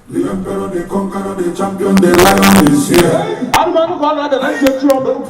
The emperor, the conqueror, the champion, the lion is here. I'm going to call that the next trouble.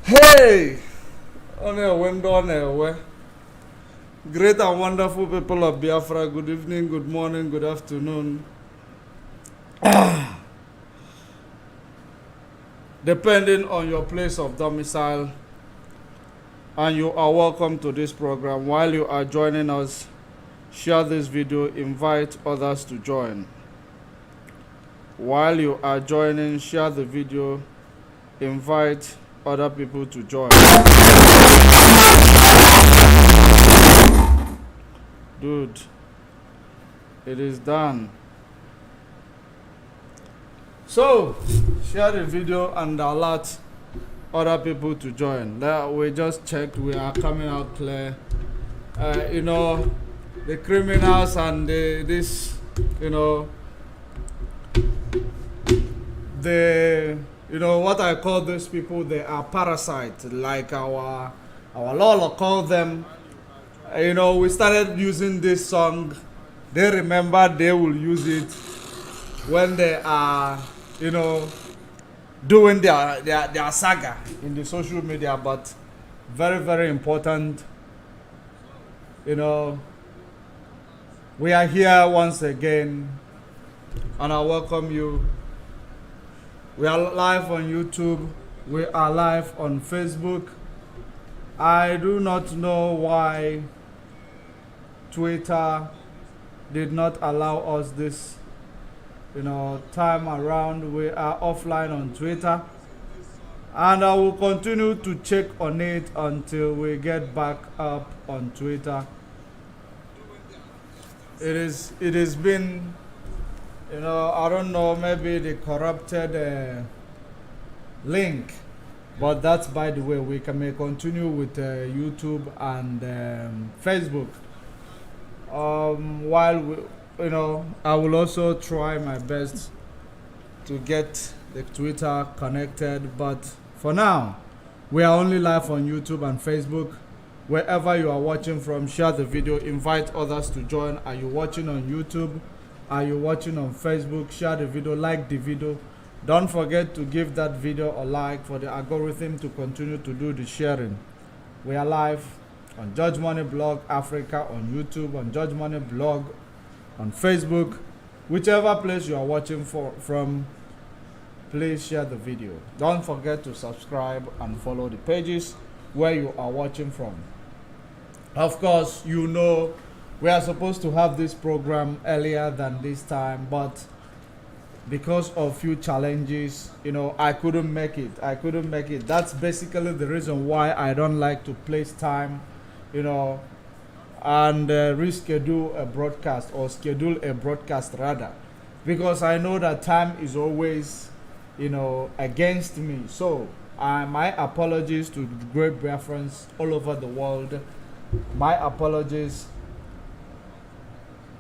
Hey, on a window on a way. Great and wonderful people of Biafra, good evening, good morning, good afternoon. Depending on your place of domicile, and you are welcome to this program. While you are joining us, share this video, invite others to join. While you are joining, share the video, invite other people to join. Dude, it is done. So, share the video and alert other people to join. That we just checked, we are coming out clear. You know, the criminals and this, you know, what I call these people, they are parasites, like our Lolo called them. You know, we started using this song. They remember they will use it when they are, you know, doing their saga in the social media. But very, very important. You know, we are here once again, and I welcome you. We are live on YouTube. We are live on Facebook. I do not know why Twitter did not allow us this, you know, time around. We are offline on Twitter, and I will continue to check on it until we get back up on Twitter. It has been, you know, I don't know, maybe the corrupted link, but that's by the way. We may continue with YouTube and Facebook. While we, you know, I will also try my best to get the Twitter connected, but for now, we are only live on YouTube and Facebook. Wherever you are watching from, share the video, invite others to join. Are you watching on YouTube? Are you watching on Facebook? Share the video, like the video. Don't forget to give that video a like for the algorithm to continue to do the sharing. We are live on Judge Money Blog Africa on YouTube, on Judge Money Blog on Facebook. Whichever place you are watching from, please share the video. Don't forget to subscribe and follow the pages where you are watching from. Of course, you know, we are supposed to have this program earlier than this time, but because of few challenges, you know, I couldn't make it. That's basically the reason why I don't like to place time, you know, and reschedule a broadcast, or schedule a broadcast rather, because I know that time is always, you know, against me. So My apologies to great reference all over the world. My apologies.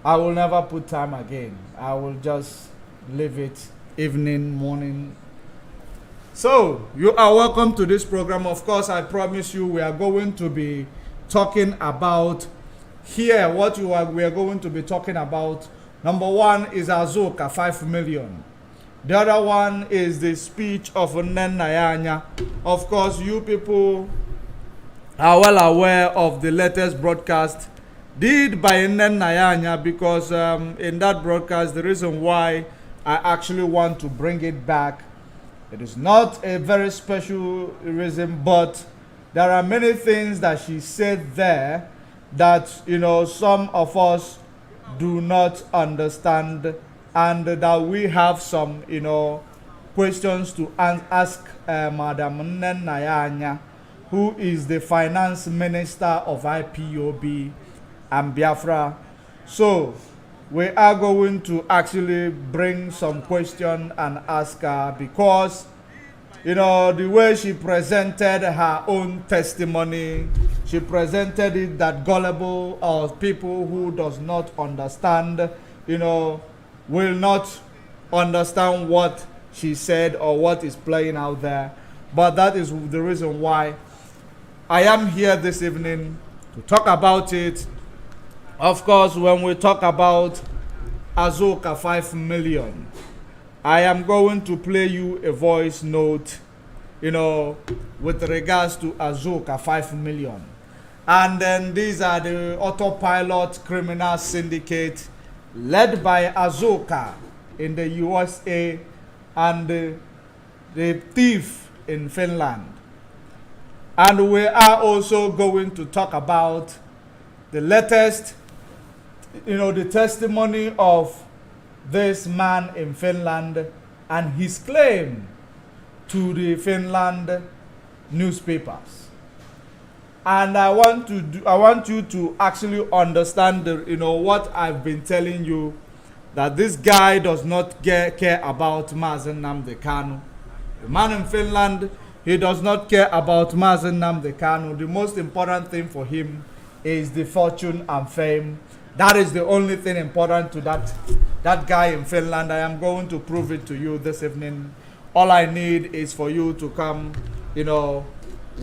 I will never put time again. I will just leave it evening, morning. So, you are welcome to this program. Of course, I promise you we are going to be talking about here what we are going to be talking about. Number one is Asuka 5 million. The other one is the speech of Nnenayanya. Of course, you people are well aware of the latest broadcast did by Nnenayanya, because in that broadcast, the reason why I actually want to bring it back, it is not a very special reason, but there are many things that she said there that, you know, some of us do not understand, and that we have some, you know, questions to ask Madam Nnenayanya, who is the finance minister of IPOB and Biafra. So we are going to actually bring some question and ask her, because, you know, the way she presented her own testimony, she presented it that gullible of people who does not understand, you know, will not understand what she said or what is playing out there. But that is the reason why I am here this evening to talk about it. Of course, when we talk about Asuka 5 million, I am going to play you a voice note, you know, with regards to Asuka 5 million. And then these are the autopilot criminal syndicate led by Asuka in the USA and the thief in Finland. And we are also going to talk about the latest, you know, the testimony of this man in Finland and his claim to the Finland newspapers. And I want you to actually understand the, you know, what I've been telling you, that this guy does not care about Mazen Nnamdi Kanu. The man in Finland, he does not care about Mazen Nnamdi Kanu. The most important thing for him is the fortune and fame. That is the only thing important to that guy in Finland. I am going to prove it to you this evening. All I need is for you to come, you know,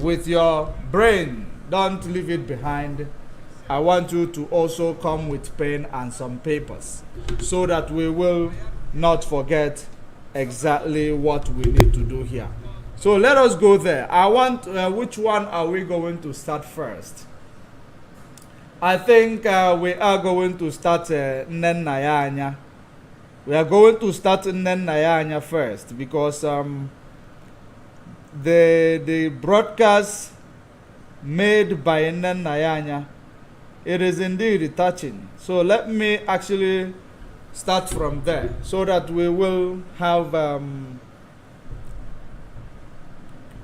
with your brain. Don't leave it behind. I want you to also come with pen and some papers, so that we will not forget exactly what we need to do here. So let us go there. I want, which one are we going to start first? I think we are going to start Nnenayanya. We are going to start Nnenayanya first, because the broadcast made by Nnenayanya, it is indeed touching. So let me actually start from there, so that we will have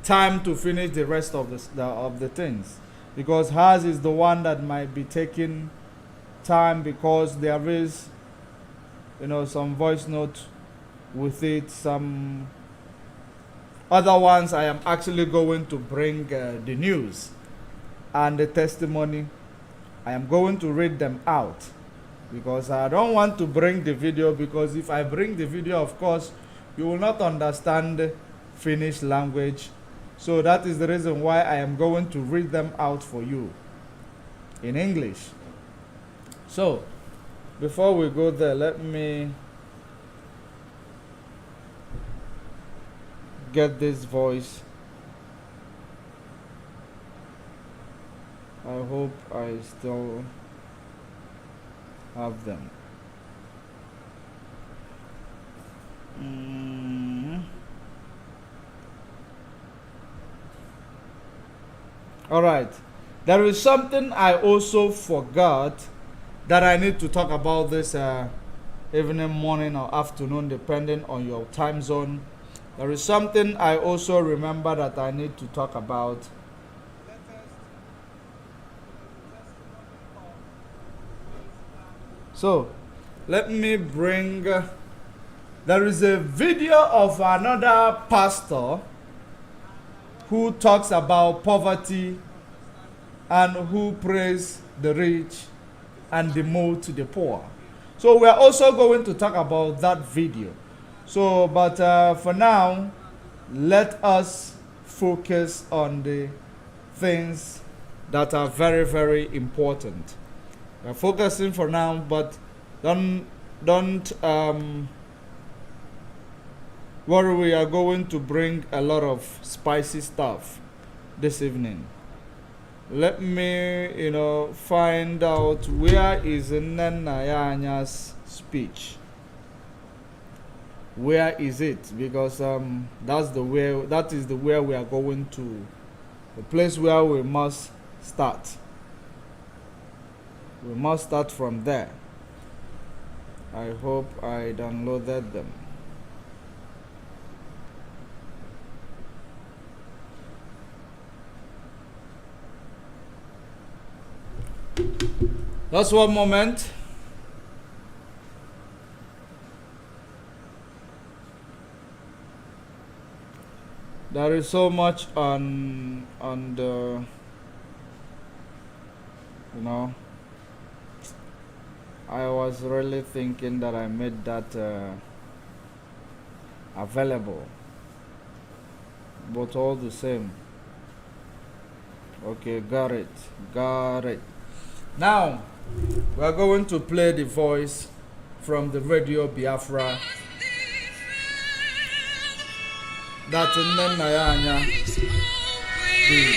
time to finish the rest of the things, because hers is the one that might be taking time, because there is, you know, some voice note with it, some other ones. I am actually going to bring the news and the testimony. I am going to read them out, because I don't want to bring the video, because if I bring the video, of course, you will not understand Finnish language. So that is the reason why I am going to read them out for you in English. So before we go there, let me get this voice. I hope I still have them. All right. There is something I also forgot that I need to talk about this evening, morning, or afternoon, depending on your time zone. There is something I also remember that I need to talk about. So, let me bring, there is a video of another pastor who talks about poverty and who praise the rich and demote the poor. So we are also going to talk about that video. So, but for now, let us focus on the things that are very, very important. We're focusing for now, but don't worry. We are going to bring a lot of spicy stuff this evening. Let me, find out where is Nnennayanya's speech. Where is it? Because that is the where we are going to, the place where we must start. We must start from there. I hope I downloaded them. Just one moment. There is so much on the, I was really thinking that I made that available, but all the same. Okay, got it. Now we are going to play the voice from the Radio Biafra that Nnenayanya did.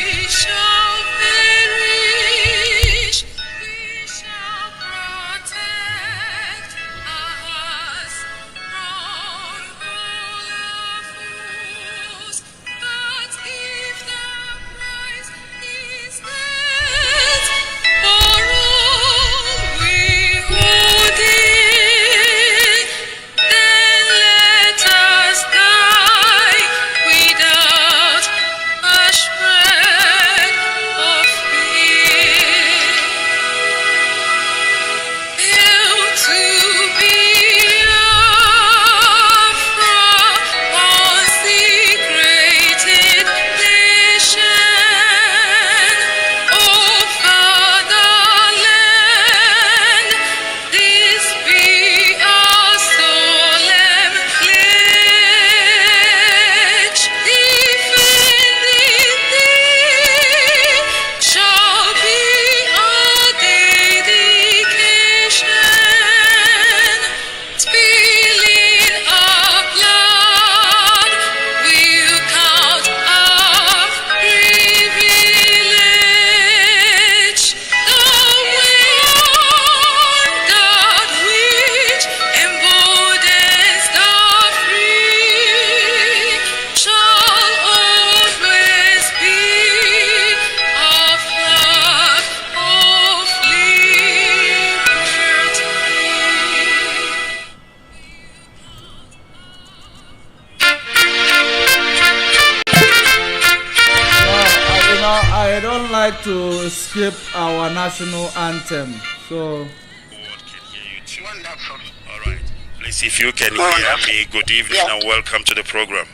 To skip our national anthem, so can hear you too. Wonderful. All right. Please, if you can hear me, good evening and welcome to the program.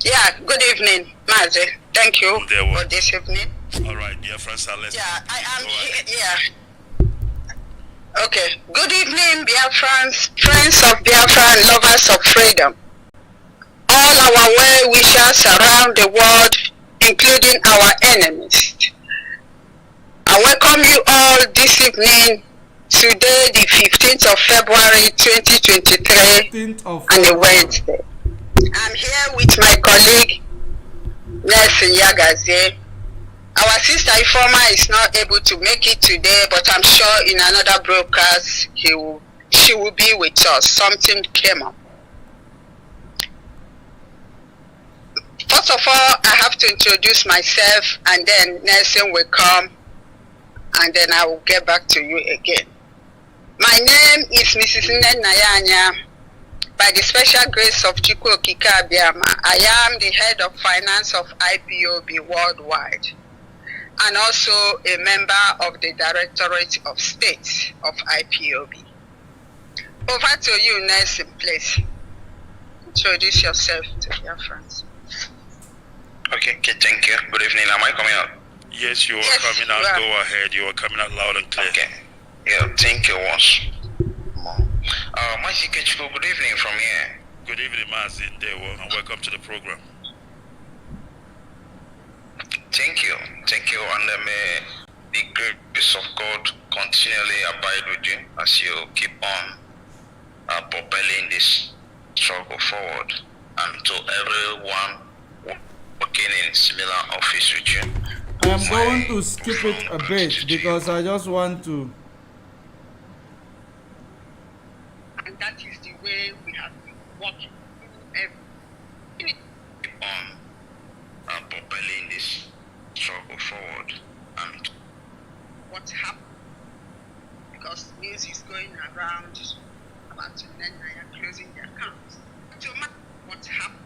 Yeah, good evening, Mazi. Thank you for this evening. All right, dear friends, let's. Yeah, I am here. Yeah. Okay. Good evening, Biafrans, friends of Biafra and lovers of freedom. All our well-wishers around the world, including our enemies. I welcome you all this evening, today the 15th of February 2023, and a Wednesday. I'm here with my colleague, Nnenayanya. Our sister Ifoma is not able to make it today, but I'm sure in another broadcast she will be with us. Something came up. First of all, I have to introduce myself, and then Nelson will come, and then I will get back to you again. My name is Mrs. Nnenayanya. By the special grace of Chukwu Okike Abiyama, I am the head of finance of IPOB worldwide, and also a member of the Directorate of State of IPOB. Over to you, Nelson, please. Introduce yourself to your friends. Okay, thank you. Good evening. Am I coming out? Yes, you are Yes, coming out. you are. Go ahead. You are coming out loud and clear. Okay. Yeah, thank you once more. Good evening from here. Good evening, Mazin Dewo, and welcome to the program. Thank you. Thank you. And may the grace of God continually abide with you as you keep on propelling this struggle forward. And to everyone working in similar office with you. I am going to skip it a bit because I just want to. And that is the way we have been working. Keep on propelling this struggle forward. And What happened? Because news is going around about Nnenayanya closing their accounts. What happened?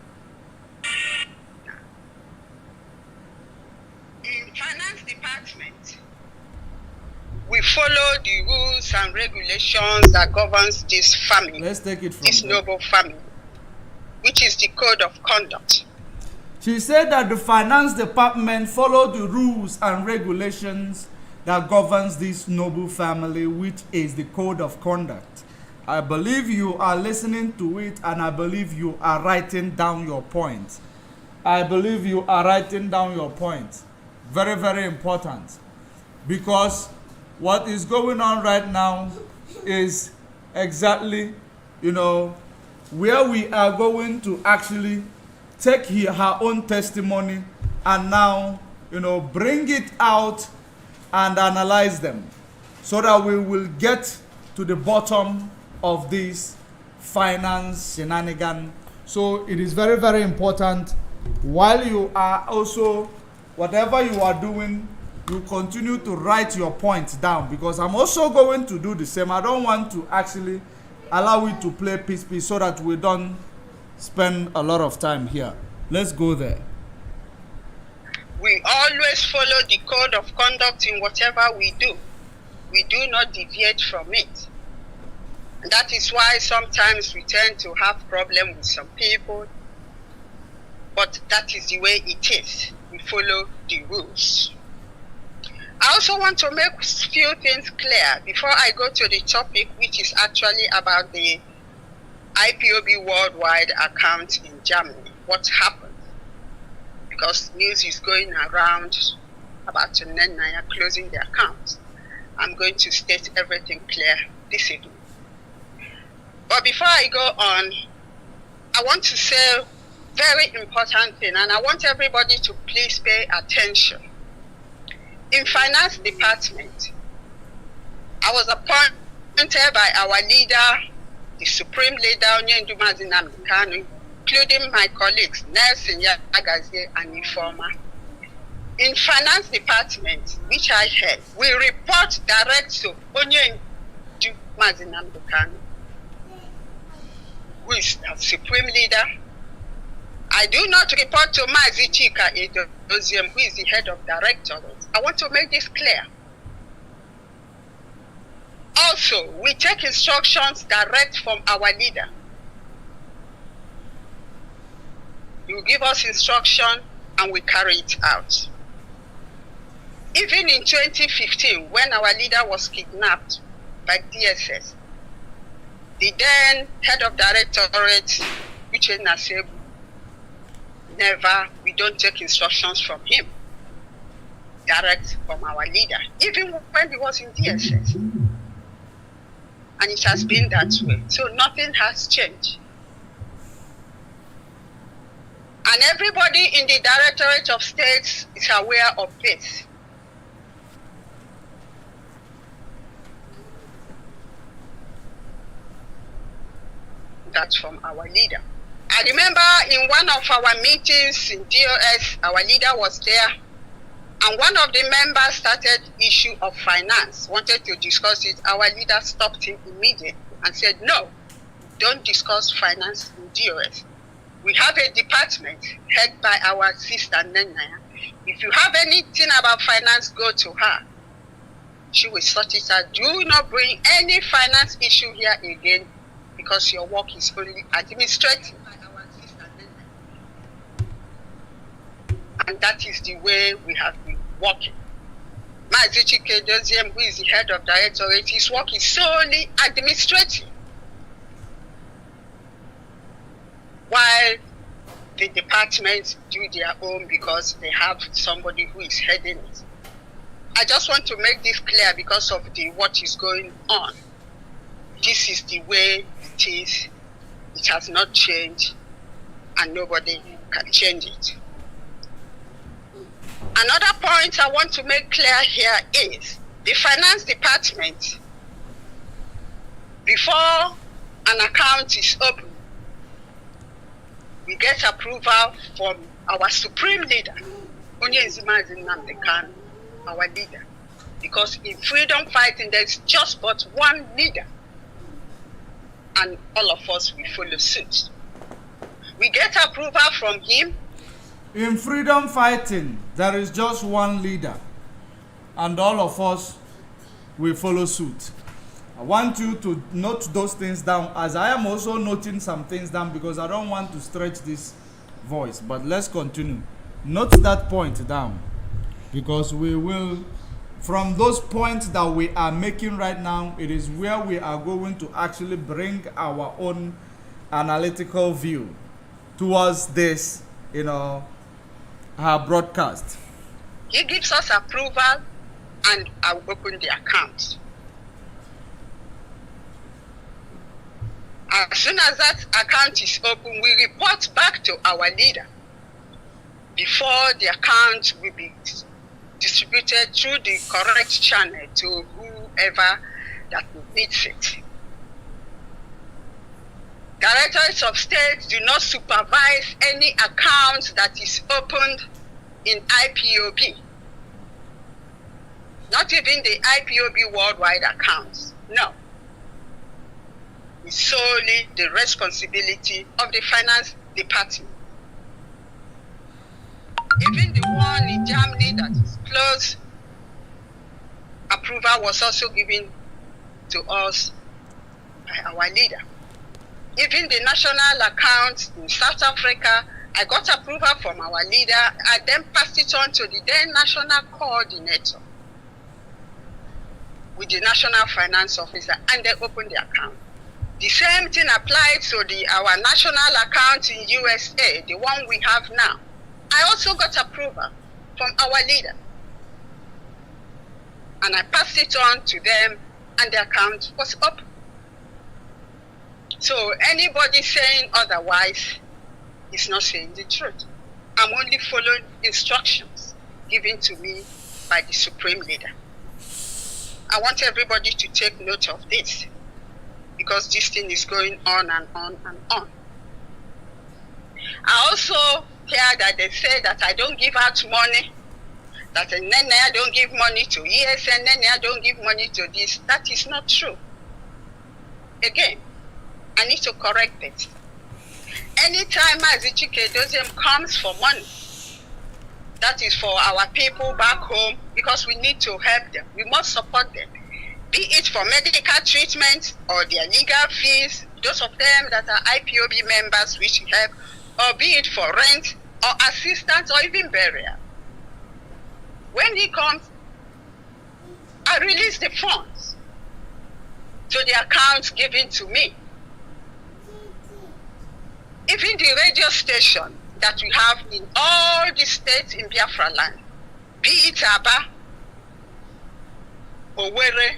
In finance department, we follow the rules and regulations that governs this family, Let's take it from this there. noble family, which is the code of conduct. She said that the finance department followed the rules and regulations that governs this noble family, which is the code of conduct. I believe you are listening to it, and I believe you are writing down your points. I believe you are writing down your points. Very, very important. Because what is going on right now is exactly, where we are going to actually take her own testimony and now, bring it out and analyze them so that we will get to the bottom of this finance shenanigan. So it is very, very important while you are also, whatever you are doing, you continue to write your points down, because I'm also going to do the same. I don't want to actually allow it to play piece so that we don't spend a lot of time here. Let's go there. We always follow the code of conduct in whatever we do. We do not deviate from it. And that is why sometimes we tend to have problems with some people. But that is the way it is. We follow the rules. I also want to make a few things clear before I go to the topic, which is actually about the IPOB worldwide account in Germany. What happened? Because news is going around about Nnenayanya closing the account. I'm going to state everything clear this evening. But before I go on, I want to say a very important thing, and I want everybody to please pay attention. In finance department, I was appointed by our leader, the supreme leader, Nnenayanya, including my colleagues, Nnenayanya and Informa. In finance department, which I head, we report direct to Nnenayanya, who is our supreme leader. I do not report to Mazi Chika Edoziem, who is the head of directorate. I want to make this clear. Also, we take instructions direct from our leader. He will give us instruction and we carry it out. Even in 2015, when our leader was kidnapped by DSS, the then head of directorate, which is Nasebu, we don't take instructions from him, direct from our leader, even when he was in DSS. And it has been that way. So nothing has changed. And everybody in the Directorate of States is aware of this. That's from our leader. I remember in one of our meetings in DOS, our leader was there, and one of the members started issue of finance, wanted to discuss it. Our leader stopped him immediately and said, no, don't discuss finance in DOS. We have a department headed by our sister Nnenayanya. If you have anything about finance, go to her. She will sort it out. Do not bring any finance issue here again, because your work is only administrative. And that is the way we have been working. Mazichi Kedoziem, who is the head of directorate, his work is solely administrative. While the departments do their own because they have somebody who is heading it. I just want to make this clear because of what is going on. This is the way it is. It has not changed, and nobody can change it. Another point I want to make clear here is the finance department, before an account is opened, we get approval from our supreme leader, our leader. Because in freedom fighting, there's just but one leader. And all of us, we follow suit. We get approval from him. In freedom fighting, there is just one leader. And all of us, we follow suit. I want you to note those things down, as I am also noting some things down because I don't want to stretch this voice. But let's continue. Note that point down, because we will, from those points that we are making right now, it is where we are going to actually bring our own analytical view towards this, our broadcast. He gives us approval and I'll open the account. As soon as that account is open, we report back to our leader before the account will be distributed through the correct channel to whoever that needs it. Directorates of State do not supervise any account that is opened in IPOB. Not even the IPOB worldwide accounts, no. It's solely the responsibility of the finance department. Even the one in Germany that is closed, approval was also given to us by our leader. Even the national account in South Africa, I got approval from our leader. I then passed it on to the then national coordinator with the national finance officer, and they opened the account. The same thing applied to our national account in USA, the one we have now. I also got approval from our leader. And I passed it on to them, and the account was open. So anybody saying otherwise is not saying the truth. I'm only following instructions given to me by the supreme leader. I want everybody to take note of this, because this thing is going on and on and on. I also hear that they say that I don't give out money, that Nnenayanya don't give money to ESN, Nnenayanya don't give money to this. That is not true. Again, I need to correct it. Anytime Mazichi Kedoziem comes for money, that is for our people back home, because we need to help them. We must support them. Be it for medical treatment or their legal fees, those of them that are IPOB members which help, or be it for rent or assistance or even burial. When he comes, I release the funds to the accounts given to me. Even the radio station that we have in all the states in Biafra land, be it Aba, Owerri,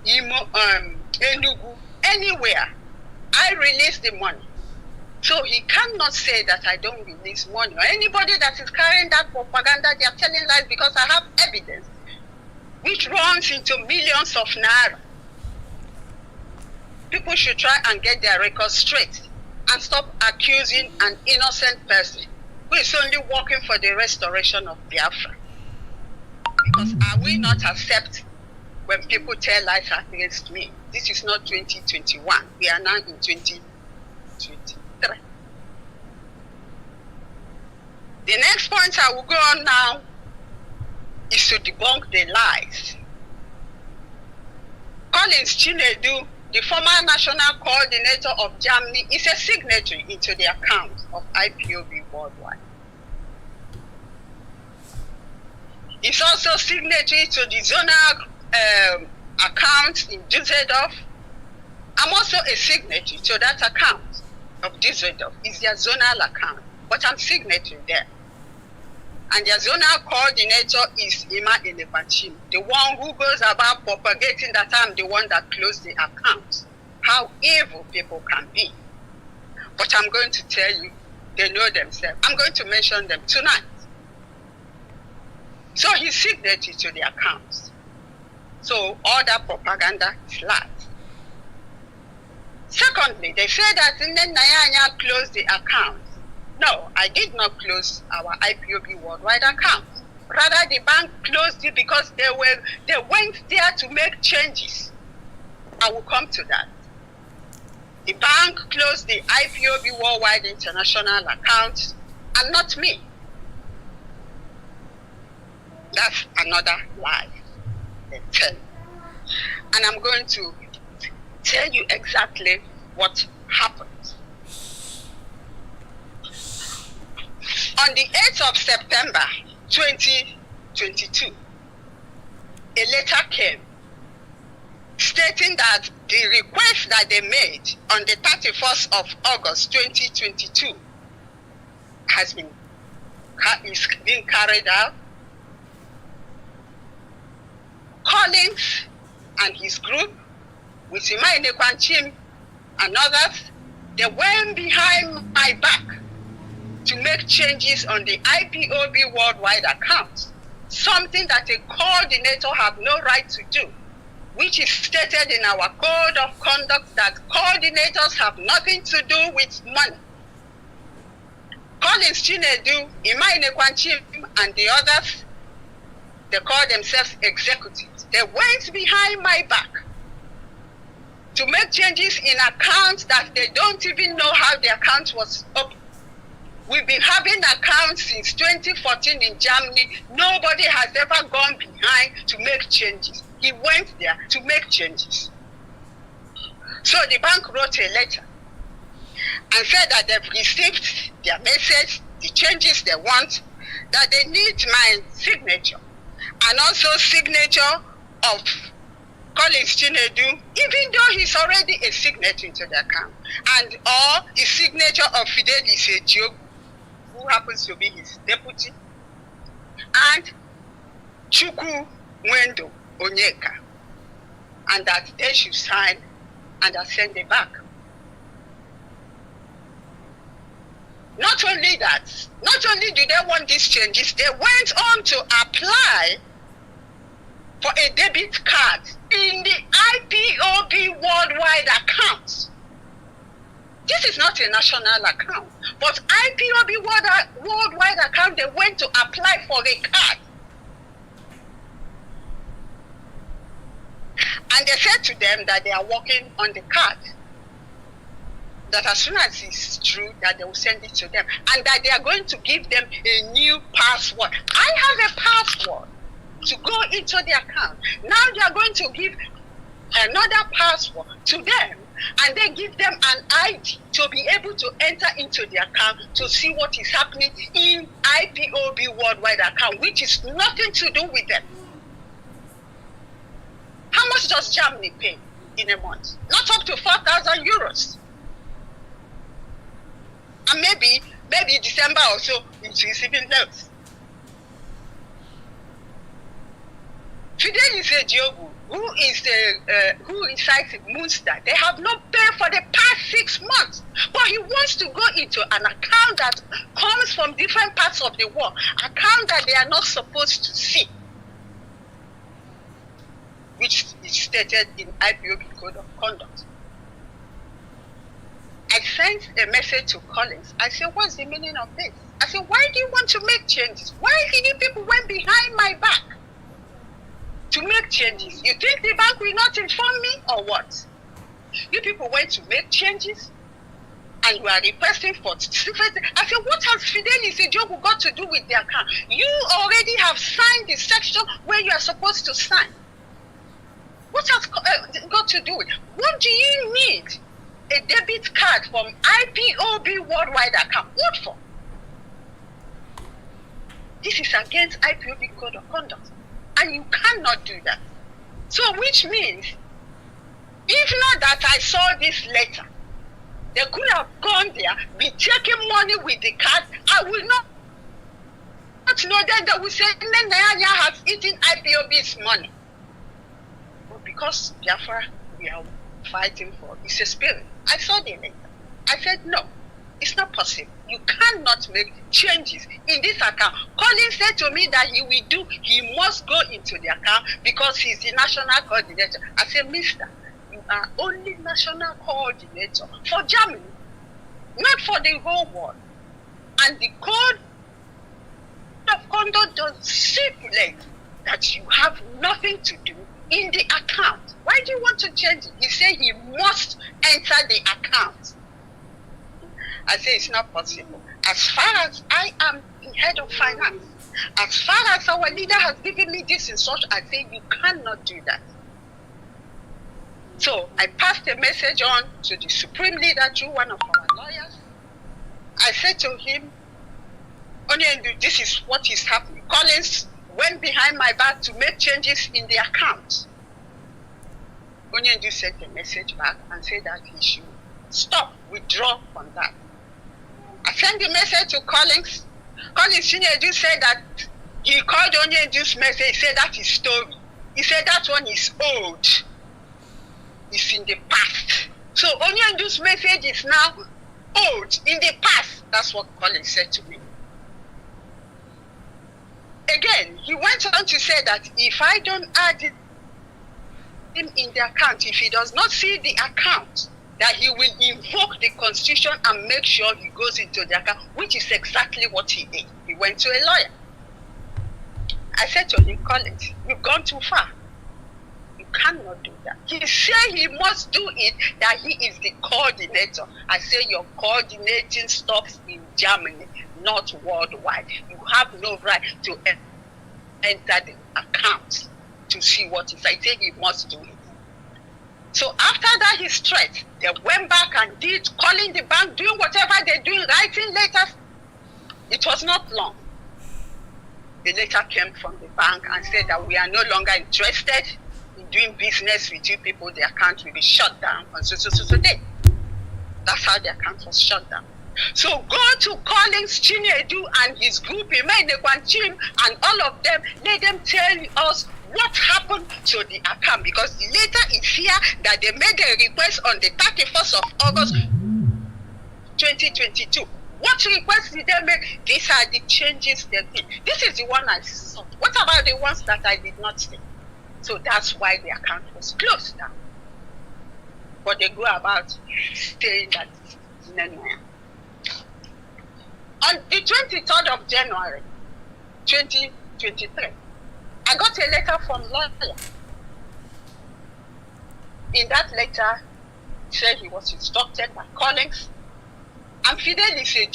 Imo, Enugu, anywhere, I release the money. So he cannot say that I don't release money. Or anybody that is carrying that propaganda, they are telling lies, because I have evidence which runs into millions of naira. People should try and get their records straight and stop accusing an innocent person who is only working for the restoration of Biafra. Because I will not accept when people tell lies against me. This is not 2021. We are now in 2023. The next point I will go on now is to debunk the lies. Collins Chinedu, the former national coordinator of Germany, is a signatory into the account of IPOB worldwide. He's also signatory to the zonal account in Düsseldorf. I'm also a signatory to that account of Düsseldorf. It's their zonal account, but I'm signatory there. And their zonal coordinator is Nnenayanya, the one who goes about propagating that I'm the one that closed the account. How evil people can be. But I'm going to tell you, they know themselves. I'm going to mention them tonight. So he's signatory to the accounts. So all that propaganda is lies. Secondly, they say that Nnenayanya closed the account. No, I did not close our IPOB worldwide account. Rather, the bank closed it because they went there to make changes. I will come to that. The bank closed the IPOB worldwide international account, and not me. That's another lie they tell. And I'm going to tell you exactly what happened. On the 8th of September 2022, a letter came stating that the request that they made on the 31st of August 2022 is being carried out. Collins and his group, with Nnenayanya and others, they went behind my back to make changes on the IPOB worldwide account, something that a coordinator have no right to do, which is stated in our code of conduct that coordinators have nothing to do with money. Collins Chinedu, Nnenayanya, and the others, they call themselves executives. They went behind my back to make changes in accounts that they don't even know how the account was opened. We've been having accounts since 2014 in Germany. Nobody has ever gone behind to make changes. He went there to make changes. So the bank wrote a letter and said that they've received their message, the changes they want, that they need my signature, and also signature of Collins Chinedu, even though he's already a signatory to the account, and or the signature of Fidelis Ejiogu, who happens to be his deputy, and Chukwu Mwendo Onyeka, and that they should sign and send it back. Not only that, not only do they want these changes, they went on to apply for a debit card in the IPOB worldwide account. This is not a national account, but IPOB worldwide account, they went to apply for a card. And they said to them that they are working on the card, that as soon as it's true, that they will send it to them, and that they are going to give them a new password. I have a password to go into the account. Now they are going to give another password to them, and they give them an ID to be able to enter into the account to see what is happening in IPOB worldwide account, which is nothing to do with them. How much does Germany pay in a month? Not up to 4,000 euros. And maybe December or so, it's receiving less. Fidelis Ejiogu, who resides in Munster, they have not paid for the past 6 months, but he wants to go into an account that comes from different parts of the world, account that they are not supposed to see, which is stated in IPOB Code of Conduct. I sent a message to Collins. I said, what's the meaning of this? I said, why do you want to make changes? Why did you people went behind my back to make changes? You think the bank will not inform me or what? You people went to make changes and you are requesting for different. I said, what has Fidelis Ejiogu got to do with the account? You already have signed the section where you are supposed to sign. What has got to do with it? What do you need a debit card from IPOB worldwide account? What for? This is against IPOB code of conduct. And you cannot do that. So which means, if not that I saw this letter, they could have gone there, be taking money with the card. I will not know then they will say Nnenayanya has eaten IPOB's money. But because Biafra, we are fighting for, it's a spirit. I saw the letter. I said, no, it's not possible. You cannot make changes in this account. Colin said to me that he must go into the account because he's the national coordinator. I said, mister, you are only national coordinator for Germany, not for the whole world. And the code of conduct does stipulate that you have nothing to do in the account. Why do you want to change it? He said he must enter the account. I say it's not possible. As far as I am the head of finance, as far as our leader has given me this instruction, I say you cannot do that. So I passed a message on to the supreme leader through one of our lawyers. I said to him, Onyendu, this is what is happening. Collins went behind my back to make changes in the account. Onyendu sent a message back and said that he should stop, withdraw from that. I sent the message to Collins. Collins Chinedu said that he called Onyendu's message. He said that is story. He said that one is old. It's in the past. So Onyendu's message is now old, in the past. That's what Collins said to me. Again, he went on to say that if I don't add him in the account, if he does not see the account, that he will invoke the constitution and make sure he goes into the account, which is exactly what he did. He went to a lawyer. I said to him, Collins, you've gone too far. You cannot do that. He said he must do it, that he is the coordinator. I say you're coordinating stuff in Germany, not worldwide. You have no right to enter the account to see what is. I say he must do it. So after that, his threat, they went back and did, calling the bank, doing whatever they're doing, writing letters. It was not long. The letter came from the bank and said that we are no longer interested in doing business with you people. The account will be shut down on so day. That's how the account was shut down. So go to Collins Chinedu and his group, Nnenayanya, and all of them, let them tell us what happened to the account, because the letter is here that they made a request on the 31st of August 2022. What request did they make? These are the changes they did. This is the one I saw. What about the ones that I did not see? So that's why the account was closed down. But they go about saying that it's Nnenayanya. On the 23rd of January 2023, I got a letter from lawyer. In that letter, he said he was instructed by Collins. And Fidel is a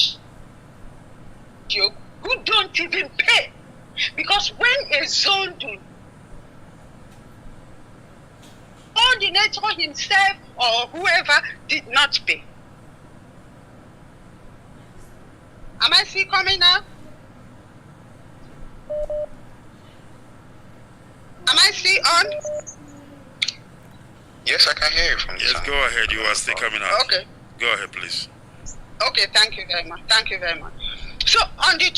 joke who don't even pay. Because when a zone do, coordinator himself or whoever did not pay. Am I still coming now? Am I still on? Yes, I can hear you from the Yes, sound. go ahead. You are still coming out. Okay. Go ahead, please. Okay, thank you very much. Thank you very much. So on the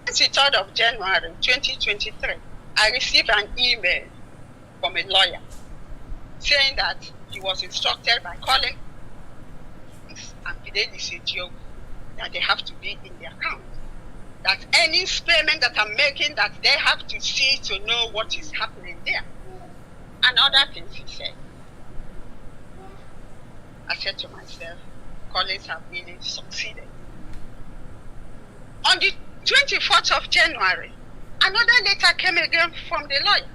23rd of January 2023, I received an email from a lawyer saying that he was instructed by Collins and Fidelis Ejiogu that they have to be in the account. That any payment that I'm making, that they have to see to know what is happening there. And other things he said. I said to myself, Collins have really succeeded. On the 24th of January, another letter came again from the lawyer.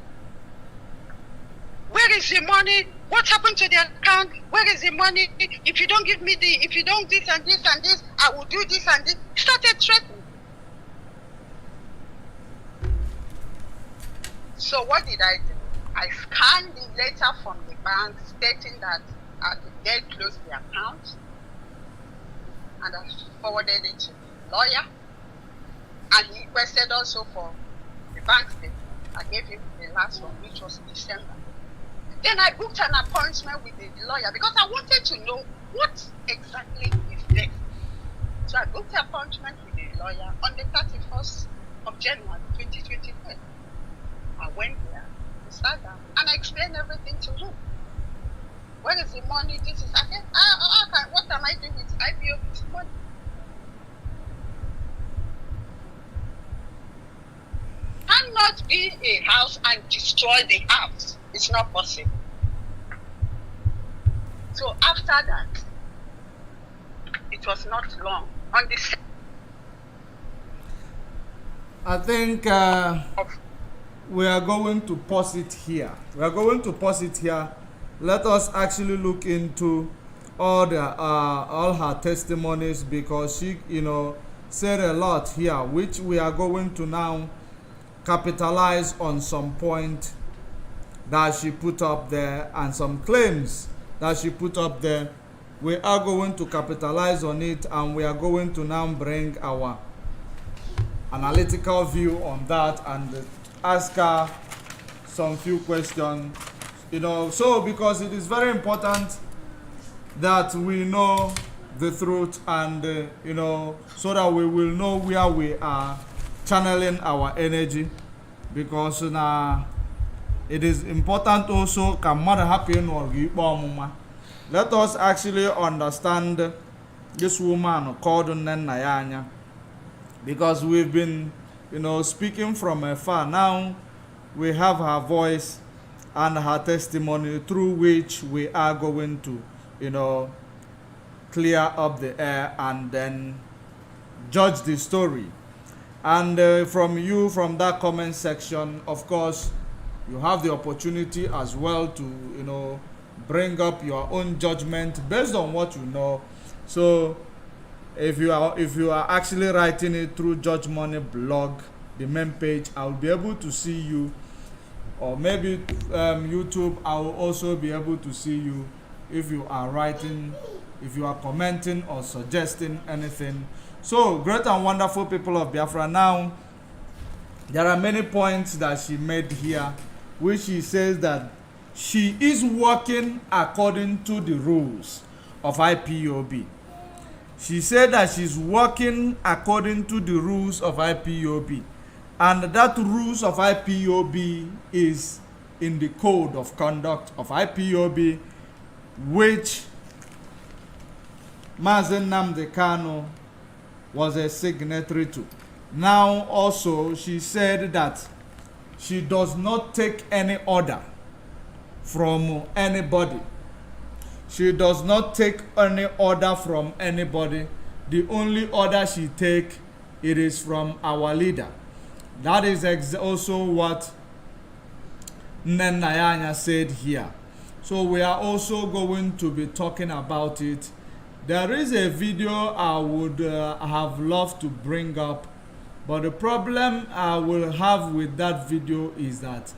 Where is the money? What happened to the account? Where is the money? If you don't give me if you don't this and this and this, I will do this and this. He started threatening. So what did I do? I scanned the letter from the bank stating that they closed the account, and I forwarded it to the lawyer. And he requested also for the bank statement. I gave him the last one, which was December. Then I booked an appointment with the lawyer because I wanted to know what exactly is this. So I booked an appointment with the lawyer on the 31st of January 2023. I went there, we sat down, and I explained everything to him. Where is the money? This is, I said, what am I doing with IPO this money? Cannot be a house and destroy the house. It's not possible. So after that, it was not long. On the I think we are going to pause it here. Let us actually look into all her testimonies, because she, said a lot here, which we are going to now capitalize on some point that she put up there and some claims that she put up there. We are going to capitalize on it, and we are going to now bring our analytical view on that and ask her some few questions, so because it is very important that we know the truth, and so that we will know where we are channeling our energy, because it is important also. Let us actually understand this woman called Nnenayanya, because we've been speaking from afar. Now we have her voice and her testimony, through which we are going to clear up the air and then judge the story. And from that comment section, of course, you have the opportunity as well to bring up your own judgment based on what you know. So if you are actually writing it through Judge Money blog, the main page, I'll be able to see you, or maybe YouTube, I will also be able to see you if you are writing, if you are commenting or suggesting anything. So, great and wonderful people of Biafra, now there are many points that she made here, which she says that she is working according to the rules of IPOB. She said that she's working according to the rules of IPOB, and that rules of IPOB is in the code of conduct of IPOB, which Mazen Nnamdi Kanu was a signatory to. Now also she said that she does not take any order from anybody. She does not take any order from anybody. The only order she take, it is from our leader. That is also what Nnenayanya said here. So we are also going to be talking about it. There is a video I would have loved to bring up, but the problem I will have with that video is that,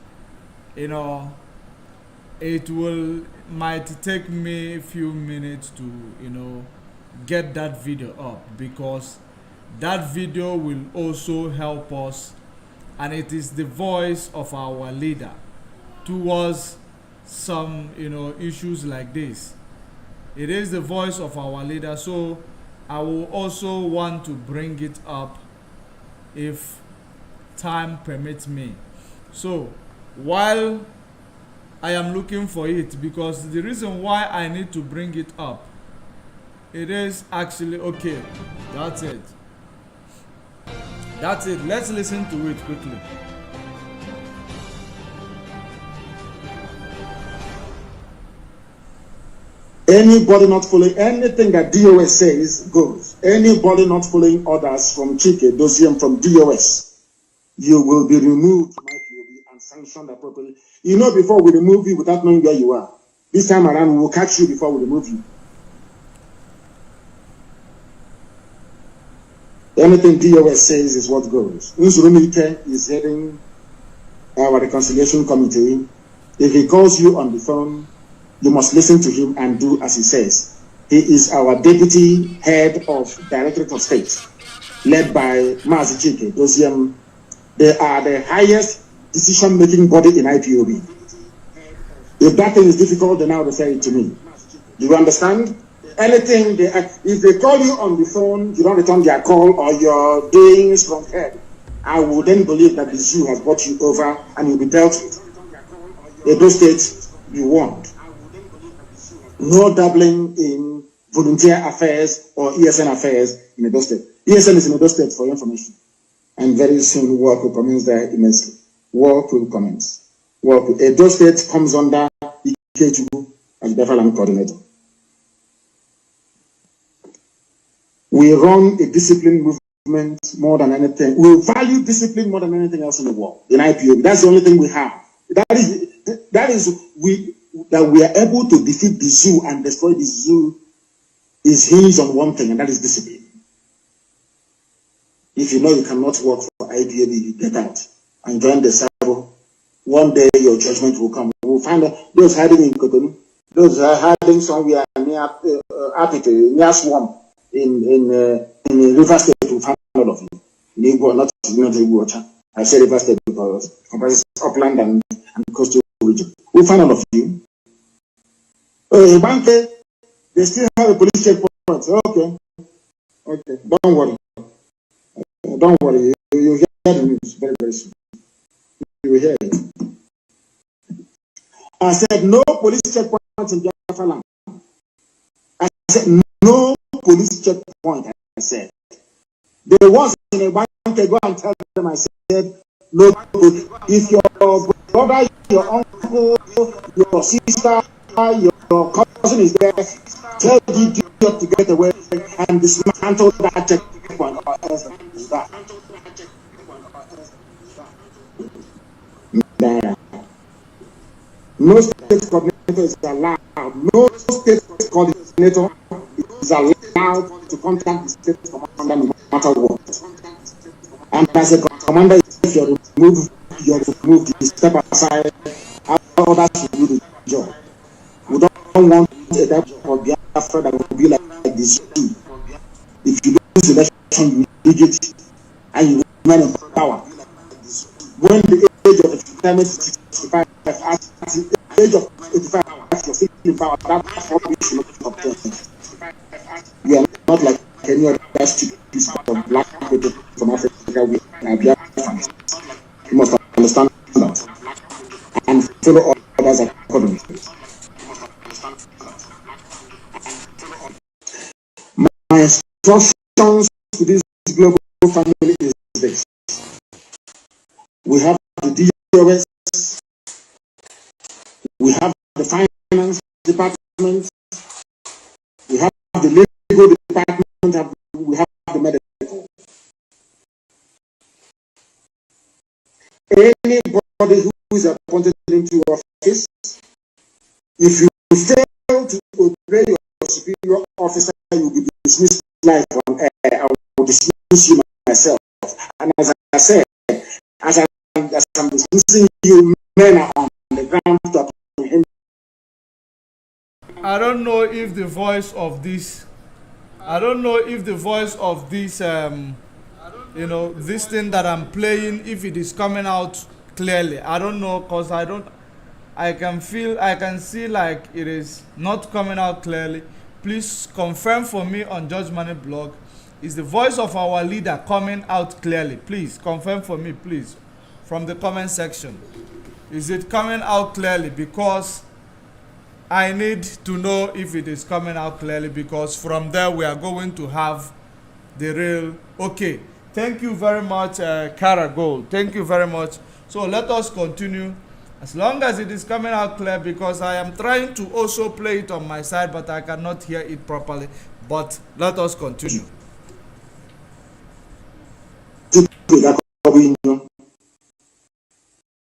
it might take me a few minutes to, get that video up, because that video will also help us, and it is the voice of our leader towards some, issues like this. It is the voice of our leader, so I will also want to bring it up if time permits me. So while I am looking for it, because the reason why I need to bring it up, it is actually okay. That's it. Let's listen to it quickly. Anybody not following anything that DOS says goes. Anybody not following orders from Chike, Dosium, from DOS, you will be removed from IPOB and sanctioned appropriately. Before we remove you without knowing where you are, this time around we will catch you before we remove you. Anything DOS says is what goes. Unsurumike is heading our reconciliation committee. If he calls you on the phone, you must listen to him and do as he says. He is our deputy head of Directorate of State. led by Mazi Chike, Dosium. They are the highest decision-making body in IPOB. If that thing is difficult, then now refer it to me. Do you understand? Anything, if they call you on the phone, you don't return their call, or you're doing from head, I will then believe that the zoo has brought you over and you'll be dealt with. In those states, you want. No dabbling in volunteer affairs or ESN affairs in Edo State. ESN is in Edo State for your information. And very soon work will commence there immensely. Work will commence. Edo State comes under Ikeju as the Land coordinator. We run a discipline movement more than anything. We value discipline more than anything else in the world. In IPO, that's the only thing we have. That we are able to defeat the zoo and destroy the zoo is hinged on one thing, and that is discipline. If you know you cannot work for IPOB, you get out and join the cyber. One day your judgment will come. We'll find out those hiding in Cotonou, those are hiding somewhere near Apite, near Swamp in River State. We'll find all of you. Not Water. I say River State because comprises upland and coastal region. We'll find all of you. Banke, they still have a police checkpoint. Okay, don't worry. Don't worry, you hear the news very, very soon. You will hear it. I said no police checkpoint in Biafra land. I said no police checkpoint. I said there was in a bank. Go and tell them. I said no. If your brother, your uncle, your sister, your cousin is there, tell the idiot to get away and dismantle that checkpoint or else that. No state coordinator is allowed. No state coordinator is allowed to contact the state commander no matter what. And as a commander, if you're removed, you step aside. Others will do the job. We don't want a type of Biafra that will be like the zoo. If you lose election, you lose it, and you remain in power. When the age of retirement is 65, at the age of 85, you're still in power. That's what we should not obtain. We are not like any other stupid piece of black people from Africa. We are Biafrans. You must understand that and follow others accordingly. My instructions to this global family is this. We have the DOS, we have the finance department, we have the legal department, we have the medical. Anybody who is appointed into office, if you fail to obey your superior officer, you will be dismissed live on air. I will dismiss you myself. And as I said, as I'm dismissing you, men are on the ground to apprehend. I don't know if the voice of this, this thing that I'm playing, if it is coming out clearly. I don't know, because I can see like it is not coming out clearly. Please confirm for me on Judge Money blog. Is the voice of our leader coming out clearly? Please confirm for me, please, from the comment section. Is it coming out clearly? Because I need to know if it is coming out clearly, because from there we are going to have the real. Okay, thank you very much, Kara Gold. Thank you very much. So let us continue as long as it is coming out clear, because I am trying to also play it on my side, but I cannot hear it properly. But let us continue.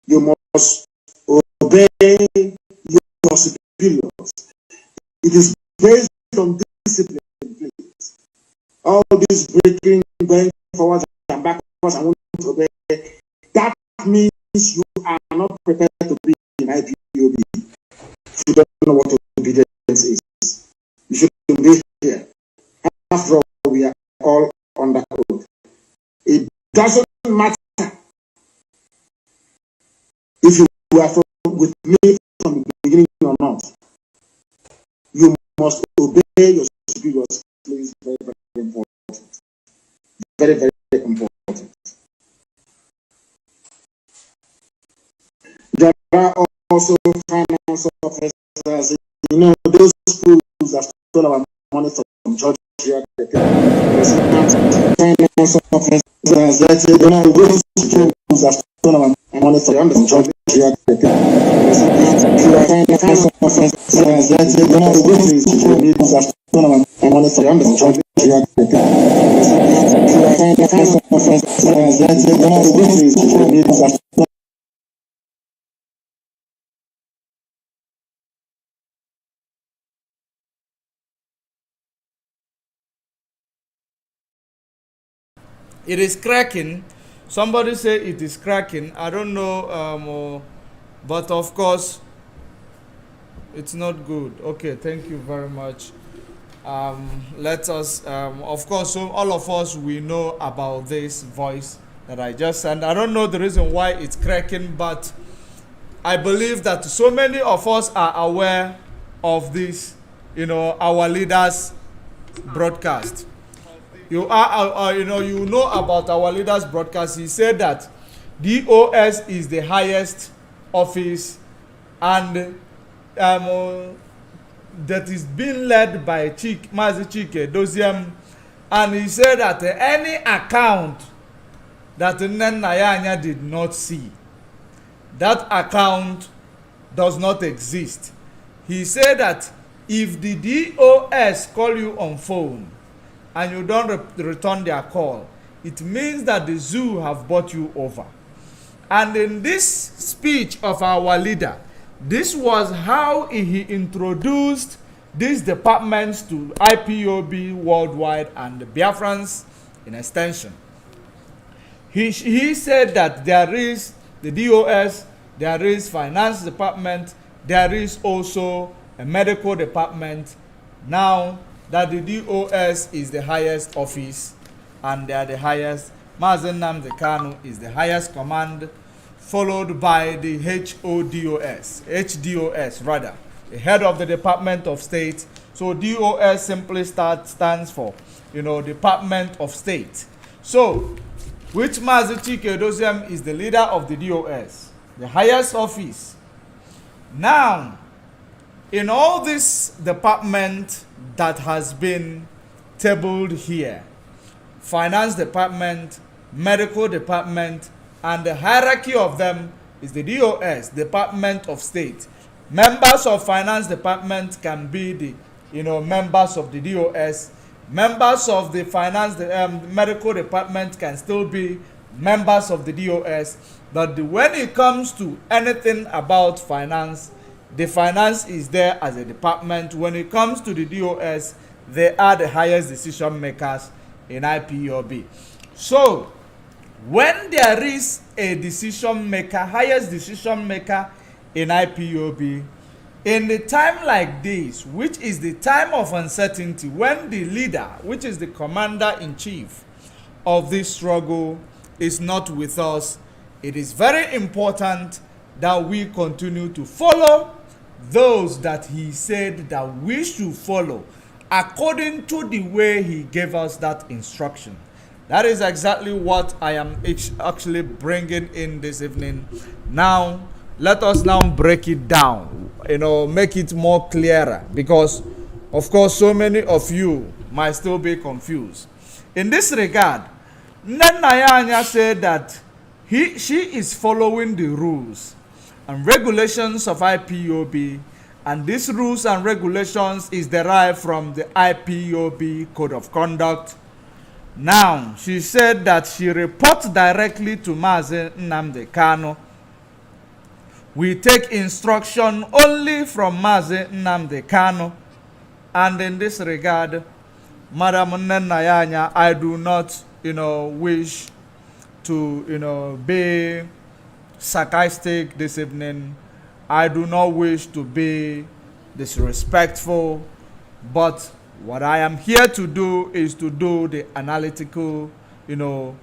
You must obey your superiors. It is based on discipline, please. All this breaking, going forward and backwards, I want to obey. That means you are not prepared to be in IPOB. You don't know what obedience is. You shouldn't be here. After all, we are all under oath. Doesn't matter if you were with me from the beginning or not. You must obey your superiors. Please, very, very important. Very, very important. There are also finance officers. You know, those schools that stole our money from Georgia. Finance officers. You know, those schools that stole our money from Georgia. It is cracking. Somebody say it is cracking. I don't know, but of course, it's not good. Okay, thank you very much. Let us, of course, so all of us, we know about this voice that I just sent. I don't know the reason why it's cracking, but I believe that so many of us are aware of this, you know, our leaders broadcast. You know about our leaders broadcast. He said that DOS is the highest office and that is being led by Mazi Chike Doziem, and he said that any account that Nnenayanya did not see, that account does not exist. He said that if the DOS call you on phone and you don't return their call, it means that the zoo have bought you over. And in this speech of our leader, this was how he introduced these departments to IPOB worldwide and the Biafrans in extension. He said that there is the DOS, there is finance department, there is also a medical department. Now that the DOS is the highest office and they are the highest, Mazi Nnamdi Kanu is the highest command, followed by the HDOS rather, the head of the Department of State. So DOS simply stands for, you know, Department of State. So, which Mazi Chike Doziem is the leader of the DOS, the highest office. Now, in all this department that has been tabled here, finance department, medical department, and the hierarchy of them is the DOS, Department of State. Members of finance department can be the, you know, members of the DOS. Members of the finance, medical department can still be members of the DOS. But when it comes to anything about finance, the finance is there as a department. When it comes to the DOS, they are the highest decision makers in IPOB. So, when there is a decision maker, highest decision maker in IPOB, in the time like this, which is the time of uncertainty, when the leader, which is the commander-in-chief of this struggle, is not with us, it is very important that we continue to follow those that he said that we should follow according to the way he gave us that instruction. That is exactly what I am actually bringing in this evening. Now, let us now break it down, you know, make it more clearer, because of course so many of you might still be confused. In this regard, Nnenayanya said that she is following the rules and regulations of IPOB, and these rules and regulations is derived from the IPOB Code of Conduct. Now, she said that she reports directly to Mazi Nnamdi Kanu. We take instruction only from Mazi Nnamdi Kanu, and in this regard, Madam Nnenayanya, I do not, you know, wish to, you know, be sarcastic this evening. I do not wish to be disrespectful, but what I am here to do is to do the analytical, you know,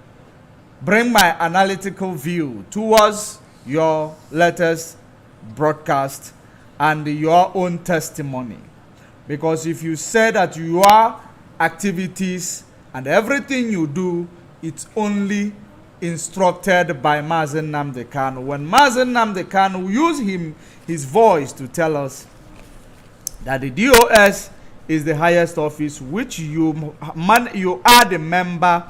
bring my analytical view towards your latest broadcast and your own testimony. Because if you say that your activities and everything you do, it's only instructed by Mazen Nnamdi Kanu. When Mazen Nnamdi Kanu used his voice to tell us that the DOS is the highest office, which you are the member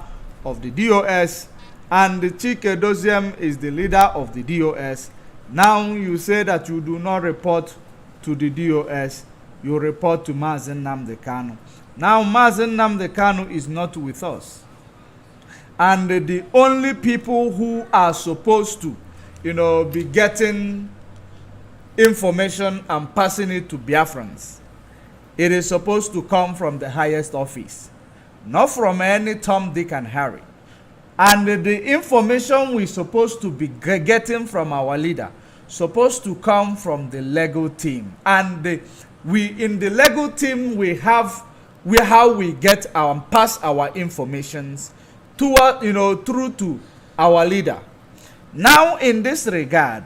of the DOS, and the Chike Doziem is the leader of the DOS. Now you say that you do not report to the DOS, you report to Mazen Nnamdi Kanu. Now Mazen Nnamdi Kanu is not with us. And the only people who are supposed to, be getting information and passing it to Biafrans, it is supposed to come from the highest office, not from any Tom, Dick, and Harry. And the information we're supposed to be getting from our leader supposed to come from the legal team. And in the legal team, we have how we get pass our informations through to our leader. Now, in this regard,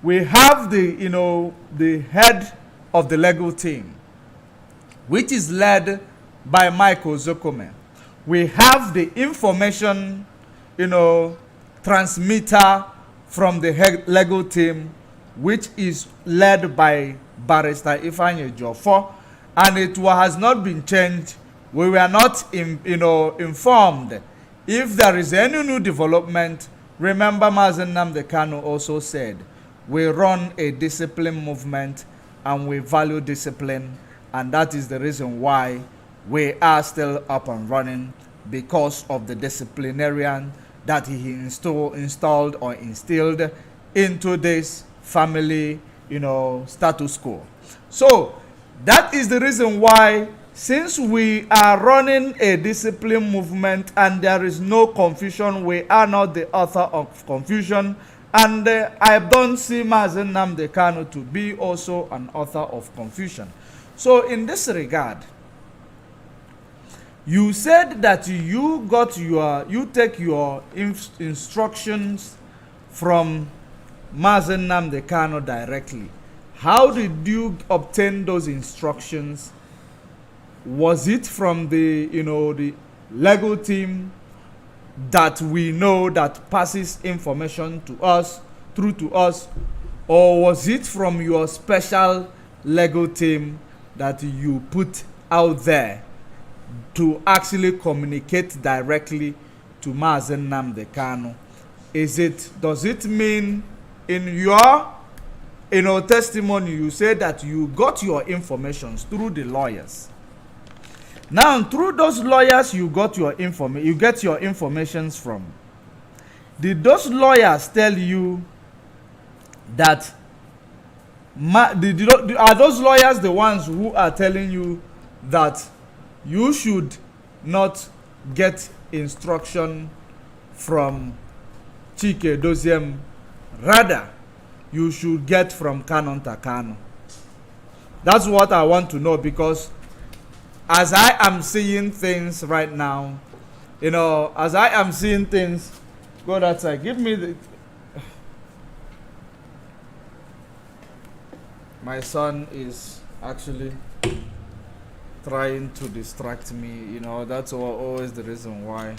we have the head of the legal team, which is led by Michael Zokome. We have the information, transmitter from the legal team, which is led by Barrister Ifeanyi Ejiofor, and it has not been changed. We were not informed if there is any new development. Remember, Mazen Nnamdi Kanu also said, we run a discipline movement and we value discipline, and that is the reason why we are still up and running, because of the disciplinarian that he installed or instilled into this family, status quo. So that is the reason why, since we are running a discipline movement and there is no confusion, we are not the author of confusion. And I don't see Mazen Nnamdi Kanu to be also an author of confusion. So in this regard, you said that you take your instructions from Mazen Nnamdi Kanu directly. How did you obtain those instructions? Was it from the legal team that we know that passes information through to us, or was it from your special legal team that you put out there to actually communicate directly to Mazen Nnamdi Kanu? Does it mean in your testimony you say that you got your information through the lawyers? Now, through those lawyers you get your informations from. Did those lawyers tell you that are those lawyers the ones who are telling you that you should not get instruction from Chike Doziem, rather you should get from Canon Takano? That's what I want to know, because as I am seeing things right now, God outside, give me the... My son is actually trying to distract me, that's always the reason why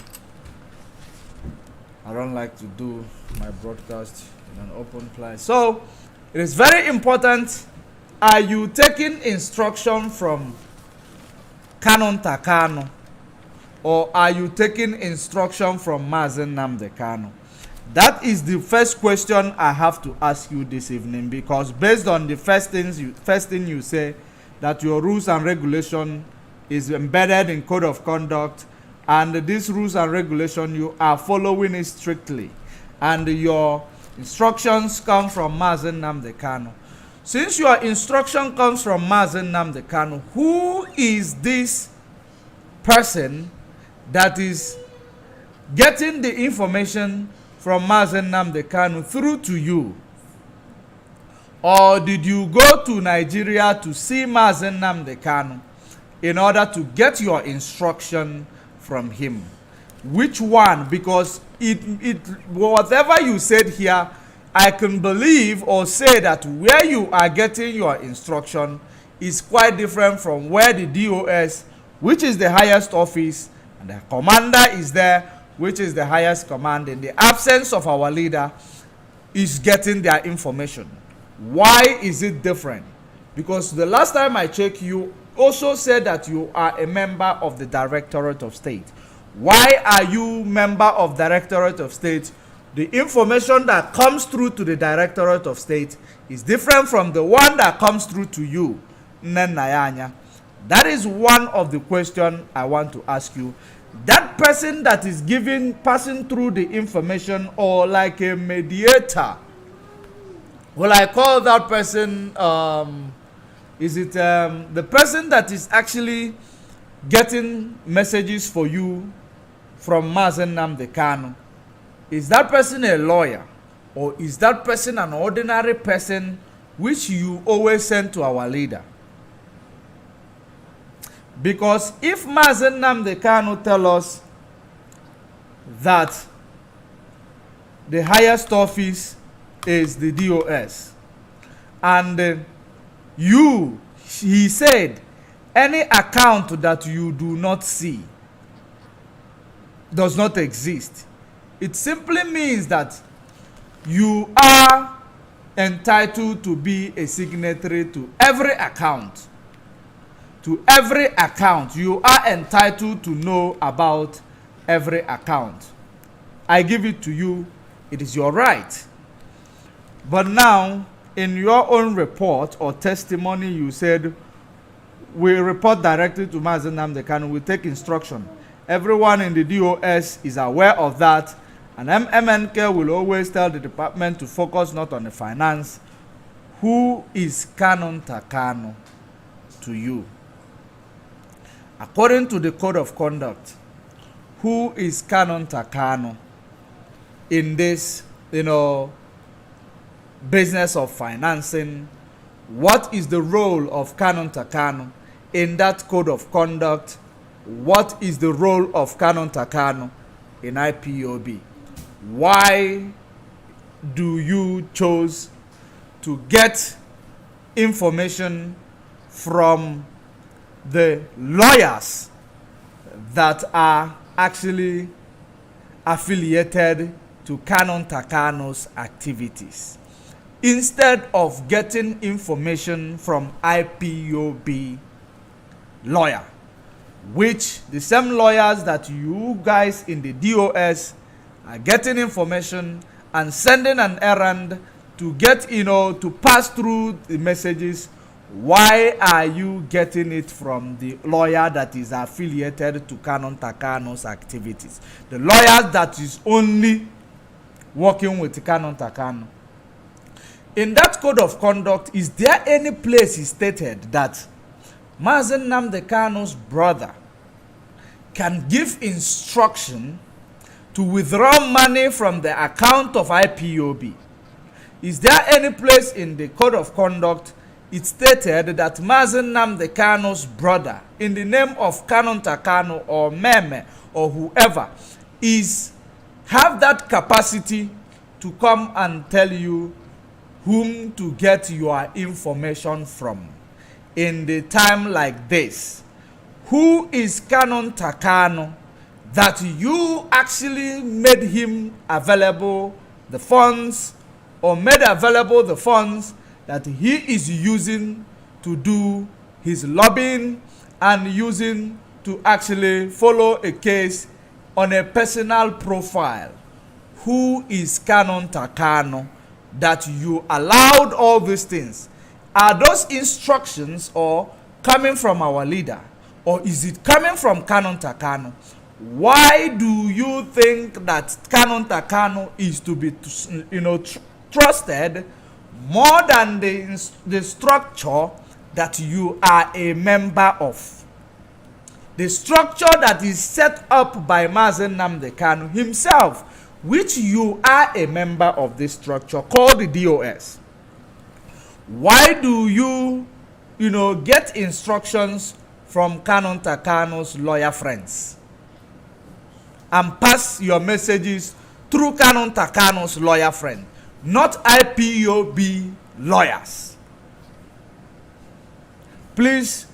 I don't like to do my broadcast in an open place. So, it is very important. Are you taking instruction from Canon Takano, or are you taking instruction from Mazen Nnamdi Kanu? That is the first question I have to ask you this evening, because based on the first thing you say, that your rules and regulation is embedded in code of conduct, and these rules and regulation you are following it strictly, and your instructions come from Mazen Nnamdi Kanu. Since your instruction comes from Mazen Nnamdi Kanu, who is this person that is getting the information from Mazen Nnamdi Kanu through to you? Or did you go to Nigeria to see Mazen Nnamdi Kanu in order to get your instruction from him? Which one? Because whatever you said here, I can believe or say that where you are getting your instruction is quite different from where the DOS, which is the highest office, and the commander is there, which is the highest command, in the absence of our leader, is getting their information. Why is it different? Because the last time I checked, you also said that you are a member of the Directorate of State. Why are you member of Directorate of State? The information that comes through to the Directorate of State is different from the one that comes through to you, Nnenayanya. That is one of the questions I want to ask you. That person that is passing through the information, or like a mediator, will I call that person, is it the person that is actually getting messages for you from Mazen Nnamdi Kanu? Is that person a lawyer, or is that person an ordinary person which you always send to our leader? Because if Mazen Nnamdi Kanu tell us that the highest office is the DOS, and he said any account that you do not see does not exist, it simply means that you are entitled to be a signatory to every account. To every account, you are entitled to know about every account. I give it to you, it is your right. But now, in your own report or testimony, you said, we report directly to Mazen Nnamdi Kanu, we take instruction. Everyone in the DOS is aware of that, and MNK will always tell the department to focus not on the finance. Who is Canon Takano to you? According to the code of conduct, who is Canon Takano in this, business of financing? What is the role of Canon Takano in that code of conduct? What is the role of Canon Takano in IPOB? Why do you choose to get information from the lawyers that are actually affiliated to Canon Takano's activities, instead of getting information from IPOB lawyer, which the same lawyers that you guys in the DOS are getting information and sending an errand to get, to pass through the messages? Why are you getting it from the lawyer that is affiliated to Canon Takano's activities? The lawyer that is only working with Canon Takano. In that code of conduct, is there any place stated that Mazen Nnamdi Kanu's brother can give instruction to withdraw money from the account of IPOB? Is there any place in the code of conduct it stated that Mazen Nnamdi Kanu's brother, in the name of Canon Takano or Meme or whoever, have that capacity to come and tell you whom to get your information from in the time like this? Who is Canon Takano that you actually made him available the funds, or made available the funds that he is using to do his lobbying and using to actually follow a case on a personal profile? Who is Canon Takano that you allowed all these things? Are those instructions or coming from our leader, or is it coming from Canon Takano? Why do you think that Canon Takano is to be, trusted more than the structure that you are a member of? The structure that is set up by Mazen Nnamdi Kanu himself, which you are a member of this structure called the DOS. Why do you, get instructions from Canon Takano's lawyer friends and pass your messages through Canon Takano's lawyer friend, not IPOB lawyers. Please,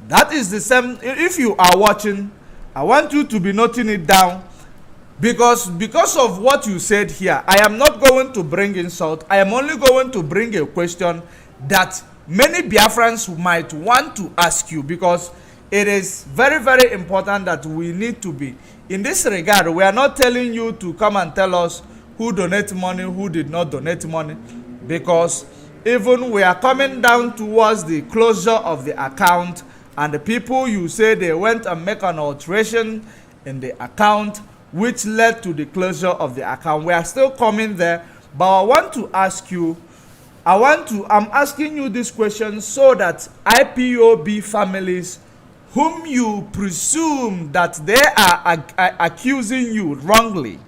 that is the same. If you are watching, I want you to be noting it down, because of what you said here, I am not going to bring insult. I am only going to bring a question that many Biafrans might want to ask you, because it is very, very important that we need to be. In this regard, we are not telling you to come and tell us who donated money, who did not donate money, because even we are coming down towards the closure of the account, and the people you say they went and make an alteration in the account which led to the closure of the account. We are still coming there, but I want to ask you, I'm asking you this question so that IPOB families whom you presume that they are accusing you wrongly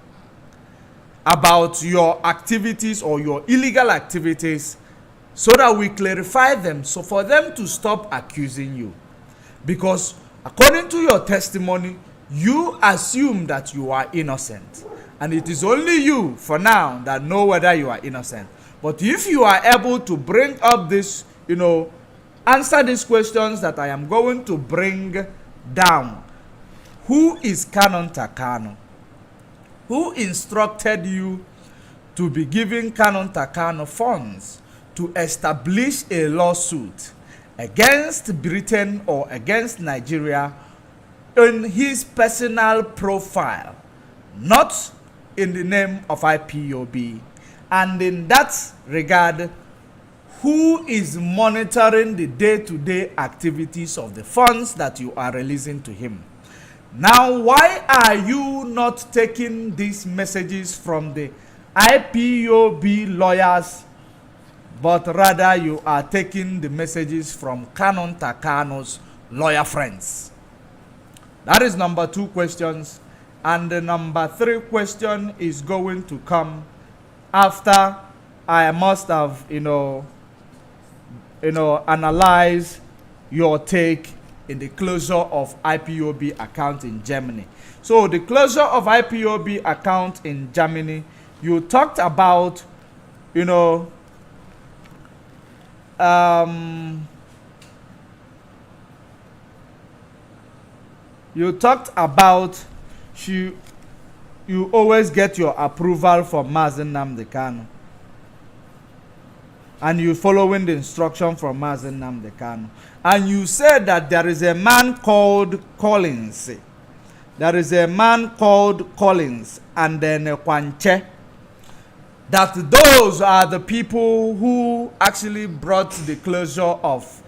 about your activities or your illegal activities, so that we clarify them, so for them to stop accusing you. Because according to your testimony, you assume that you are innocent, and it is only you for now that know whether you are innocent. But if you are able to bring up this, answer these questions that I am going to bring down. Who is Canon Takano? Who instructed you to be giving Canon Takano funds to establish a lawsuit against Britain or against Nigeria in his personal profile, not in the name of IPOB? And in that regard, who is monitoring the day-to-day activities of the funds that you are releasing to him? Now, why are you not taking these messages from the IPOB lawyers, but rather you are taking the messages from Canon Takano's lawyer friends? That is number 2 questions. And the number 3 question is going to come after I must have, analyze your take in the closure of IPOB account in Germany. So the closure of IPOB account in Germany, you talked about, you talked about you always get your approval from Mazen Nnamdi Kanu, and you following the instruction from Mazen Nnamdi Kanu, and you said that there is a man called Collins. There is a man called Collins and then Kwanche. That those are the people who actually brought the closure of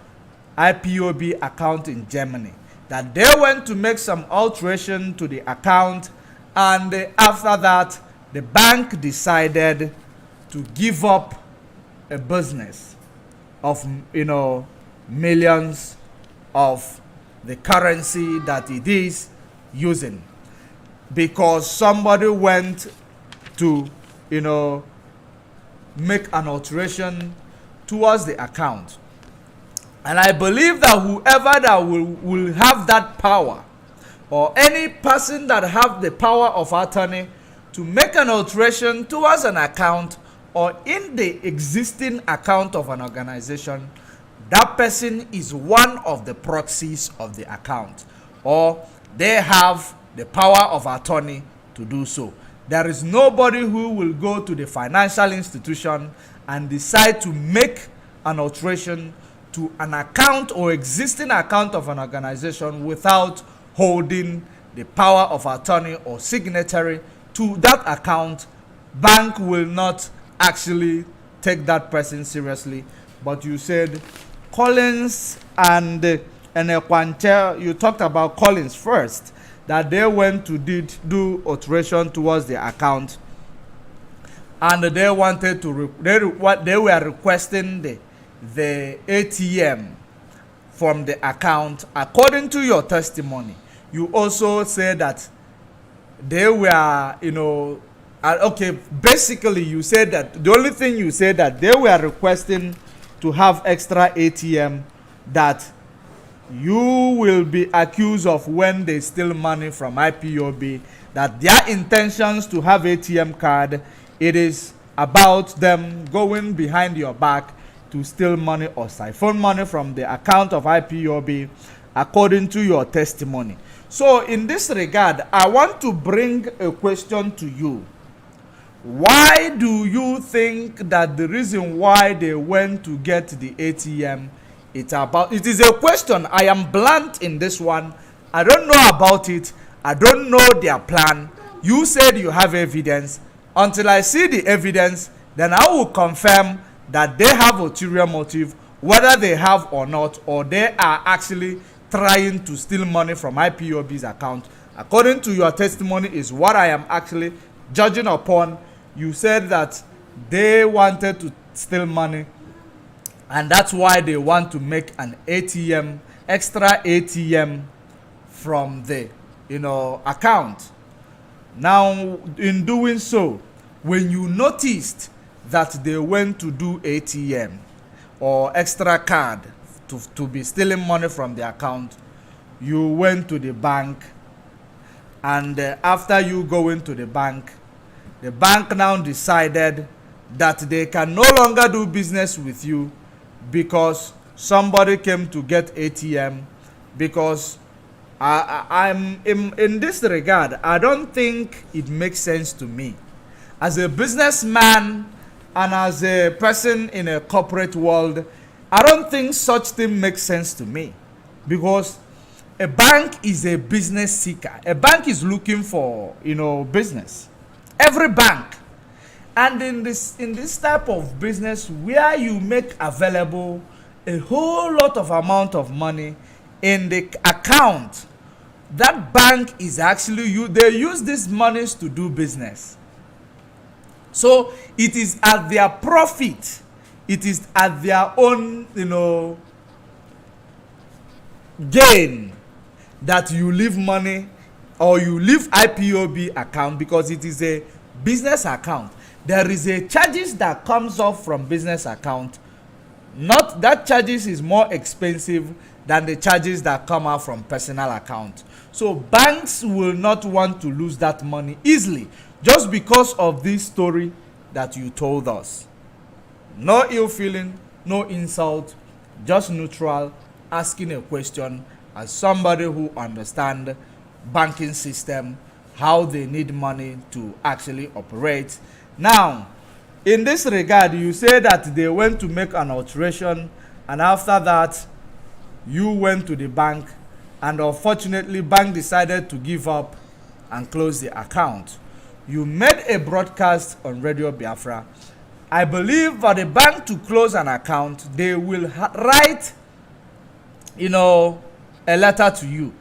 IPOB account in Germany. That they went to make some alteration to the account, and after that, the bank decided to give up a business of, millions of the currency that it is using, because somebody went to, make an alteration towards the account. And I believe that whoever that will have that power, or any person that have the power of attorney to make an alteration towards an account or in the existing account of an organization, that person is one of the proxies of the account, or they have the power of attorney to do so. There is nobody who will go to the financial institution and decide to make an alteration to an account or existing account of an organization without holding the power of attorney or signatory to that account. Bank will not actually take that person seriously. But you said Collins and Kwanche, you talked about Collins first, that they went to do alteration towards the account, and they wanted to they were requesting the ATM from the account. According to your testimony, you also said that they were, okay, basically you said that the only thing you said that they were requesting to have extra ATM that you will be accused of when they steal money from IPOB, that their intentions to have ATM card, it is about them going behind your back to steal money or siphon money from the account of IPOB, according to your testimony. So in this regard, I want to bring a question to you. Why do you think that the reason why they went to get the ATM, it is a question. I am blunt in this one. I don't know about it. I don't know their plan. You said you have evidence. Until I see the evidence, then I will confirm that they have ulterior motive, whether they have or not, or they are actually trying to steal money from IPOB's account. According to your testimony is what I am actually judging upon. You said that they wanted to steal money, and that's why they want to make an ATM, extra ATM from the account. Now, in doing so, when you noticed that they went to do ATM or extra card to be stealing money from the account, you went to the bank, and after you going to the bank now decided that they can no longer do business with you because somebody came to get ATM. Because I'm in this regard, I don't think it makes sense to me as a businessman and as a person in a corporate world. I don't think such thing makes sense to me, because a bank is a business seeker. A bank is looking for business. Every bank. And in this type of business where you make available a whole lot of amount of money in the account, that bank is actually they use these monies to do business. So it is at their profit, it is at their own gain that you leave money or you leave IPOB account, because it is a business account. There is a charges that comes off from business account. Not that charges is more expensive than the charges that come out from personal account. So banks will not want to lose that money easily, just because of this story that you told us. No ill feeling, no insult, just neutral, asking a question as somebody who understands banking system, how they need money to actually operate. Now, in this regard, you say that they went to make an alteration, and after that you went to the bank, and unfortunately bank decided to give up and close the account. You made a broadcast on Radio Biafra. I believe for the bank to close an account, they will write a letter to you.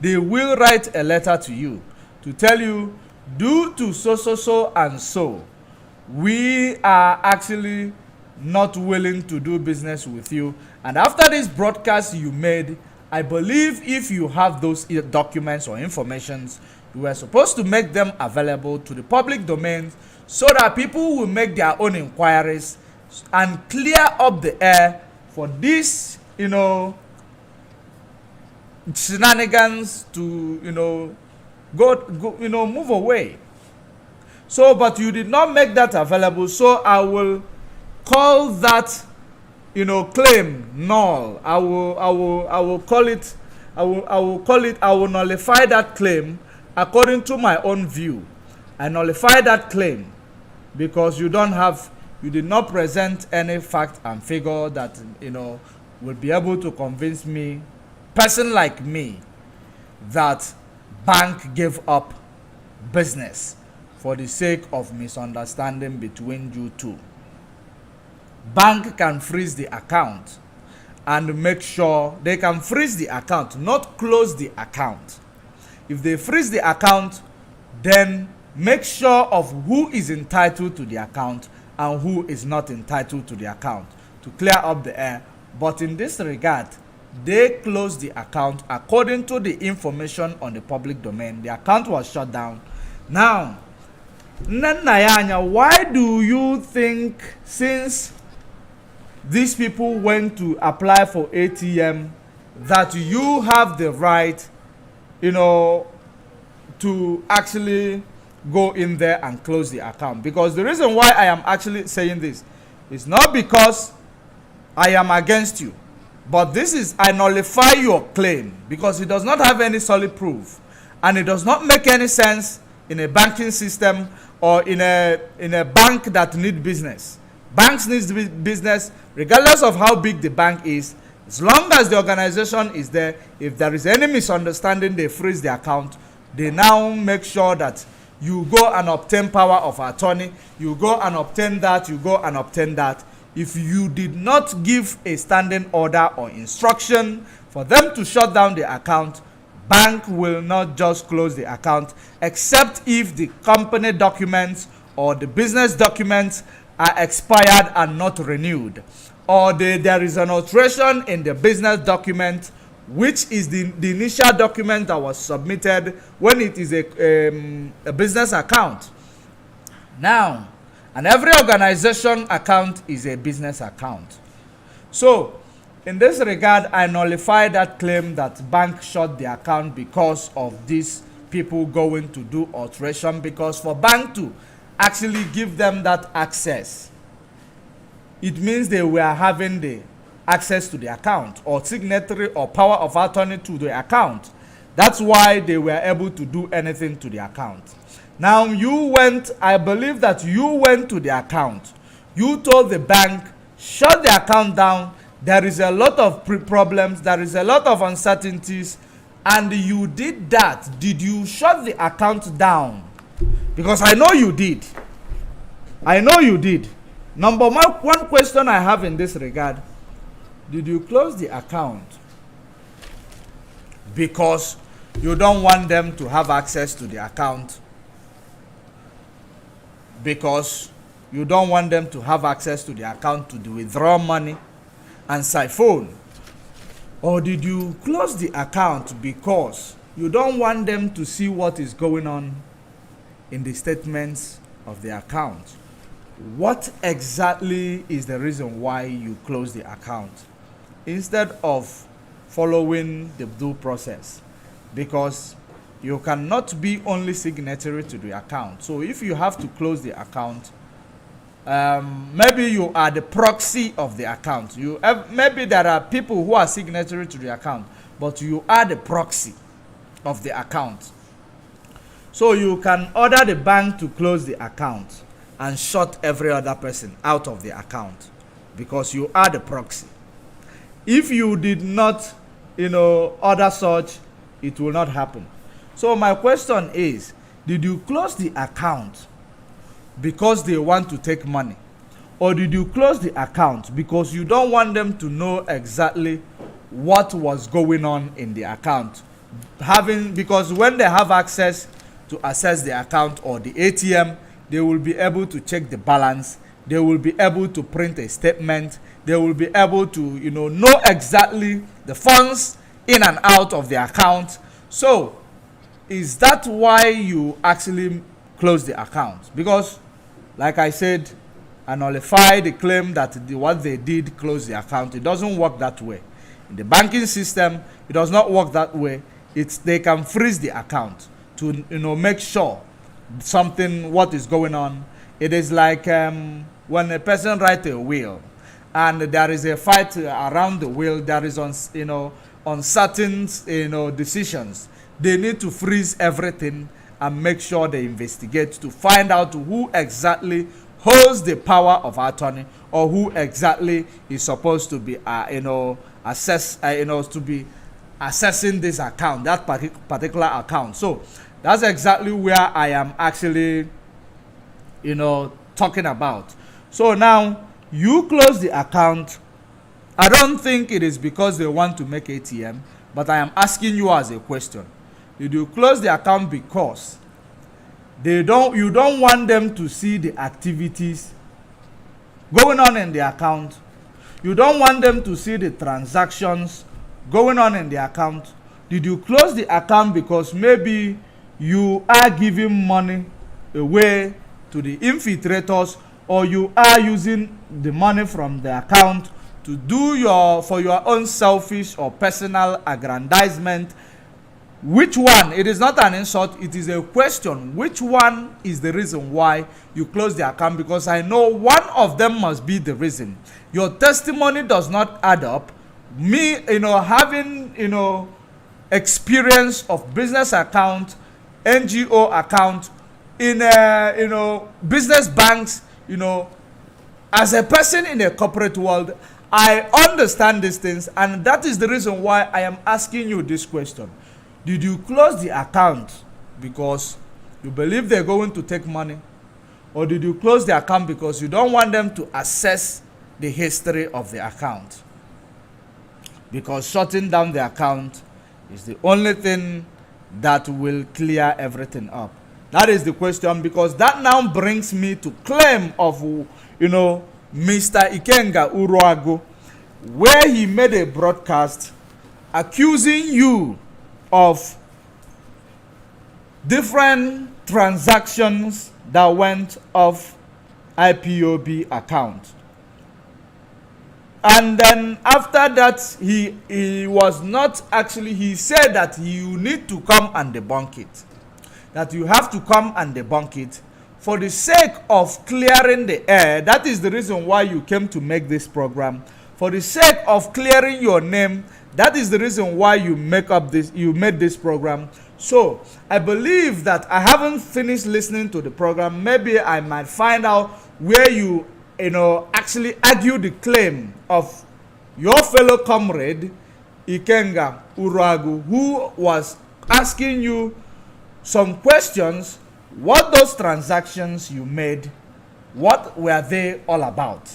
They will write a letter to you to tell you, due to so and so, we are actually not willing to do business with you. And after this broadcast you made, I believe if you have those documents or informations, you were supposed to make them available to the public domain, so that people will make their own inquiries and clear up the air for this shenanigans to go move away. So, but you did not make that available, so I will call that claim null. I will nullify that claim according to my own view. I nullify that claim because you did not present any fact and figure that will be able to convince me, person like me, that bank gave up business for the sake of misunderstanding between you two. Bank can freeze the account and make sure they can freeze the account, not close the account. If they freeze the account, then make sure of who is entitled to the account and who is not entitled to the account to clear up the air. But in this regard, they closed the account according to the information on the public domain. The account was shut down. Now, Nnenayanya, why do you think, since these people went to apply for ATM, that you have the right, to actually go in there and close the account. Because the reason why I am actually saying this is not because I am against you, but this is, I nullify your claim because it does not have any solid proof, and it does not make any sense in a banking system or in a bank that need business. Banks need business regardless of how big the bank is. As long as the organization is there, if there is any misunderstanding, they freeze the account. They now make sure that you go and obtain power of attorney, you go and obtain that, you go and obtain that. If you did not give a standing order or instruction for them to shut down the account, bank will not just close the account, except if the company documents or the business documents are expired and not renewed, or there is an alteration in the business document, which is the initial document that was submitted when it is a business account. Now, and every organization account is a business account. So, in this regard, I nullify that claim that bank shut the account because of these people going to do alteration, because for bank to actually give them that access, it means they were having the access to the account or signatory or power of attorney to the account. That's why they were able to do anything to the account. Now you went, I believe that you went to the account. You told the bank, shut the account down. There is a lot of problems. There is a lot of uncertainties. And you did that. Did you shut the account down? Because I know you did. I know you did. Number one question I have in this regard: did you close the account because you don't want them to have access to the account? Because you don't want them to have access to the account to withdraw money and siphon? Or did you close the account because you don't want them to see what is going on in the statements of the account? What exactly is the reason why you close the account instead of following the due process? Because you cannot be only signatory to the account. So if you have to close the account, maybe you are the proxy of the account. Maybe there are people who are signatory to the account, but you are the proxy of the account. So you can order the bank to close the account and shut every other person out of the account because you are the proxy. If you did not, order such, it will not happen. So my question is, did you close the account because they want to take money? Or did you close the account because you don't want them to know exactly what was going on in the account? Because when they have access to access the account or the ATM, they will be able to check the balance. They will be able to print a statement. They will be able to, know exactly the funds in and out of the account. So, is that why you actually close the account? Because, like I said, I nullify the claim that what they did close the account. It doesn't work that way. In the banking system, it does not work that way. They can freeze the account to, make sure what is going on. It is like when a person writes a will and there is a fight around the will, there is on certain decisions. They need to freeze everything and make sure they investigate to find out who exactly holds the power of attorney or who exactly is supposed to be to be assessing this account, that particular account. So that's exactly where I am actually talking about. So now you close the account. I don't think it is because they want to make ATM, but I am asking you as a question. Did you close the account because you don't want them to see the activities going on in the account? You don't want them to see the transactions going on in the account? Did you close the account because maybe you are giving money away to the infiltrators, or you are using the money from the account to do for your own selfish or personal aggrandizement Which one? It is not an insult, it is a question. Which one is the reason why you closed the account? Because I know one of them must be the reason. Your testimony does not add up. Me, having, experience of business account, NGO account, in, business banks, as a person in a corporate world, I understand these things, and that is the reason why I am asking you this question. Did you close the account because you believe they're going to take money? Or did you close the account because you don't want them to access the history of the account? Because shutting down the account is the only thing that will clear everything up. That is the question, because that now brings me to claim of, Mr. Ikenga Uruagu, where he made a broadcast accusing you of different transactions that went off IPOB account. And then after that, he was not actually, he said that you need to come and debunk it. That you have to come and debunk it for the sake of clearing the air. That is the reason why you came to make this program. For the sake of clearing your name, that is the reason why you made this program. So I believe that I haven't finished listening to the program. Maybe I might find out where you actually argue the claim of your fellow comrade Ikenga Uruagu, who was asking you some questions. What those transactions you made, what were they all about?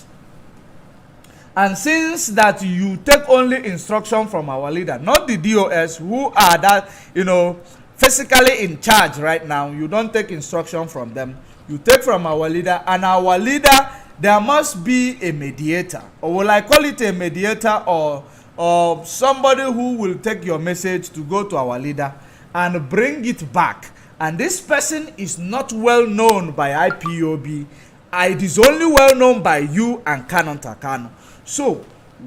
And since that you take only instruction from our leader, not the DOS, who are that, physically in charge right now, you don't take instruction from them. You take from our leader, and our leader, there must be a mediator, or will I call it a mediator, or somebody who will take your message to go to our leader and bring it back. And this person is not well known by IPOB. It is only well known by you and Canon Takano. So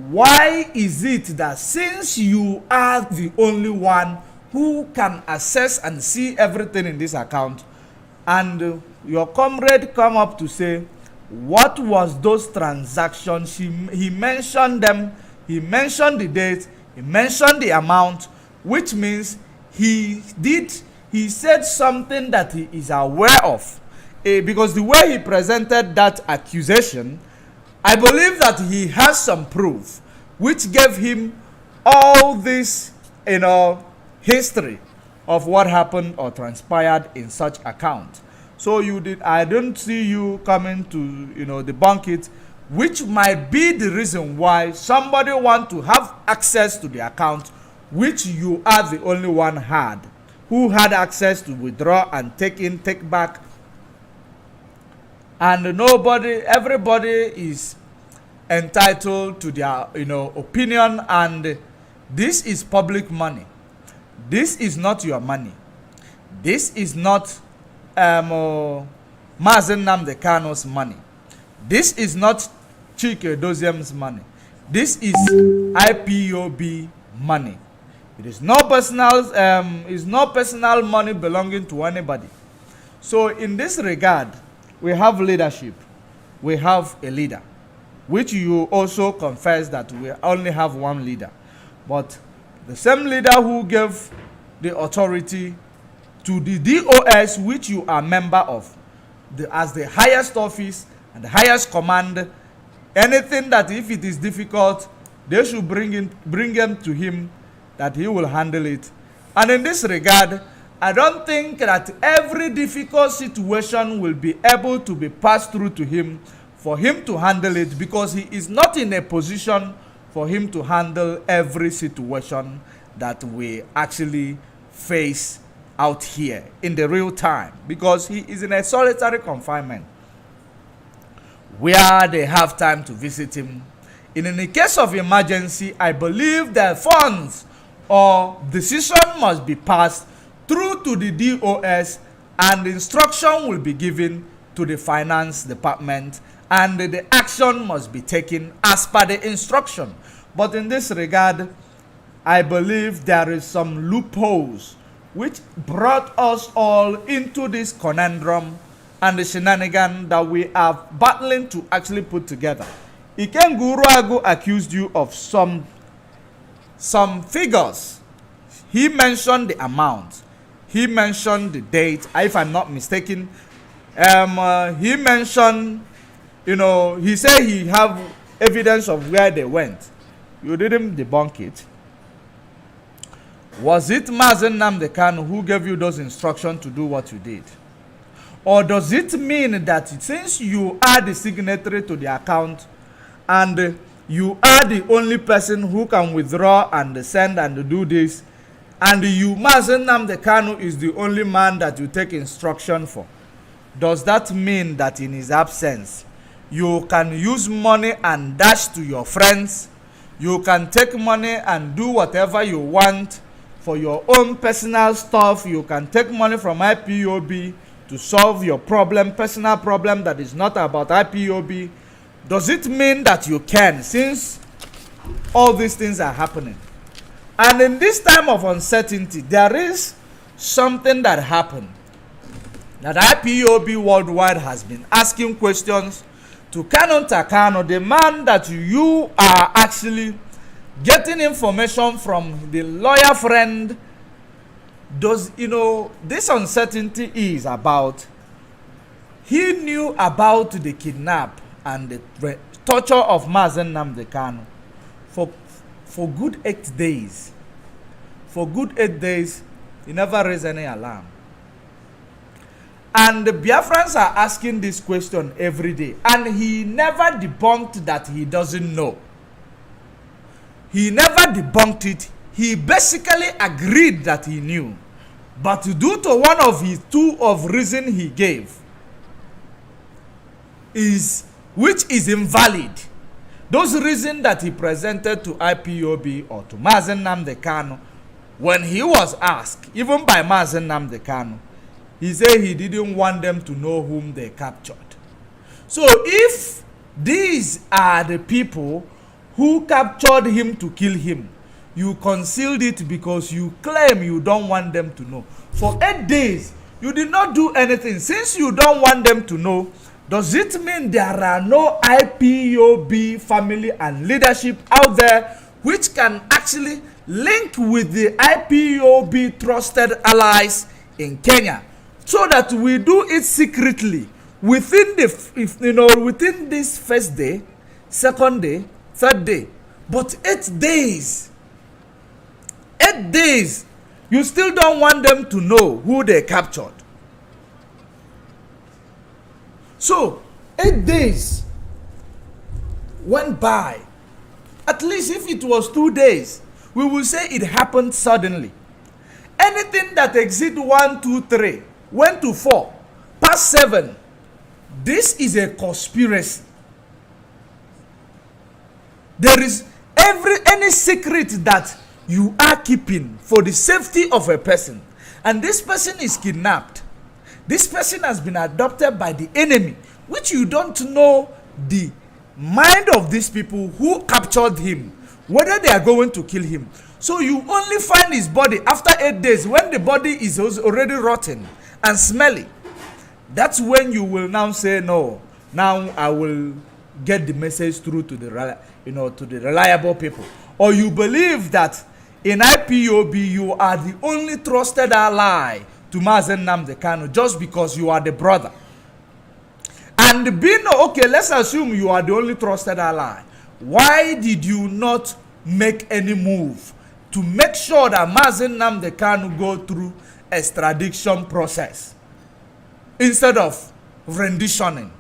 why is it that since you are the only one who can access and see everything in this account, and your comrade come up to say, what was those transactions? He mentioned them, he mentioned the date, he mentioned the amount, which means he said something that he is aware of. Because the way he presented that accusation, I believe that he has some proof which gave him all this, history of what happened or transpired in such account. So I don't see you coming to, debunk it, which might be the reason why somebody want to have access to the account, which you are the only one who had access to withdraw and take back. And everybody is entitled to their, opinion, and this is public money. This is not your money. This is not Mazen Nnamdi Kano's money. This is not Chike Doziem's money. This is IPOB money. It is no personal money belonging to anybody. So in this regard, we have leadership. We have a leader, which you also confess that we only have one leader. But the same leader who gave the authority to the DOS, which you are member of, as the highest office and the highest command, anything that if it is difficult, they should bring them to him, that he will handle it. And in this regard, I don't think that every difficult situation will be able to be passed through to him for him to handle it, because he is not in a position for him to handle every situation that we actually face out here in the real time, because he is in a solitary confinement where they have time to visit him. In the case of emergency, I believe that funds or decision must be passed through to the DOS, and instruction will be given to the finance department, and the action must be taken as per the instruction. But in this regard, I believe there is some loopholes which brought us all into this conundrum and the shenanigan that we are battling to actually put together. Ikenguruagu accused you of some figures. He mentioned the amount. He mentioned the date, if I'm not mistaken. He mentioned, he said he have evidence of where they went. You didn't debunk it. Was it Mazen Nnamdi Kanu who gave you those instructions to do what you did? Or does it mean that since you are the signatory to the account and you are the only person who can withdraw and send and do this, and you, Mazen Nnamdi Kanu, is the only man that you take instruction for, does that mean that in his absence, you can use money and dash to your friends, you can take money and do whatever you want for your own personal stuff, you can take money from IPOB to solve your problem, personal problem that is not about IPOB? Does it mean that you can, since all these things are happening? And in this time of uncertainty, there is something that happened that IPOB worldwide has been asking questions to Kanu Takano, the man that you are actually getting information from, the lawyer friend. Does this uncertainty is about, he knew about the kidnap and the torture of Mazen Nnamdi Kanu for good 8 days. For good 8 days, he never raised any alarm. And the Biafrans are asking this question every day, and he never debunked that he doesn't know. He never debunked it. He basically agreed that he knew, but due to one of his two of reason he gave, which is invalid, those reasons that he presented to IPOB or to Mazen Nnamdi Kanu, when he was asked, even by Mazen Nnamdi Kanu, he said he didn't want them to know whom they captured. So if these are the people who captured him to kill him, you concealed it because you claim you don't want them to know. For 8 days, you did not do anything. Since you don't want them to know, does it mean there are no IPOB family and leadership out there which can actually link with the IPOB trusted allies in Kenya, so that we do it secretly within within this first day, second day, third day, but 8 days? 8 days, you still don't want them to know who they captured. So 8 days went by. At least if it was 2 days, we will say it happened suddenly. Anything that exceeds 1, 2, 3, went to 4, past 7, this is a conspiracy. There is any secret that you are keeping for the safety of a person, and this person is kidnapped. This person has been adopted by the enemy, which you don't know the mind of these people who captured him, whether they are going to kill him. So you only find his body after 8 days, when the body is already rotten and smelly. That's when you will now say, no, now I will get the message through to the to the reliable people. Or you believe that in IPOB you are the only trusted ally to Mazen Nnamdi Kanu just because you are the brother. And being okay, let's assume you are the only trusted ally. Why did you not make any move to make sure that Mazen Nnamdi Kanu go through extradition process instead of renditioning?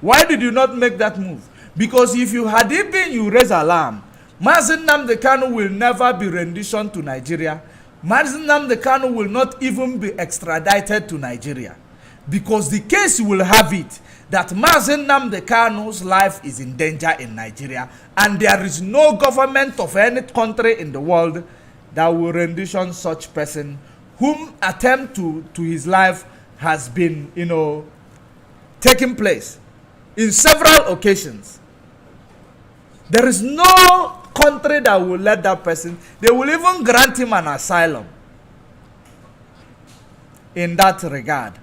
Why did you not make that move? Because if you had it been, you raise alarm, Mazen Nnamdi Kanu will never be renditioned to Nigeria. Mazen Nnamdi Kanu will not even be extradited to Nigeria, because the case will have it that Mazen Nnamdi Kanu's life is in danger in Nigeria, and there is no government of any country in the world that will rendition such person whom attempt to his life has been, taking place in several occasions. There is no country that will let that person, they will even grant him an asylum. in that regard.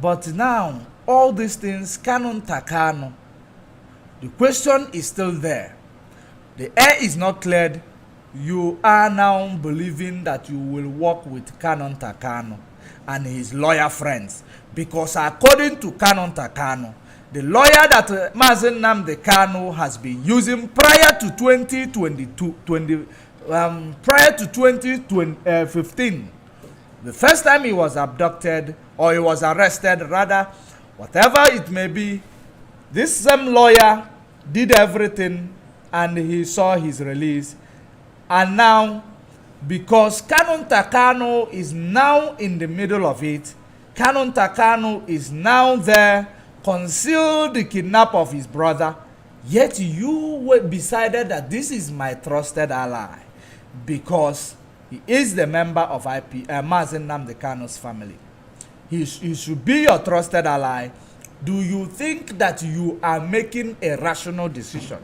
But now, all these things, Canon Takano, the question is still there. The air is not cleared. You are now believing that you will work with Canon Takano and his lawyer friends. Because according to Canon Takano, the lawyer that Mazen Nnamdi Kanu has been using prior to 2015, the first time he was abducted or he was arrested, rather, whatever it may be, this same lawyer did everything and he saw his release. And now, because Canon Takano is now in the middle of it, Canon Takano is now there, concealed the kidnap of his brother, yet you decided that this is my trusted ally because he is the member of Mazen Nnamdi Kanu's family. He should be your trusted ally. Do you think that you are making a rational decision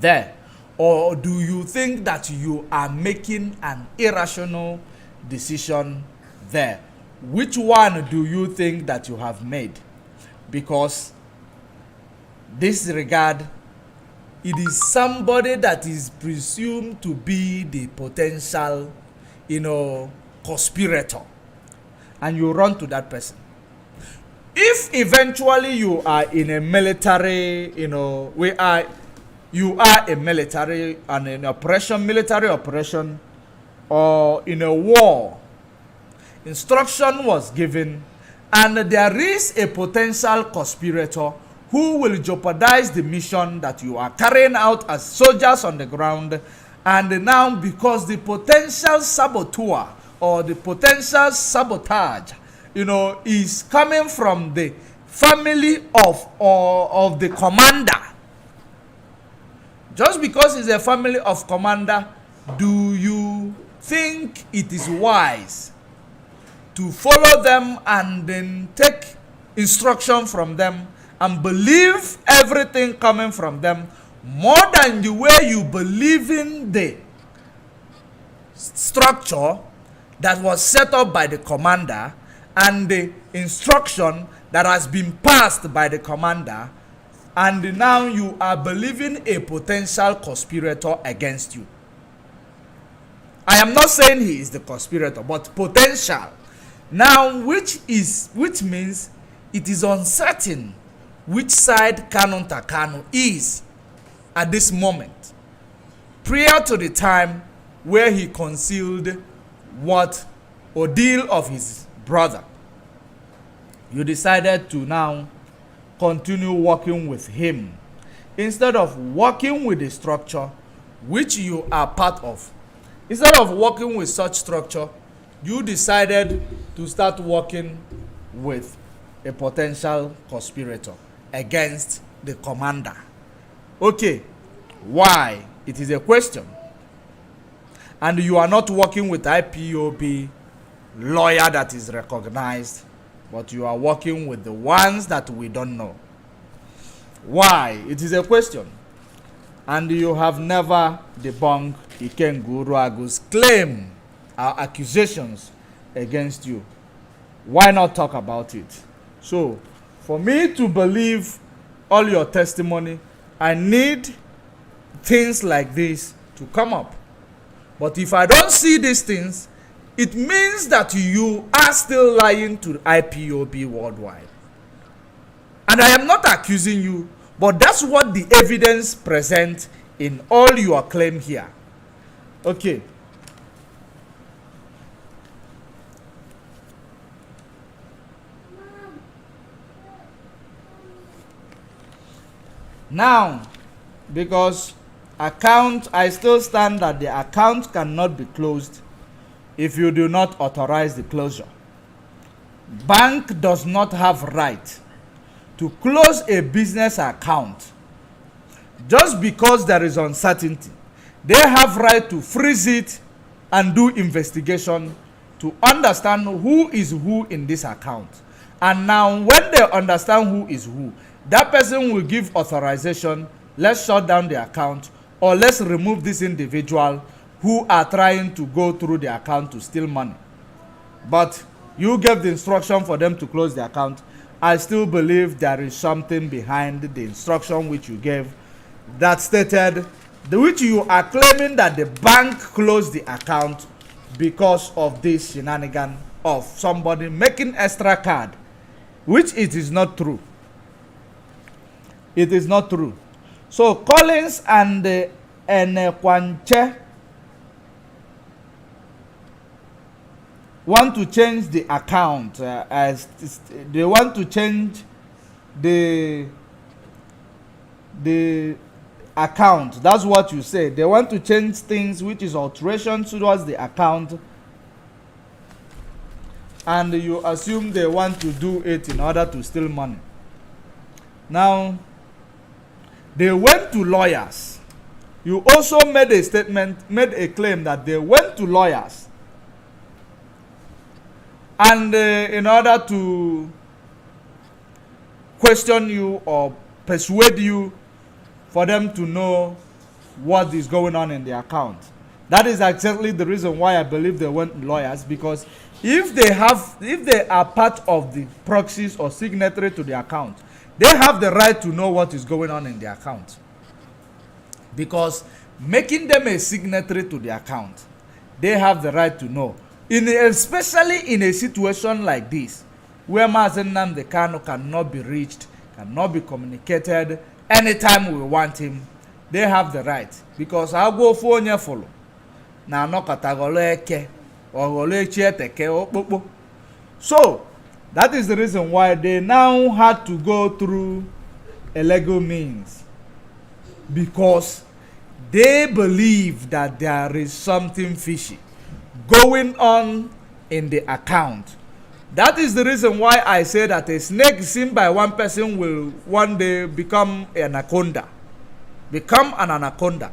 there? Or do you think that you are making an irrational decision there? Which one do you think that you have made? Because this regard, it is somebody that is presumed to be the potential, conspirator. And you run to that person. If eventually you are in a military, you are a military and military operation, or in a war, instruction was given, and there is a potential conspirator who will jeopardize the mission that you are carrying out as soldiers on the ground, and now because the potential saboteur or the potential sabotage, is coming from the family of the commander. Just because it's a family of commander, do you think it is wise to follow them and then take instruction from them and believe everything coming from them more than the way you believe in the structure that was set up by the commander and the instruction that has been passed by the commander, and now you are believing a potential conspirator against you? I am not saying he is the conspirator, but potential. Now, which means it is uncertain which side Canon Takano is at this moment, prior to the time where he concealed what ordeal of his brother. You decided to now continue working with him instead of working with the structure which you are part of. Instead of working with such structure, you decided to start working with a potential conspirator against the commander. Okay, why? It is a question. And you are not working with IPOB lawyer that is recognized, but you are working with the ones that we don't know. Why? It is a question. And you have never debunked Ikengu Uruagu's claim or accusations against you. Why not talk about it? So, for me to believe all your testimony, I need things like this to come up. But if I don't see these things, it means that you are still lying to IPOB worldwide. And I am not accusing you, but that's what the evidence presents in all your claim here. Okay. Now, because I still stand that the account cannot be closed if you do not authorize the closure. Bank does not have right to close a business account just because there is uncertainty. They have right to freeze it and do investigation to understand who is who in this account. And now when they understand who is who, that person will give authorization, let's shut down the account, or let's remove this individual who are trying to go through the account to steal money. But You gave the instruction for them to close the account. I still believe there is something behind the instruction which you gave that stated, which you are claiming that the bank closed the account because of this shenanigan of somebody making extra card, which it is not true. It is not true. So Collins and Nnenayanya want to change the account as they want to change the account. That's what you say. They want to change things, which is alteration towards the account, and you assume they want to do it in order to steal money. Now, they went to lawyers. You also made a statement, made a claim that they went to lawyers, and in order to question you or persuade you for them to know what is going on in the account. That is exactly the reason why I believe they went to lawyers, because if they are part of the proxies or signatory to the account, they have the right to know what is going on in the account. Because making them a signatory to the account, they have the right to know. Especially in a situation like this, where Mazen Nnamdi Kanu cannot be reached, cannot be communicated anytime we want him, they have the right. Because I'll go for onye follow. Na no katagolo eke or golo echieteke okpokpo. So that is the reason why they now had to go through a legal means, because they believe that there is something fishy going on in the account. That is the reason why I say that a snake seen by one person will one day become an anaconda. Become an anaconda.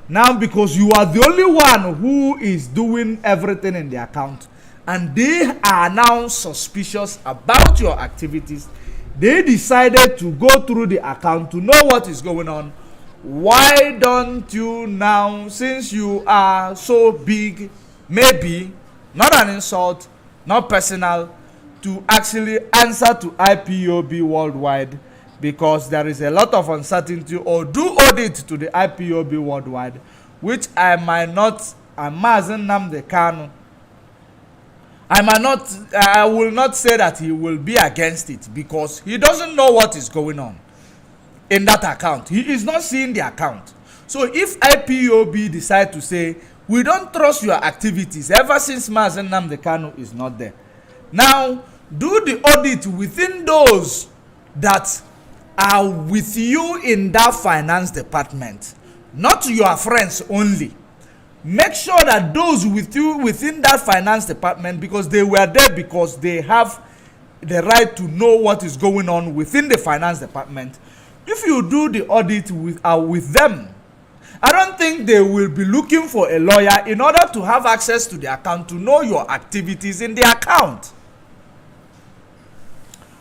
Now, because you are the only one who is doing everything in the account, and they are now suspicious about your activities, they decided to go through the account to know what is going on. Why don't you now, since you are so big, maybe, not an insult, not personal, to actually answer to IPOB worldwide, because there is a lot of uncertainty, or do audit to the IPOB worldwide, which I might not, Mazen Nnamdi Kanu, I will not say that he will be against it, because he doesn't know what is going on in that account. He is not seeing the account. So if IPOB decide to say, we don't trust your activities ever since Mazen Nnamdi Kanu is not there, now do the audit within those that are with you in that finance department, not your friends only. Make sure that those with you within that finance department, because they were there because they have the right to know what is going on within the finance department. If you do the audit with them, I don't think they will be looking for a lawyer in order to have access to the account to know your activities in the account.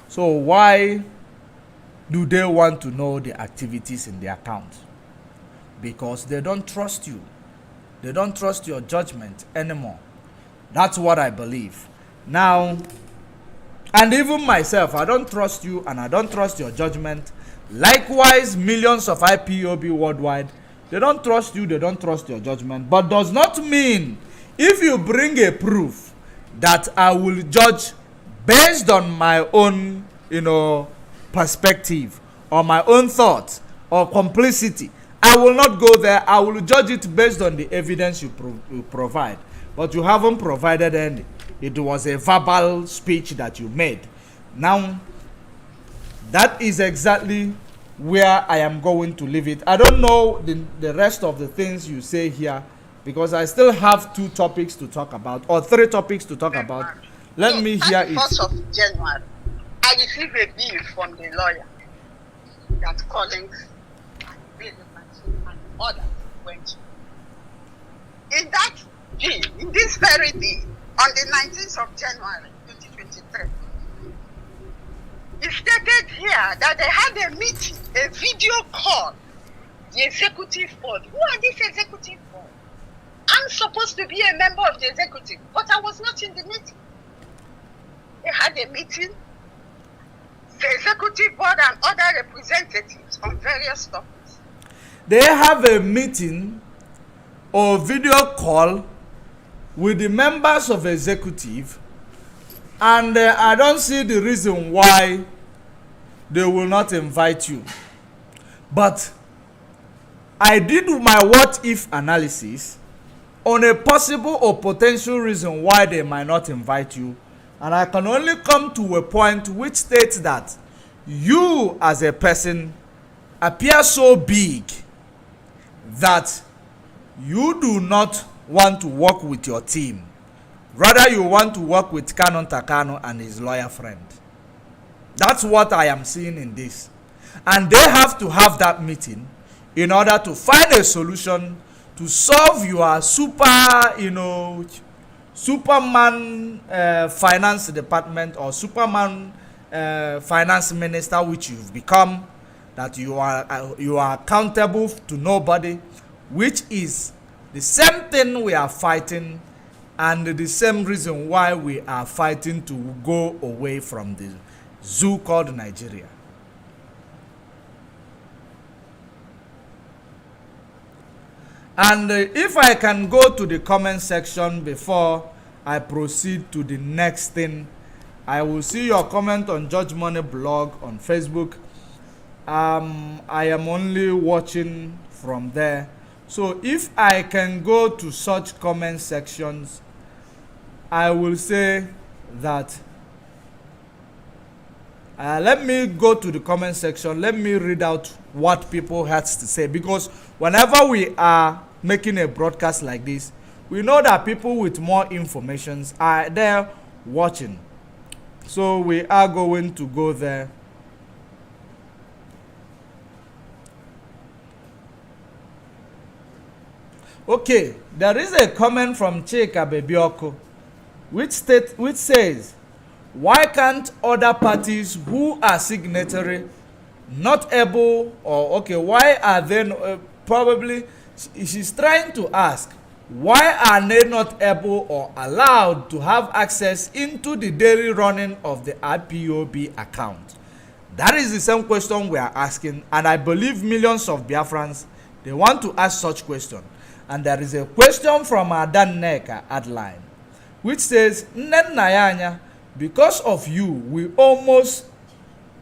So why do they want to know the activities in the account? Because they don't trust you. They don't trust your judgment anymore. That's what I believe. Now, and even myself, I don't trust you and I don't trust your judgment. Likewise, millions of IPOB worldwide, they don't trust you, they don't trust your judgment. But does not mean if you bring a proof that I will judge based on my own, perspective or my own thoughts or complicity. I will not go there. I will judge it based on the evidence you provide. But you haven't provided any. It was a verbal speech that you made. Now, that is exactly where I am going to leave it. I don't know the rest of the things you say here, because I still have 2 topics to talk about, or 3 topics to talk about. Let me hear it. 1st of January, I received a bill from the lawyer that Collins and others went to. In that bill, in this very bill, on the 19th of January 2023, it stated here that they had a meeting, a video call, the executive board. Who are this executive board? I'm supposed to be a member of the executive, but I was not in the meeting. They had a meeting, the executive board and other representatives on various topics. They have a meeting or video call with the members of executive, and I don't see the reason why they will not invite you. But I did my what if analysis on a possible or potential reason why they might not invite you, and I can only come to a point which states that you as a person appear so big that you do not want to work with your team. Rather, you want to work with Canon Takano and his lawyer friend. That's what I am seeing in this. And they have to have that meeting in order to find a solution to solve your Superman finance department or Superman finance minister, which you've become, that you are accountable to nobody, which is the same thing we are fighting, and the same reason why we are fighting to go away from the zoo called Nigeria. And if I can go to the comment section before I proceed to the next thing, I will see your comment on Judge Money blog on Facebook. I am only watching from there. So if I can go to such comment sections, I will say that let me go to the comment section. Let me read out what people had to say, because whenever we are making a broadcast like this, we know that people with more information are there watching. So we are going to go there. Okay, there is a comment from Chika Bebioko which says, why can't other parties who are signatory not able, or okay, why are they probably she's trying to ask, why are they not able or allowed to have access into the daily running of the IPOB account? That is the same question we are asking, and I believe millions of Biafrans, they want to ask such question. And there is a question from Nnenayanya Adline, which says, Nnenayanya, because of you, we almost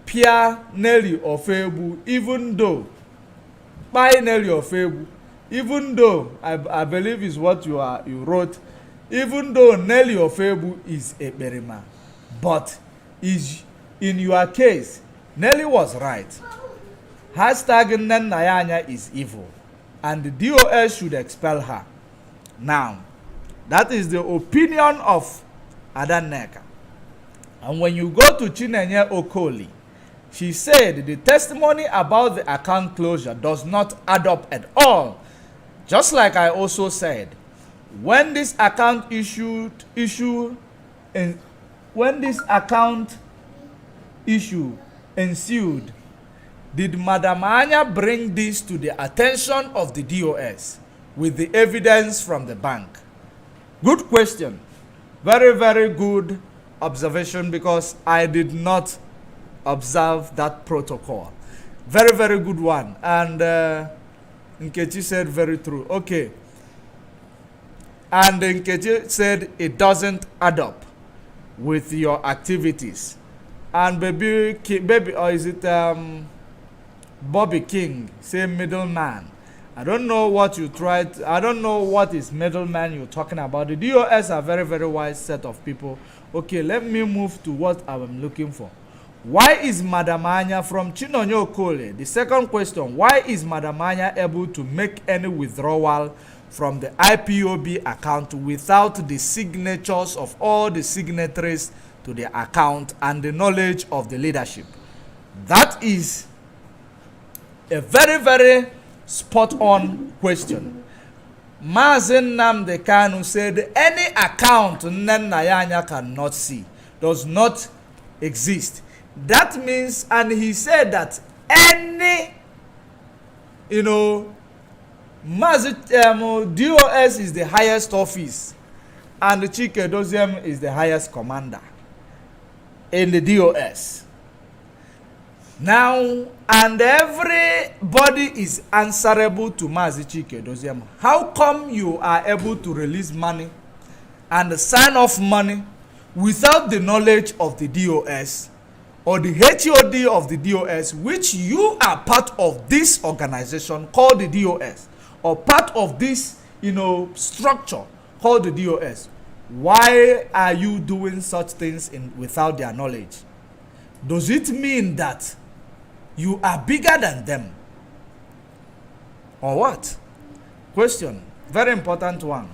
peer Nelly Ofebu, even though by Nelly Ofebu, even though I believe is what you wrote, even though Nelly Ofebu is a Berima, but is in your case, Nelly was right. Hashtag Nnenayanya is evil, and the DOS should expel her. Now, that is the opinion of Nnenayanya. And when you go to Chinenye Okoli, she said the testimony about the account closure does not add up at all. Just like I also said, when this account issue ensued, did Madam Anya bring this to the attention of the DOS with the evidence from the bank? Good question. Very, very good observation, because I did not observe that protocol. Very, very good one. And Nkechi said very true. Okay. And Nkechi said it doesn't add up with your activities. And baby, or is it Bobby King, say middleman. I don't know what you tried. I don't know what is middleman you're talking about. The DOS are very, very wise set of people. Okay, let me move to what I'm looking for. Why is Madam Anya from Chinonyo Okole? The second question, why is Madam Anya able to make any withdrawal from the IPOB account without the signatures of all the signatories to the account and the knowledge of the leadership? That is a very, very spot-on question. Mazen Nnamdi Kanu said any account Nnenayanya cannot see, does not exist. That means, and he said that any, DOS is the highest office and the Chike Doziem is the highest commander. in the DOS. Now, and everybody is answerable to Mazi Chike Doziem. How come you are able to release money and sign off money without the knowledge of the DOS or the HOD of the DOS, which you are part of this organization called the DOS, or part of this, structure called the DOS? Why are you doing such things without their knowledge? Does it mean that you are bigger than them, or what? Question, very important one.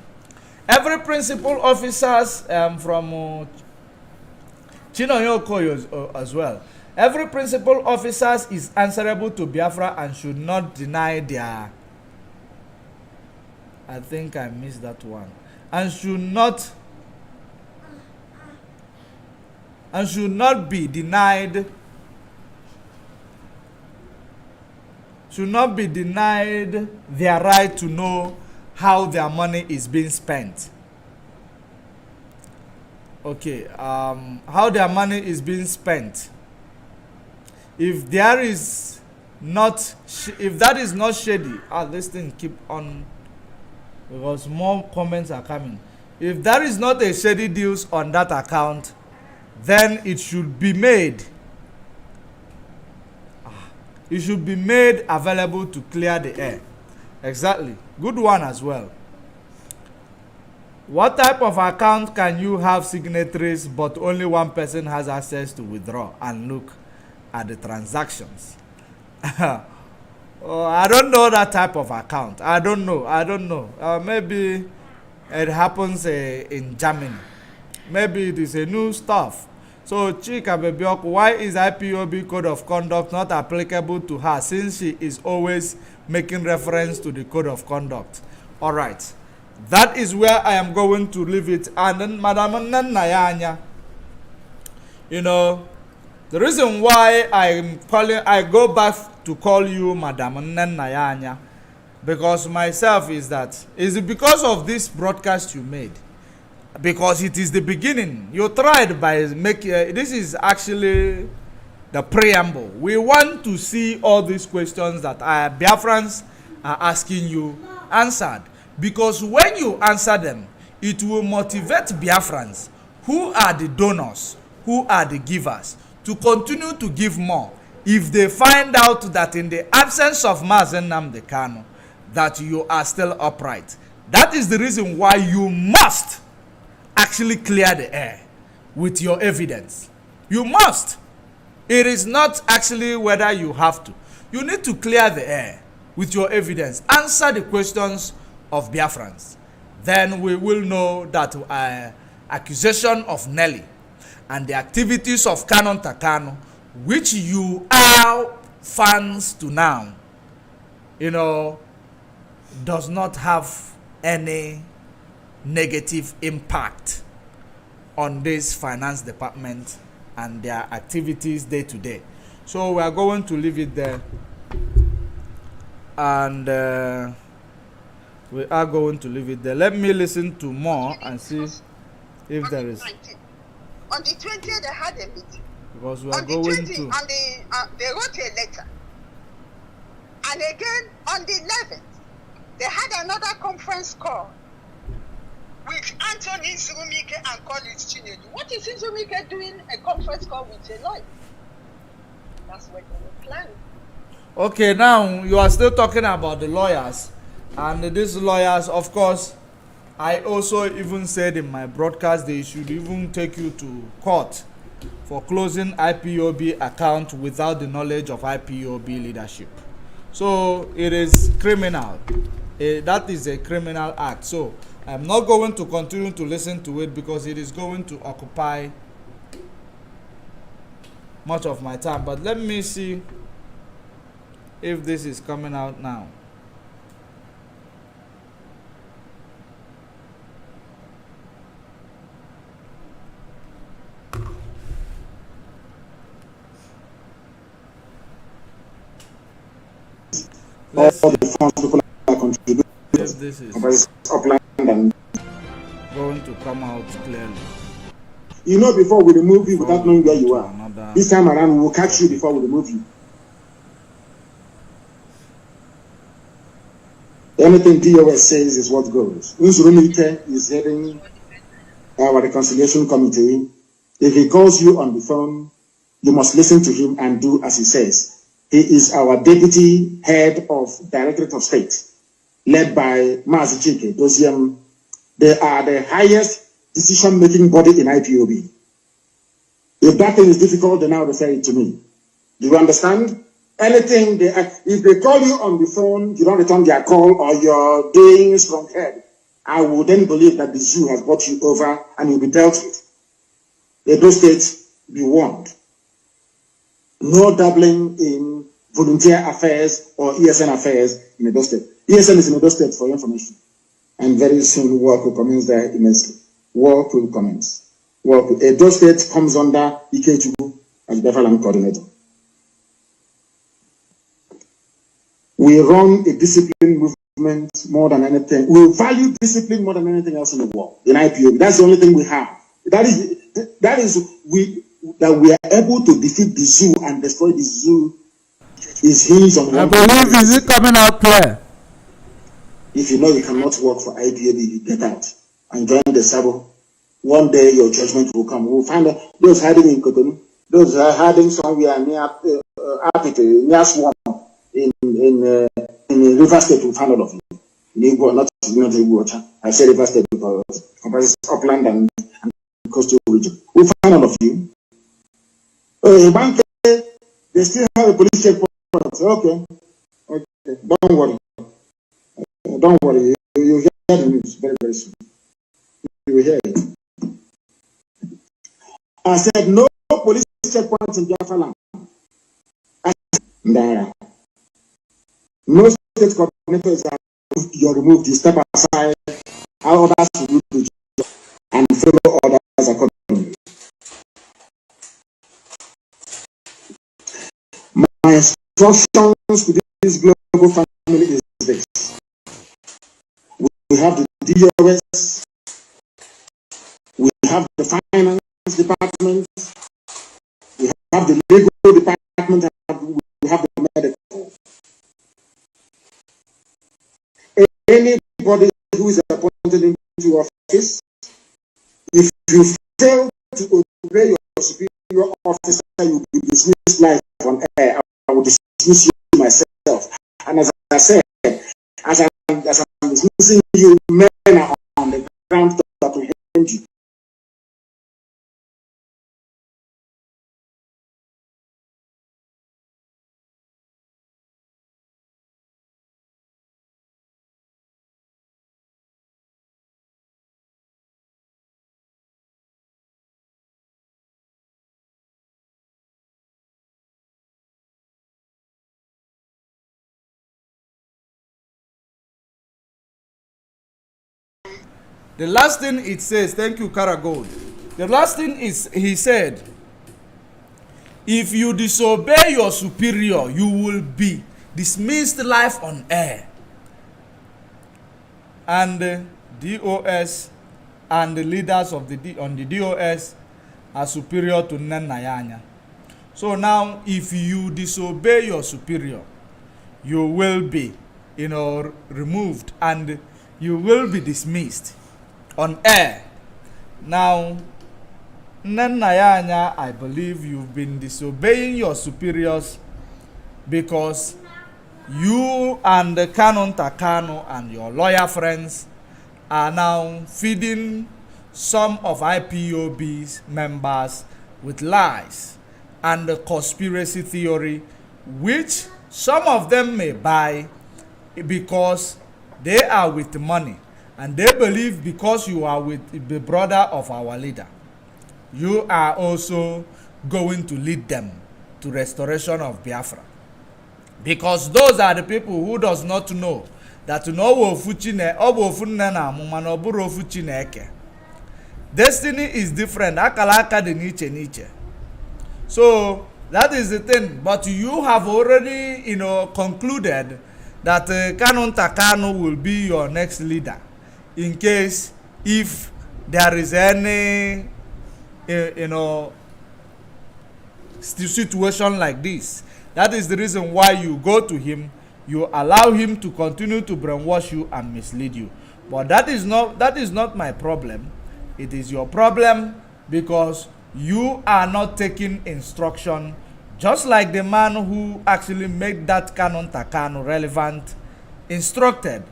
Every principal officers from Chinoyoko as well. Every principal officers is answerable to Biafra and should not deny their. I think I missed that one. And should not be denied. Should not be denied their right to know how their money is being spent. Okay, how their money is being spent. If that is not shady, this thing keep on, because more comments are coming. If there is not a shady deals on that account, then it should be made. It should be made available to clear the air. Exactly. Good one as well. What type of account can you have signatories but only one person has access to withdraw and look at the transactions? I don't know that type of account. I don't know. Maybe it happens in Germany. Maybe it is a new stuff. So Chika Bebiok, why is IPOB code of conduct not applicable to her, since she is always making reference to the code of conduct? All right, that is where I am going to leave it. And then Madam Nnenayanya, the reason why I go back to call you Madam Nnenayanya, because myself is because of this broadcast you made. Because it is the beginning. You tried by making this is actually the preamble. We want to see all these questions that Biafrans are asking you answered. Because when you answer them, it will motivate Biafrans, who are the donors, who are the givers, to continue to give more. If they find out that in the absence of Mazi Nnamdi Kanu, that you are still upright. That is the reason why you must actually clear the air with your evidence. You must. It is not actually whether you have to. You need to clear the air with your evidence. Answer the questions of Biafrans. Then we will know that accusation of Nelly and the activities of Canon Takano, which you are fans to now, does not have any negative impact on this finance department and their activities day to day. So we are going to leave it there, and we are going to leave it there. Let me listen to more and see if there is. On the 20th, they had a meeting. Because we are going to. They wrote a letter, and again on the 11th, they had another conference call with Anthony Nzumike and Collins Chinedu. What is Nzumike doing a conference call with a lawyer? That's what they were planning. Okay, now you are still talking about the lawyers. And these lawyers, of course, I also even said in my broadcast they should even take you to court for closing IPOB account without the knowledge of IPOB leadership. So it is criminal. That is a criminal act. So I'm not going to continue to listen to it because it is going to occupy much of my time. But let me see if this is coming out now. All the funds people are contributing. If this is Upland and going to come out clearly. You know, before we remove you without knowing where you are. This time around, we will catch you before we remove you. Anything DOS says is what goes. Unzurumite is heading our reconciliation committee. If he calls you on the phone, you must listen to him and do as he says. He is our deputy head of Directorate of State, led by Mazi Chike, Dosium. They are the highest decision-making body in IPOB. If that thing is difficult, then now refer it to me. Do you understand? Anything, if they call you on the phone, you don't return their call, or you're doing strong head, I will then believe that the zoo has brought you over and you'll be dealt with. Edo State, be warned. No dabbling in volunteer affairs or ESN affairs in Edo State. ESN is in Edo State for your information. And very soon work will commence there immensely. Work will commence. Edo State comes under Ikechubu as the Befalam coordinator. We run a discipline movement more than anything. We value discipline more than anything else in the world. In IPOB, that's the only thing we have. That we are able to defeat the zoo and destroy the zoo is hinged on. I believe is it coming out clear. If you know you cannot work for IPOB, you get out and join the Sabo. One day your judgment will come. We'll find out those hiding in Cotonou, those are hiding somewhere near Apite, near Swamp. In River State, will find all of you. In Igbo, not Igbo. I say River State because it comprises upland and coastal region. We'll find all of you. In Banque, they still have a police checkpoint. Okay. Don't worry. Don't worry. You hear the news very, very soon. You will hear it. I said no police checkpoints in Biafra land. No state coordinators are you're removed. You step aside. How others will do the job and follow others accordingly. My instructions to this global family is this: we have the DOS, we have the finance department, we have the legal department, and we have the medical. Anybody who is appointed into office, if you fail to obey your superior officer, you will be dismissed live on air. I will dismiss you myself. And as I said, as I'm dismissing you, men are on the ground that will hand you. The last thing it says, thank you, Karagold. The last thing is, he said, if you disobey your superior, you will be dismissed live on air. And the DOS and the leaders of the DOS are superior to Nnenayanya. So now, if you disobey your superior, you will be, removed and you will be dismissed on air. Now, Nnenayanya, I believe you've been disobeying your superiors because you and the Canon Takano and your lawyer friends are now feeding some of IPOB's members with lies and the conspiracy theory, which some of them may buy because they are with money. And they believe because you are with the brother of our leader, you are also going to lead them to restoration of Biafra. Because those are the people who does not know that destiny is different. So that is the thing. But you have already, concluded that Canon Takano will be your next leader. In case if there is any situation like this. That is the reason why you go to him, you allow him to continue to brainwash you and mislead you. But that is not my problem. It is your problem, because you are not taking instruction, just like the man who actually made that Canon Takano relevant instructed.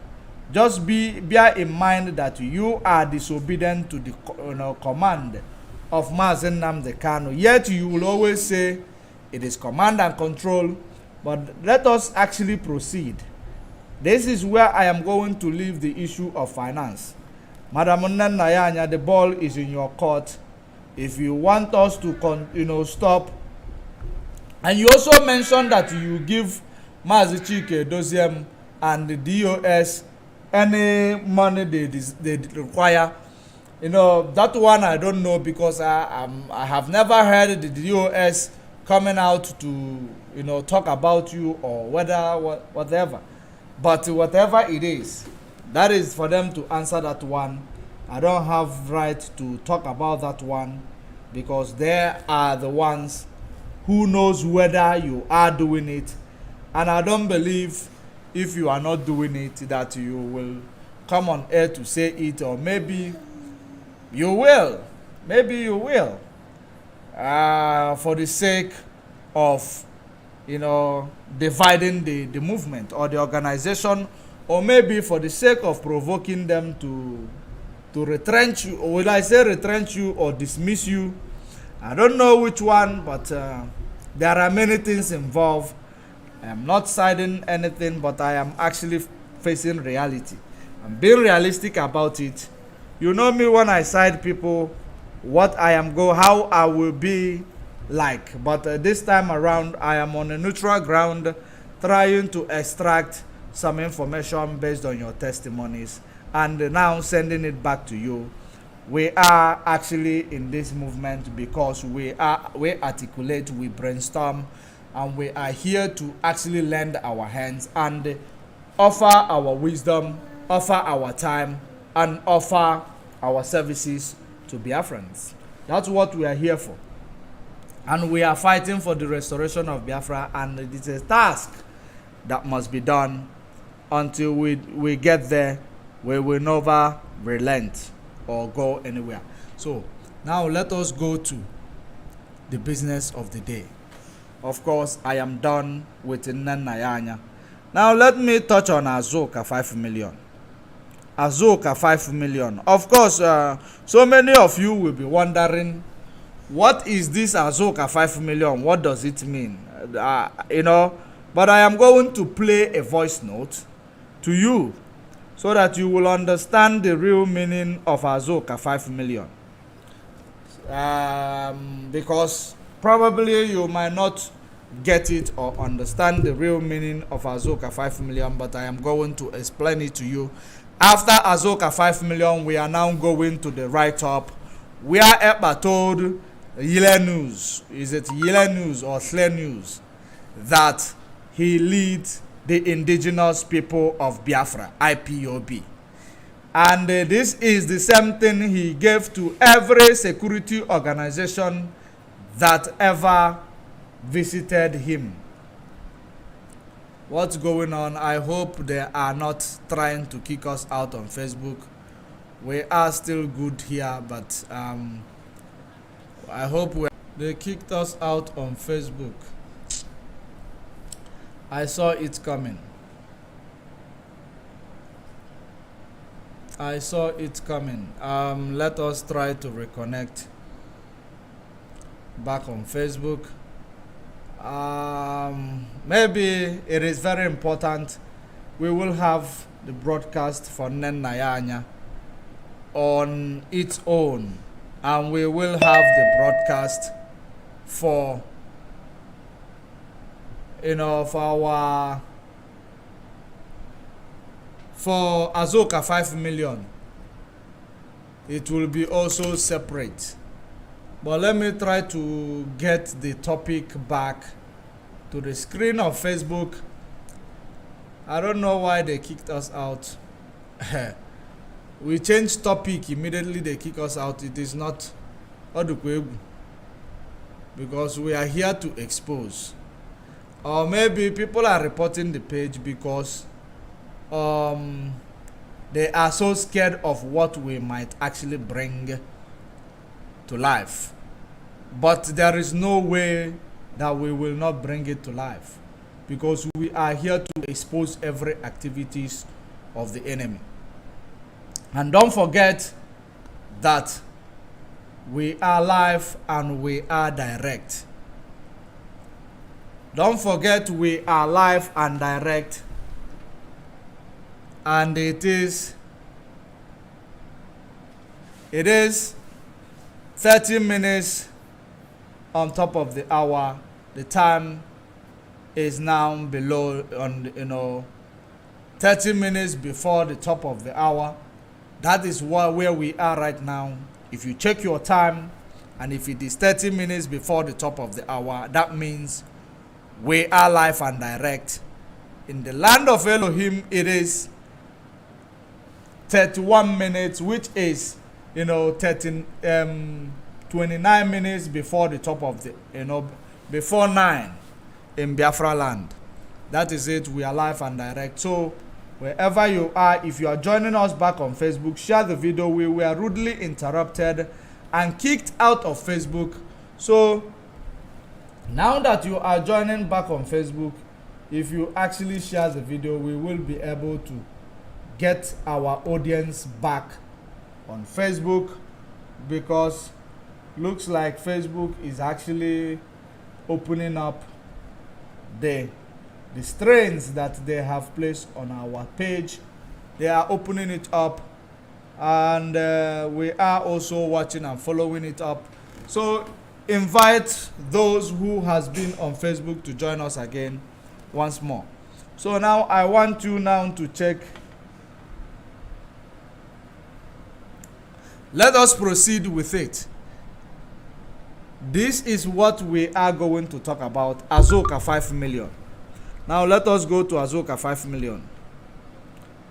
Just bear in mind that you are disobedient to the command of Mazen Nnamdi Kanu. Yet you will always say it is command and control. But let us actually proceed. This is where I am going to leave the issue of finance. Madam Nnenayanya, the ball is in your court. If you want us to stop. And you also mentioned that you give Mazi Chike Doziem and the DOS any money they require. That one I don't know, because I have never heard the DOS coming out to talk about you or whatever. But whatever it is, that is for them to answer that one. I don't have right to talk about that one, because they are the ones who knows whether you are doing it. And I don't believe, if you are not doing it, that you will come on air to say it. Or maybe you will, for the sake of dividing the movement or the organization, or maybe for the sake of provoking them to retrench you, or will I say retrench you or dismiss you? I don't know which one, but there are many things involved. I am not siding anything, but I am actually facing reality. I'm being realistic about it. You know me, when I side people, how I will be like. But this time around, I am on a neutral ground, trying to extract some information based on your testimonies, and now sending it back to you. We are actually in this movement because we articulate, we brainstorm, and we are here to actually lend our hands and offer our wisdom, offer our time, and offer our services to Biafrans. That's what we are here for. And we are fighting for the restoration of Biafra, and it is a task that must be done. Until we get there, we will never relent or go anywhere. So now let us go to the business of the day. Of course, I am done with Nnenayanya. Now let me touch on Asuka 5 million. Asuka 5 million. Of course, so many of you will be wondering, what is this Asuka 5 million? What does it mean? But I am going to play a voice note to you so that you will understand the real meaning of Asuka 5 million. Because probably you might not get it or understand the real meaning of Asuka 5 million, but I am going to explain it to you. After Asuka 5 million, we are now going to the write-up, where Epa told Yile News, is it Yile News or Slay News, that he leads the indigenous people of Biafra, IPOB. And this is the same thing he gave to every security organization that ever visited him. What's going on? I hope they are not trying to kick us out on Facebook. We are still good here, but I hope they kicked us out on Facebook. I saw it coming. Let us try to reconnect back on Facebook. Maybe it is very important. We will have the broadcast for Nnenayanya on its own, and we will have the broadcast for for Asuka 5 million. It will be also separate. But let me try to get the topic back to the screen of Facebook. I don't know why they kicked us out. We changed topic, immediately they kick us out. It is not because we are here to expose. Or maybe people are reporting the page because they are so scared of what we might actually bring to life. But there is no way that we will not bring it to life, because we are here to expose every activities of the enemy. And don't forget that we are live and we are direct. Don't forget we are live and direct, and it is 30 minutes on top of the hour. The time is now below 30 minutes before the top of the hour. That is where we are right now. If you check your time, and if it is 30 minutes before the top of the hour, that means we are live and direct. In the land of Elohim, it is 31 minutes, which is 29 minutes before the top of the before 9 in Biafra land. That is it. We are live and direct. So wherever you are, if you are joining us back on Facebook, share the video. We were rudely interrupted and kicked out of Facebook. So now that you are joining back on Facebook, if you actually share the video, we will be able to get our audience back on Facebook, because looks like Facebook is actually opening up the strains that they have placed on our page. They are opening it up, and we are also watching and following it up. So invite those who has been on Facebook to join us again once more. So now I want you now to check. Let us proceed with it. This is what we are going to talk about. Asuka 5 million. Now let us go to Asuka 5 million,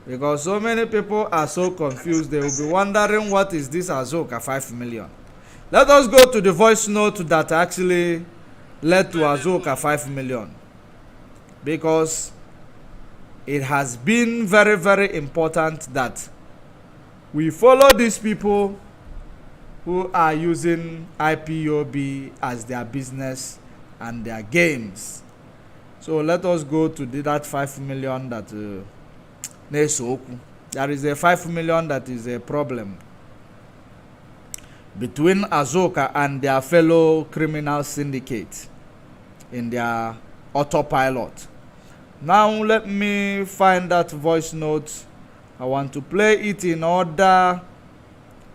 because so many people are so confused. They will be wondering, what is this Asuka 5 million? Let us go to the voice note that actually led to Asuka 5 million, because it has been very, very important that we follow these people who are using IPOB as their business and their games. So let us go to that 5 million that there is a 5 million that is a problem between Asuka and their fellow criminal syndicate in their autopilot. Now let me find that voice note. I want to play it in order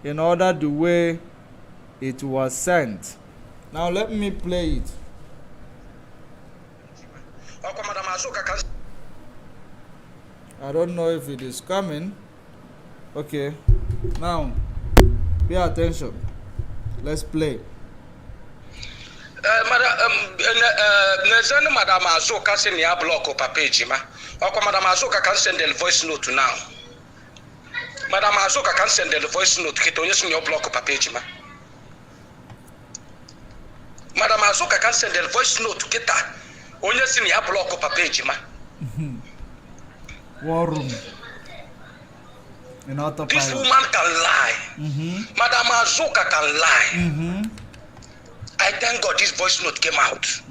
the way it was sent. Now let me play it. I don't know if it is coming. Okay, now pay attention. Let's play. Madam Asuka send ya block up a page, ma. Madam Asuka can send the voice note now. Madam Asuka can send the voice note. Kito yes your block up a page, ma. Madam Asuka can send the voice note to Kita. Only send ya block up a page, ma. War room. This woman can lie. Madam Asuka can lie. I thank God this voice note came out.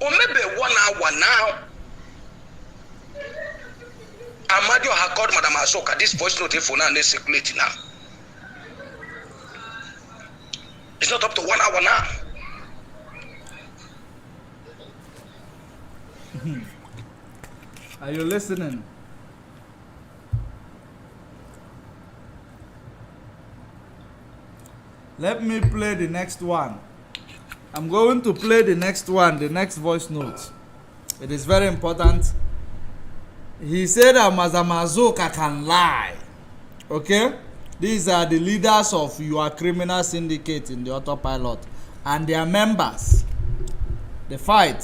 Or maybe 1 hour now. Amadio has called Madam Asuka. This voice note is for now and they circulate now. It's not up to 1 hour now. Are you listening? Let me play the next one. I'm going to play the next one, the next voice note. It is very important. He said that Madam Asuka can lie. Okay? These are the leaders of your criminal syndicate in the autopilot and their members. The fight.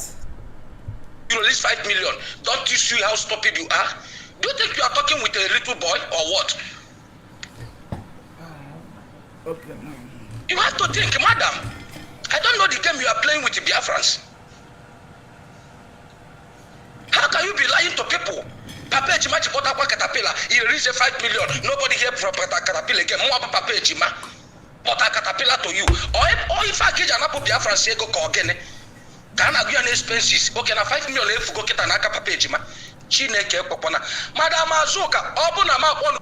You know, this 5 million. Don't you see how stupid you are? Do you think you are talking with a little boy or what? Okay. You have to think, madam. I don't know the game you are playing with the Biafrans. How can you be lying to people? Papa Ejima Chipota Caterpillar, he released 5 million. Nobody here from Caterpillar again. More Papa Ejima. But a caterpillar to you. Or if I get an apple Biafran say go again. Can I get an expenses? Okay, na 5 million if go get an Papa Ejima. Chineke Popona. Madam Asuka, open a map on.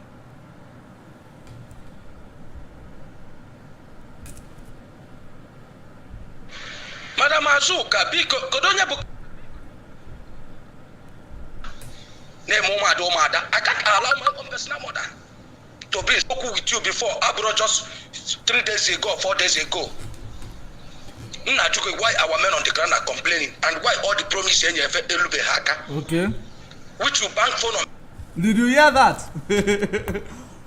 Madam Asuka, because Kodonya book. Name Mother. I can't allow my own personal mother to be spoken with you before. I brought just 3 days ago, 4 days ago. Why our men on the ground are complaining and why all the promises in your Okay. Which you bank phone on. Did you hear that?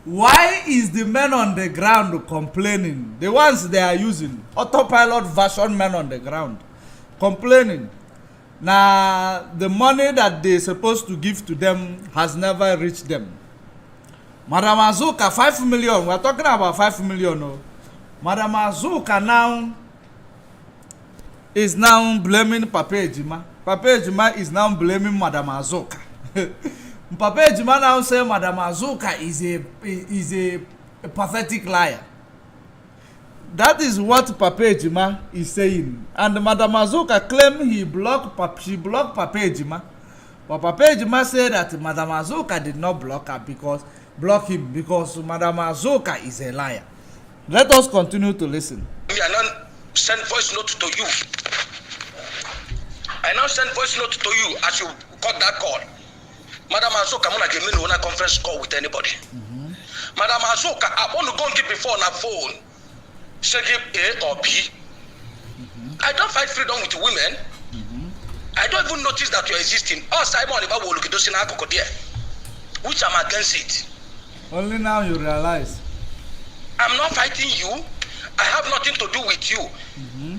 Why is the men on the ground complaining? The ones they are using, autopilot version men on the ground, complaining. Now, the money that they're supposed to give to them has never reached them. Madam Asuka, 5 million. We're talking about 5 million. No? Madam Asuka now is now blaming Papa Ejima. Papa Ejima is now blaming Madam Asuka. Papa Ejima now say Madam Asuka is a pathetic liar. That is what Papa Ejima is saying. And Madam Asuka claimed she blocked Papa Ejima. But Papa Ejima said that Madam Asuka did not block him because Madam Asuka is a liar. Let us continue to listen. I now send voice note to you. I now send voice note to you as you got that call. Madam Asuka, I'm not giving you a conference call with anybody. Madam Asuka, I want to go and get before on a phone. Say give A or B. I don't fight freedom with women. I don't even notice that you're existing. Oh, Simon, which I'm against it. Only now you realize. I'm not fighting you. I have nothing to do with you.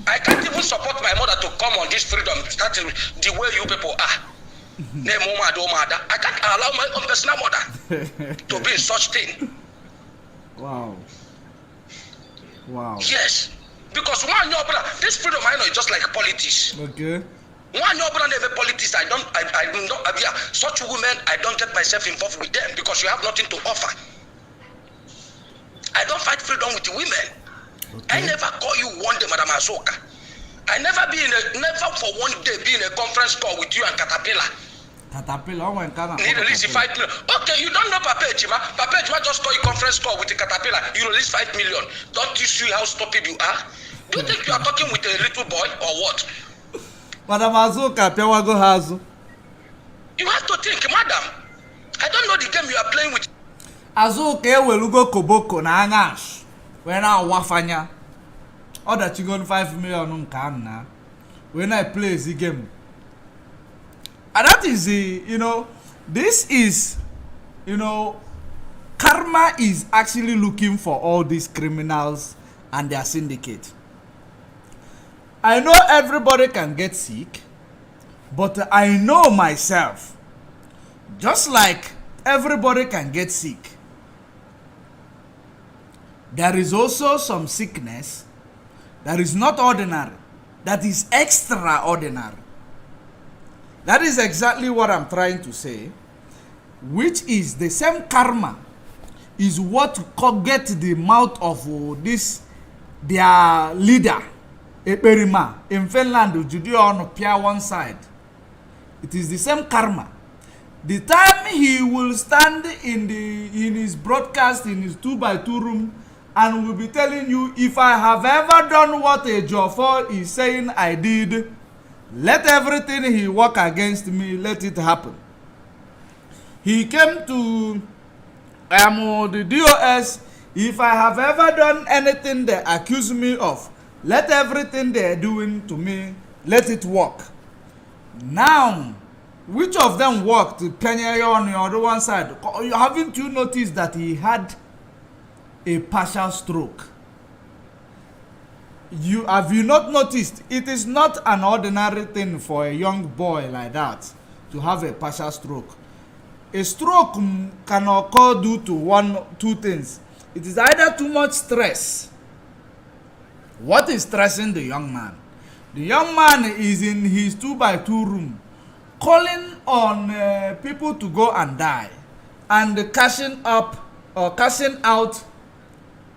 I can't even support my mother to come on this freedom. That's the way you people are. I can't allow my own personal mother to be such thing. Wow. Wow. Yes. Because this freedom I know is just like politics. Okay. One never politics. I don't such women I don't get myself involved with them because you have nothing to offer. I don't fight freedom with women. Okay. I never call you one day, Madam Asuka. I never for one day be in a conference call with you and Caterpillar. Caterpillar, oh my God. Need release 5 million. Okay, you don't know Papa Ejima. Papa Ejima just call you conference call with the Caterpillar. You release 5 million. Don't you see how stupid you are? Do you think you are talking with a little boy or what? Madam Asuka, Piawago Hazu. You have to think, madam. I don't know the game you are playing with. Asuka will go Koboko na Angash. When I wafanya. All that you got 5 million na. When I play the game. And that is this is, karma is actually looking for all these criminals and their syndicate. I know everybody can get sick, but I know myself, just like everybody can get sick, there is also some sickness that is not ordinary, that is extraordinary. That is exactly what I'm trying to say, which is the same karma is what get the mouth of their leader, Eperima, in Finland, Judea on Pia one side. It is the same karma. The time he will stand in his broadcast in his 2x2 room and will be telling you, if I have ever done what a Jofo is saying I did, let everything he work against me, let it happen. He came to the DOS, if I have ever done anything they accuse me of, let everything they're doing to me, let it work. Now, which of them worked? Penyayo on the other one side. Haven't you noticed that he had a partial stroke? Have you not noticed? It is not an ordinary thing for a young boy like that to have a partial stroke. A stroke can occur due to two things. It is either too much stress. What is stressing the young man? The young man is in his 2x2 room calling on people to go and die and cashing out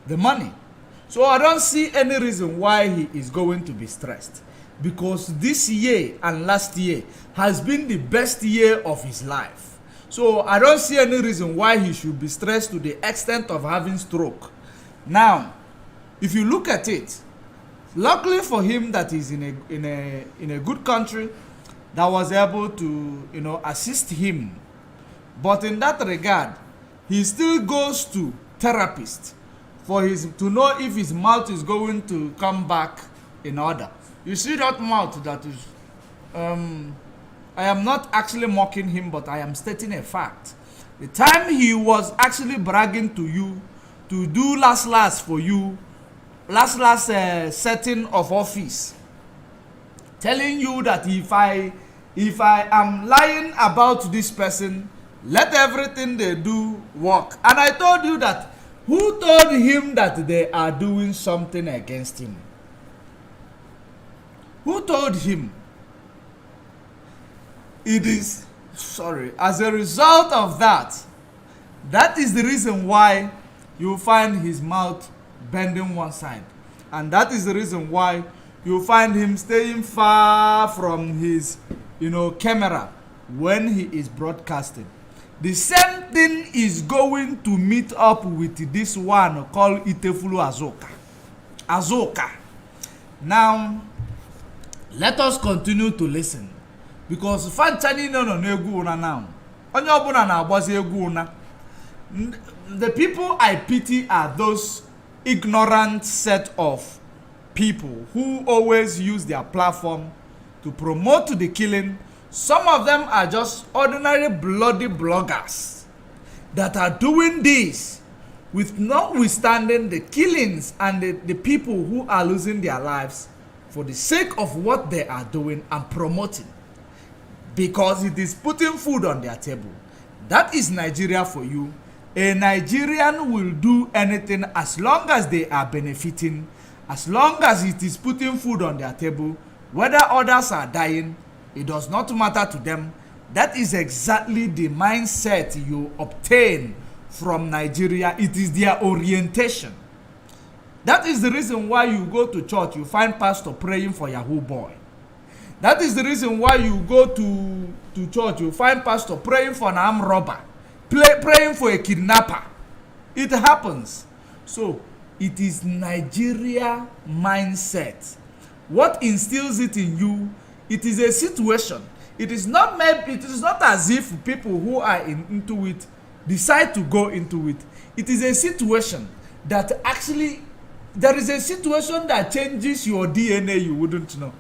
the money. So I don't see any reason why he is going to be stressed, because this year and last year has been the best year of his life. So I don't see any reason why he should be stressed to the extent of having stroke. Now, if you look at it, luckily for him that he's in a good country that was able to, you know, assist him. But in that regard, he still goes to therapist for his to know if his mouth is going to come back in order. You see that mouth that is I am not actually mocking him, but I am stating a fact. The time he was actually bragging to you to do last for you, setting of office, telling you that if I am lying about this person, let everything they do work. And I told you that who told him that they are doing something against him? Who told him? It is, as a result of that, that is the reason why you find his mouth bending one side. And that is the reason why you find him staying far from his, camera when he is broadcasting. The same thing is going to meet up with this one called Itefulu Asuka. Now, let us continue to listen, because fanchani no egwu una now. Onye obuna na agbazi egwu una. The people I pity are those ignorant set of people who always use their platform to promote the killing. Some of them are just ordinary bloody bloggers that are doing this with notwithstanding the killings and the people who are losing their lives for the sake of what they are doing and promoting, because it is putting food on their table. That is Nigeria for you. A Nigerian will do anything as long as they are benefiting, as long as it is putting food on their table. Whether others are dying, it does not matter to them. That is exactly the mindset you obtain from Nigeria. It is their orientation. That is the reason why you go to church, you find pastor praying for Yahoo boy. That is the reason why you go to church, you find pastor praying for an armed robber, praying for a kidnapper. It happens. So it is Nigeria mindset. What instills it in you? It is a situation. It is not as if people who are into it decide to go into it. It is a situation that actually, there is a situation that changes your DNA, you wouldn't know.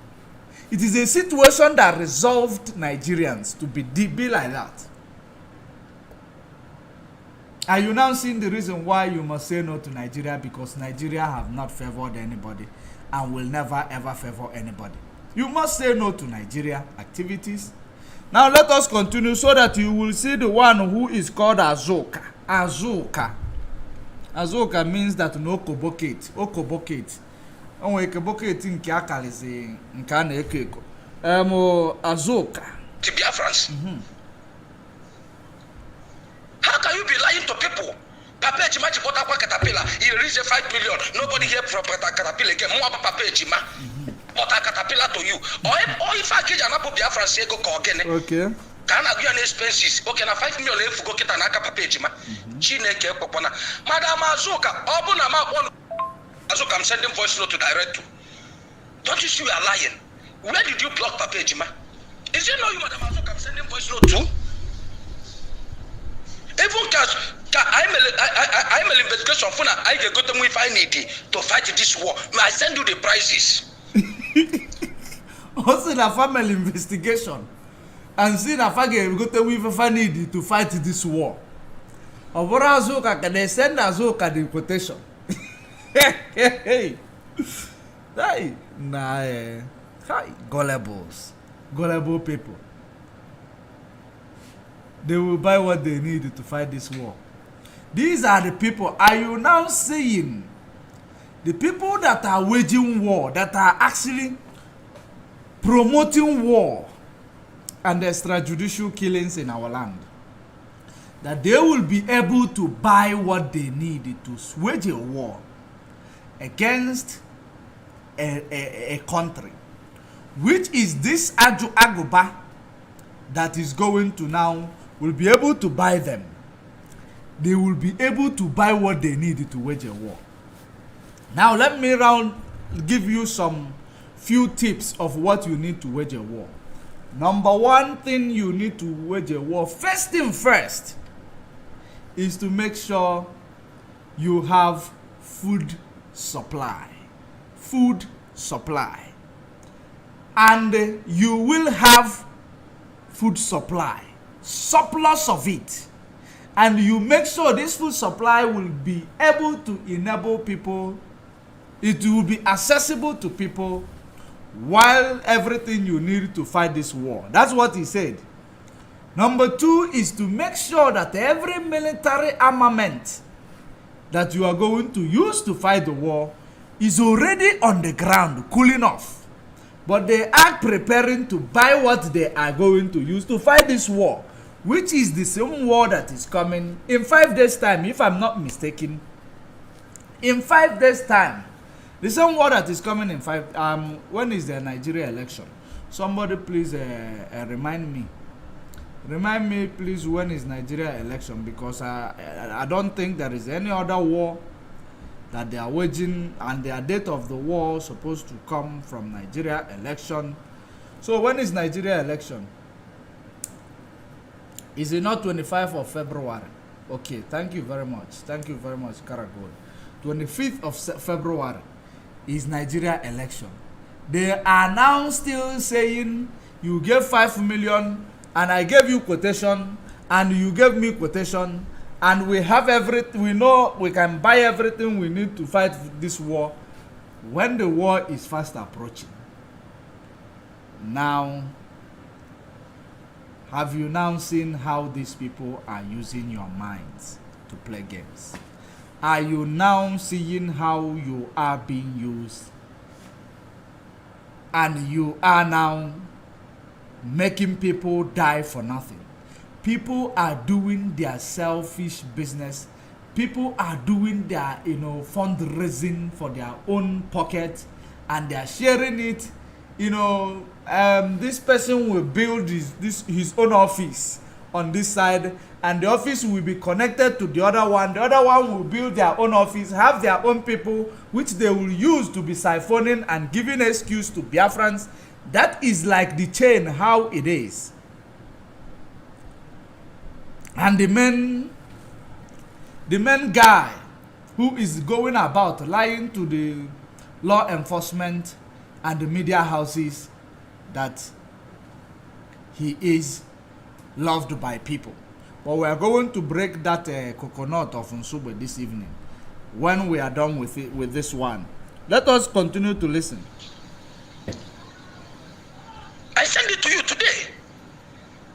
It is a situation that resolved Nigerians to be like that. Are you now seeing the reason why you must say no to Nigeria? Because Nigeria have not favored anybody and will never ever favor anybody. You must say no to Nigeria activities. Now let us continue so that you will see the one who is called Asuka. Asuka means that no okobokate. Okobokate. Onwe okobokate nke akalizi nke a na-eko eko. Asuka. To Biafrans. How can you be lying to people? Papa Ejima Chibota kwa Caterpillar, he reached 5 million. Nobody here from Caterpillar again. More Papa Ejima. But Caterpillar to you. Or if I get an apple Biafran say go again. Okay. Can I give expenses? Okay, na 5 million if go get an aka Papa Ejima. Chineke Popona. Madam Asuka, Obuna ma Asuka, I'm sending voice note to direct to. Don't you see you are lying? Where did you block Papa Ejima? Is it not you, Madam Asuka, I'm sending voice note to? Even I'm an investigation for now. I can go to me if I need to fight this war. May I send you the prizes? Also, the family investigation and see the family go to me if I need to fight this war. Obora Asuka, can they send Asuka the quotation? Hey, gullible people. They will buy what they need to fight this war. These are the people. Are you now seeing the people that are waging war, that are actually promoting war and extrajudicial killings in our land? That they will be able to buy what they need to wage a war against a country, which is this Agoba that is going to now will be able to buy them. They will be able to buy what they need to wage a war. Now let me give you some few tips of what you need to wage a war. Number one thing you need to wage a war, first thing first, is to make sure you have food supply. Food supply. And you will have food supply, surplus of it. And you make sure this food supply will be able to enable people, it will be accessible to people while everything you need to fight this war. That's what he said. Number two is to make sure that every military armament that you are going to use to fight the war is already on the ground, cooling off. But they are preparing to buy what they are going to use to fight this war, which is the same war that is coming in 5 days' time, if I'm not mistaken. In 5 days' time, the same war that is coming in when is the Nigeria election? Somebody please remind me. Remind me please, when is Nigeria election, because I don't think there is any other war that they are waging, and the date of the war supposed to come from Nigeria election. So when is Nigeria election? Is it not 25th of February? Okay, thank you very much. Thank you very much, Karagol. 25th of February is Nigeria election. They are now still saying you gave 5 million and I gave you quotation and you gave me quotation and we have everything. We know we can buy everything we need to fight this war when the war is fast approaching. Now, have you now seen how these people are using your minds to play games? Are you now seeing how you are being used? And you are now making people die for nothing. People are doing their selfish business. People are doing their, fundraising for their own pocket, and they are sharing it. This person will build his own office on this side, and the office will be connected to the other one. The other one will build their own office, have their own people, which they will use to be siphoning and giving excuse to Biafrans. That is like the chain, how it is. And the main guy who is going about lying to the law enforcement and the media houses that he is loved by people. But we are going to break that coconut of Nsugbe this evening when we are done with it, with this one. Let us continue to listen. I send it to you today.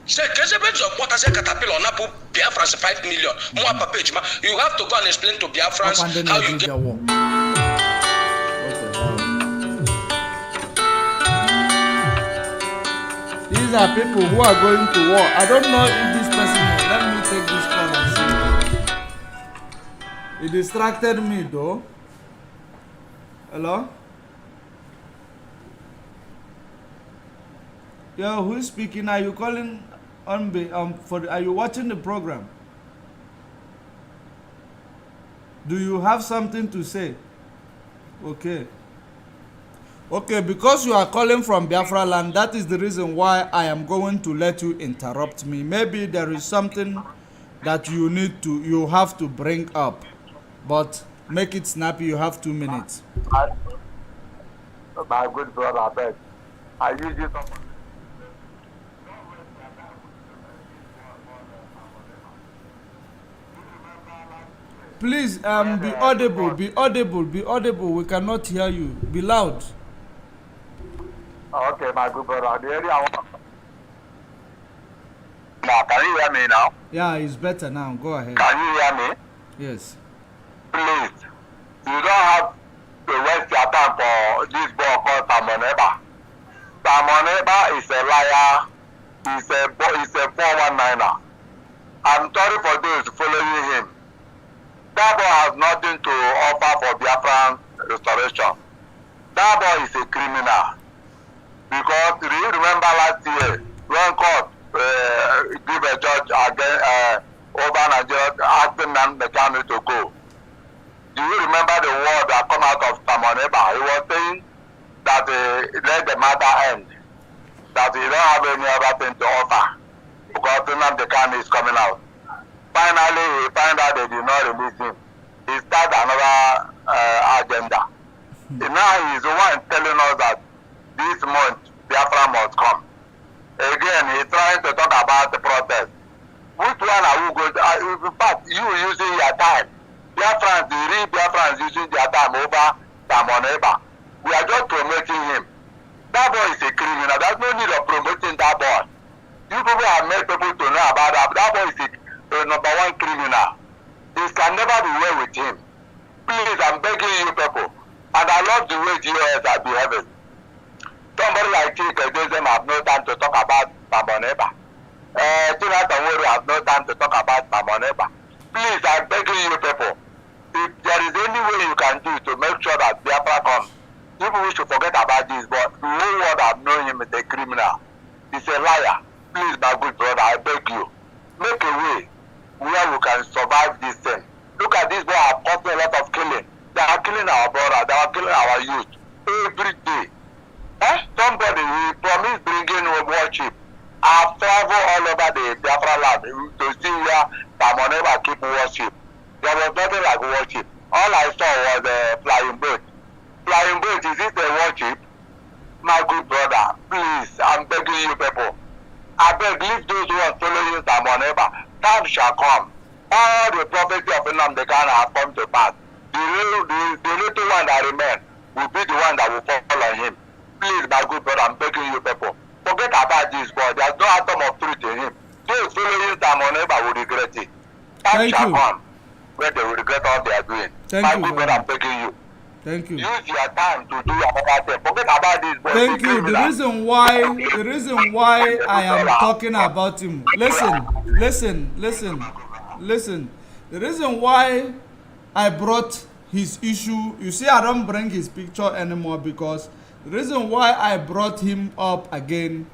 Say, Caterpillar Napo Biafrans 5 million. You have to go and explain to Biafrans how you get. These are people who are going to war. I don't know if this person is. Let me take this call and see. It distracted me though. Hello? Yo, who is speaking? Are you calling on are you watching the program? Do you have something to say? Okay. Okay, because you are calling from Biafra land, that is the reason why I am going to let you interrupt me. Maybe there is something that you have to bring up, but make it snappy. You have 2 minutes. My good brother, I beg. I use you. Please, be audible, be audible, be audible. We cannot hear you. Be loud. Okay, my good brother. The area now, can you hear me now? Yeah, it's better now. Go ahead. Can you hear me? Yes. Please, you don't have to waste your time for this boy called Samoneba. Samoneba is a liar. He's a 419er. I'm sorry for those following him. That boy has nothing to offer for Biafran restoration. That boy is a criminal. Because do you remember last year when court give a judge again over Nigeria asking Nnenayanya to go? Do you remember the word that come out of Samoneba? He was saying that let the matter end. That he don't have any other thing to offer because Nnenayanya is coming out. Finally, he found out they did not release him. He started another agenda. Now he's the one telling us that this month Biafra must come. Again, he's trying to talk about the protest. Which one are we going to? In fact, you using your time. Biafrans, the real Biafrans using their time over Samoneba. We are just promoting him. That boy is a criminal. There's no need of promoting that boy. You people have made people to know about that. That boy is a number one criminal. This can never be well with him. Please, I'm begging you people. And I love the way GOS are behaving. Somebody like Chika Joseph have no time to talk about Samoneba. Tina Tamori have no time to talk about Samoneba. Please, I'm begging you people. If there is any way you can do to make sure that Biafra comes, people should forget about this, but the whole world have known him as a criminal. He's a liar. Please, my good brother, I beg you. Make a way where we can survive this thing. Look at this boy have caused a lot of killing. They are killing our brother, they are killing our youth every day. Somebody will promise bringing worship. I've traveled all over the Biafra land to see where Samoneba keep worship. There was nothing like worship. All I saw was a flying boat. Flying boat, is it a worship? My good brother, please, I'm begging you people. I beg, leave those who are following Samoneba. Time shall come. All the prophecy of Nnenayanya have come to pass. The little one that remains will be the one that will fall on him. Please, my good brother, I'm begging you people. Forget about this boy. There's no atom of truth in him. Those following Samoneba will regret it. Time shall come when they will regret all they are doing. My good brother, I'm begging you. Thank you. Use your time to do another thing. Forget about this boy. Thank you. The reason why I am talking about him. Listen. The reason why I brought his issue, you see, I don't bring his picture anymore because the reason why I brought him up again,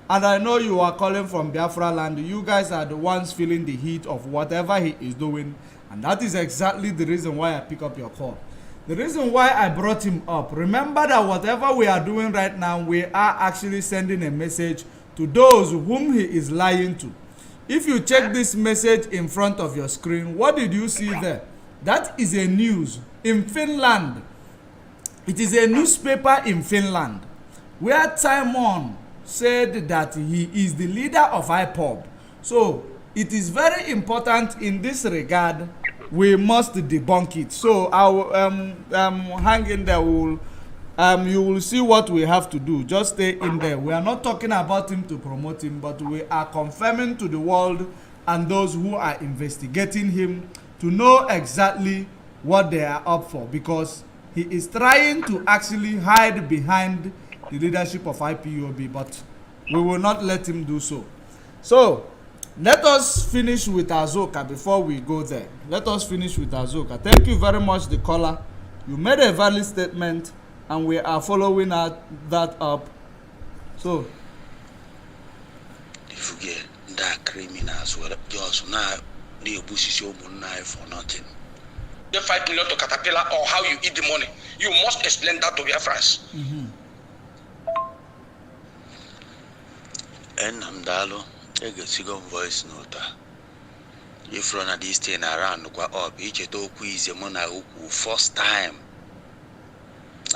and I know you are calling from Biafra land, you guys are the ones feeling the heat of whatever he is doing, and that is exactly the reason why I pick up your call. The reason why I brought him up, remember that whatever we are doing right now, we are actually sending a message to those whom he is lying to. If you check this message in front of your screen, what did you see there? That is a news in Finland. It is a newspaper in Finland where Timon said that he is the leader of IPOB. So it is very important in this regard. We must debunk it. So I will hang in there. You will see what we have to do. Just stay in there. We are not talking about him to promote him, but we are confirming to the world and those who are investigating him to know exactly what they are up for, because he is trying to actually hide behind the leadership of IPOB, but we will not let him do so. So let us finish with Asuka before we go there. Let us finish with Asuka. Thank you very much, the caller. You made a valid statement, and we are following that up. So, if you get that criminals, well, just now the bush for nothing. The 5 million to Caterpillar, or how you eat the money, you must explain that to your friends. And Namdalo. I get sick of voice note. If run at this thing around, go up. Each to quiz the money first time.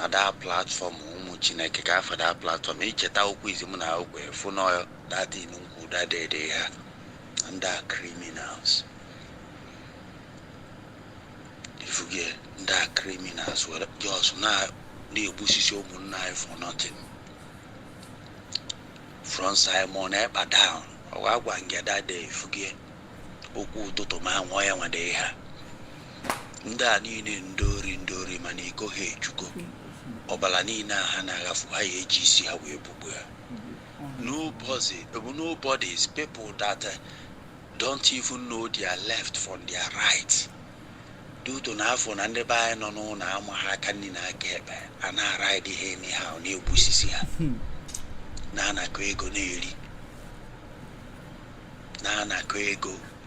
At that platform, much in a kick for that platform. Each to quiz the money for no that in that day they are. And that criminals. If you get that criminals, well, just now the bush is for nothing. From Simon ever down. Wagwa ngeda de fugie oku toto ma nwa ya nwa de ha nda niile ndori mana iko ha ejugo ọbala niile ha na-agafu ha ya eji isi ha wee bugbu ya. Nobody's people that don't even know their left from their right. Due to na afọ na ndị be anyị nọ n'ụlọ ama ha aka nri na aka ekpe a na-araịdị ha anyhow na-egbusisi ha na-anakọ ego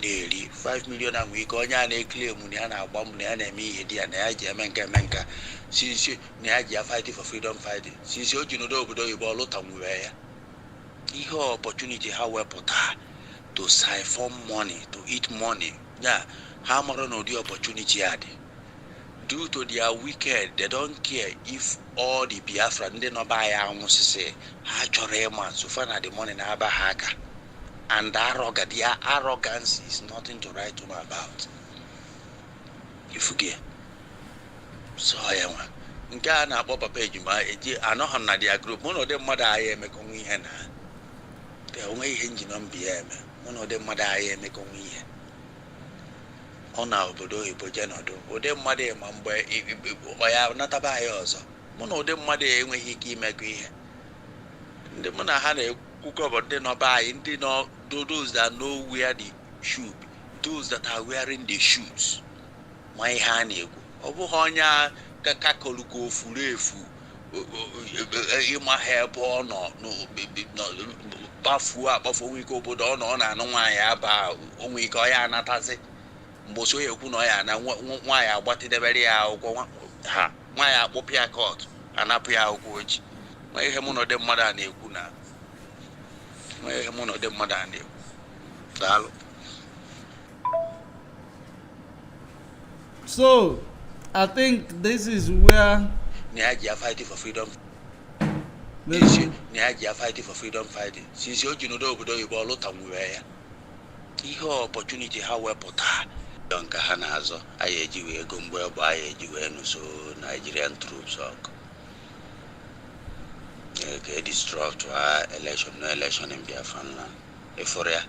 na-eri 5 million ahụ ike onye a na-eklem na ya na-agba mbọ na ya na-eme ihe dị ya na ya ji eme nka since na ya ji ya fight for freedom fighting since o ji n'odo obodo oyibo ọlụta nwere ya ihe opportunity ha wepụta to siphon money to eat money ya ha mara na ụdị opportunity ya dị. Due to their wicked, they don't care if all the Biafra ndị nọ ba ya anwụsịsị ha chọrọ ịma so far na the money na-aba ha aka. And their arrogance is nothing to write home about. If you get so I am nke a na-akpọ papa ejima eji anọghị na their group mụ na ụdị mmadụ agha emekọnwa ihe na onwe ihe njinọ mbi ya eme mụ na ụdị mmadụ agha emekọnwa ihe ọ na obodo oyibo jenọdụ ụdị mmadụ ma mgbe ọ ya nataba anyị ọzọ mụ na ụdị mmadụ enweghị ike imekọ ihe ndị mụ na ha na-ekwukọ ndị nọba anyị ndị nọ those that know where the shoe, those that are wearing the shoes ma ihe a na-ekwu ọ bụghị onye ka kolugo furu efu ịma ha ebe ọ nọ gbafuo akpafu onwe ike obodo ọ nọ ọ na-anụ nwaanyị aba onwe ike ọ ya anatazi mgbe so ya ekwu na ọ ya na nwaanyị agbatidebere ya akwụkwọ ha nwaanyị akpụpụ ya kọt anapụ ya akwụkwọ ojii ma ihe mụ na ụdị mmadụ a na-ekwu na So, I think this is where Nnenayanya fighting for freedom. Fighting for freedom fighting. Since you know obodo oyibo ọlụta nwere ya. Ihe opportunity ha wepụta nke ha na-azọ anyị eji wee ego mgbe ọ bụ anyị eji wee nụso Nigerian troops ọkụ. Okay, disrupt election in Finland. Eforia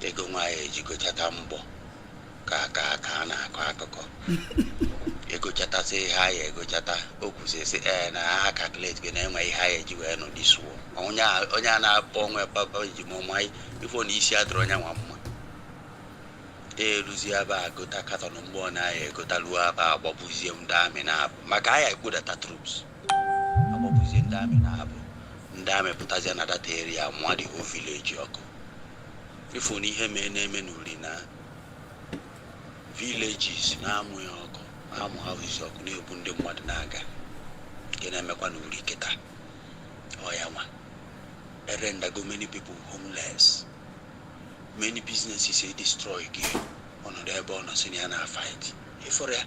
ego nwa ya ejigochata mbọ ka na-akọ akụkọ egochata ha ya egochata okwusisi na ha calculate gị na-enwe ihe ha eji wee nọ disuo onye a na-akpọ onwe papa ji mụma ifo na isi adịrị onye nwa mma eruzi ebe agota katọn mgbe ọ na-aya egotaluo aba agbapụzie ndị amị na-abụ maka aya ekpodata troops agbapụzie ndị amị na-abụ ndị amị pụtazie na data area mụọ the whole village ọkụ ifo na ihe mee na-eme n'uri na villages na-amụ ya ọkụ amụ houses ọkụ na-ebu ndị mmadụ na-aga nke na-emekwa n'uri kịta ọya nwa erendago many people homeless, many businesses are destroyed again ọnọdụ ebe ọ nọ sị na ya na fight iforo ya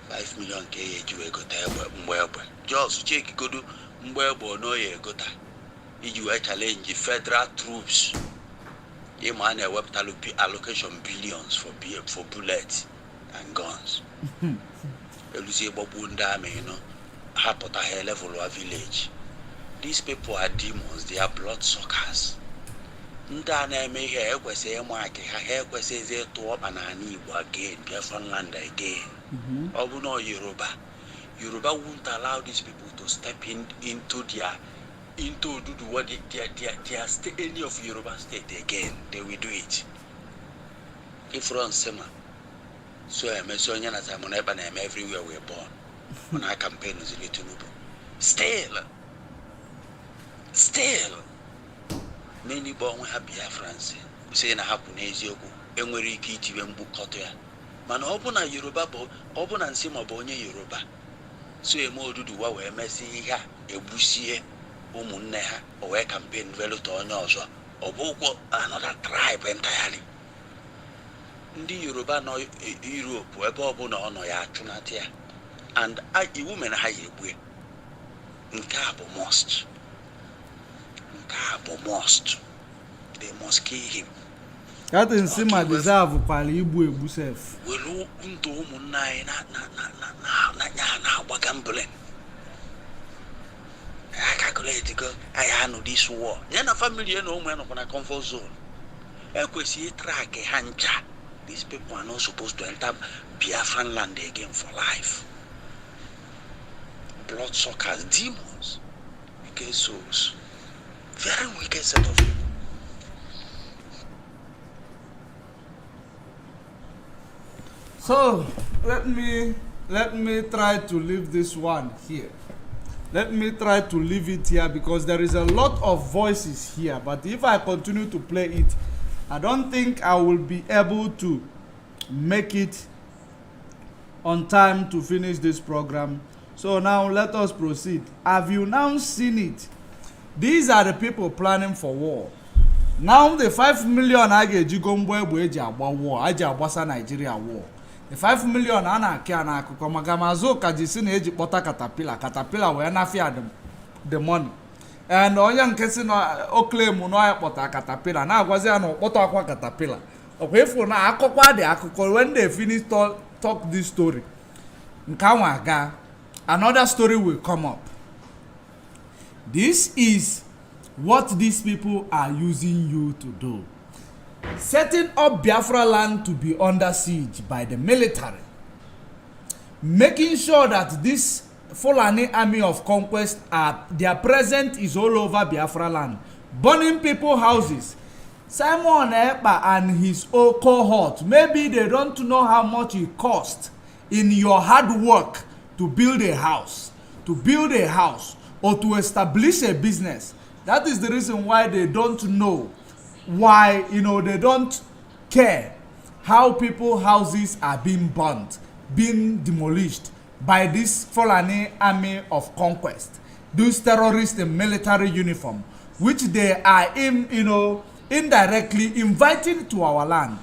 5 million ka ya eji wee gota mgbe egbe just check godu mgbe egbe ọ nọ ya egota iji wee challenge federal troops ịma na-ewepụtalụ allocation billions for bullets and guns eluzie gbagbuo ndị amị hapụta ha level of village. These people are demons, they are blood suckers. Ndị a na-eme ihe ekwesịghị ịma aka ha ekwesịghị ịtụ ọkpa n'ala Igbo again, Finland again. Ọ bụ na Yoruba won't allow these people to step into their state, any of Yoruba state again. They will do it. If Ron Sema, so onye na Simon Eba na-eme everywhere we're born. On our campaign is a little Still, many born we have Biafrans say na happen eziokwu enwere ike itiwe mgbukọta ya mana ọ bụ na Yoruba bụ ọ bụ na nsị ma bụ onye Yoruba so eme oduduwa wee mesị ihe a egbusie ụmụnne ha o wee campaign veluta onye ọzọ ọ bụkwa another tribe entirely. Ndị Yoruba nọ Europe ebe ọ bụ na ọ nọ ya achụnata ya and iwu mere ha ya egbu nke a bụ must. They must kill him. That is Sima deserve kwali igbu self. Welu ndụ ụmụnna anyị na gambling. I calculate go I handle this war. Ya na family na ụmụ ya nọ na comfort zone. Ekwesị track ha ncha These people are not supposed to enter Biafran land again for life. Bloodsuckers, demons, wicked souls, very wicked set of people. So let me try to leave this one here. Let me try to leave it here because there is a lot of voices here. But if I continue to play it, I don't think I will be able to make it on time to finish this program. So now let us proceed. Have you now seen it? These are the people planning for war. Now the 5 million ageji gombo egbe eji agba war, aji agbasa Nigeria war. The 5 million ana-aki akụkọ maka ma Asuka ji si na eji kpọta caterpillar wee nafia the money. And onye nke si na o claim no ya kpọta caterpillar na-agwazi ya na kpọta akwa caterpillar. Okwa efu na akụkọ dị akụkọ when they finish talk this story. Nke anwa aga, another story will come up. This is what these people are using you to do. Setting up Biafra land to be under siege by the military. Making sure that this Fulani army of conquest their presence is all over Biafra land. Burning people's houses. Simon Ekpa and his old cohort, maybe they don't know how much it costs in your hard work to build a house, or to establish a business. That is the reason why they don't know. Why, they don't care how people's houses are being burnt, being demolished by this Fulani army of conquest, those terrorists in military uniform, which they are indirectly inviting to our land,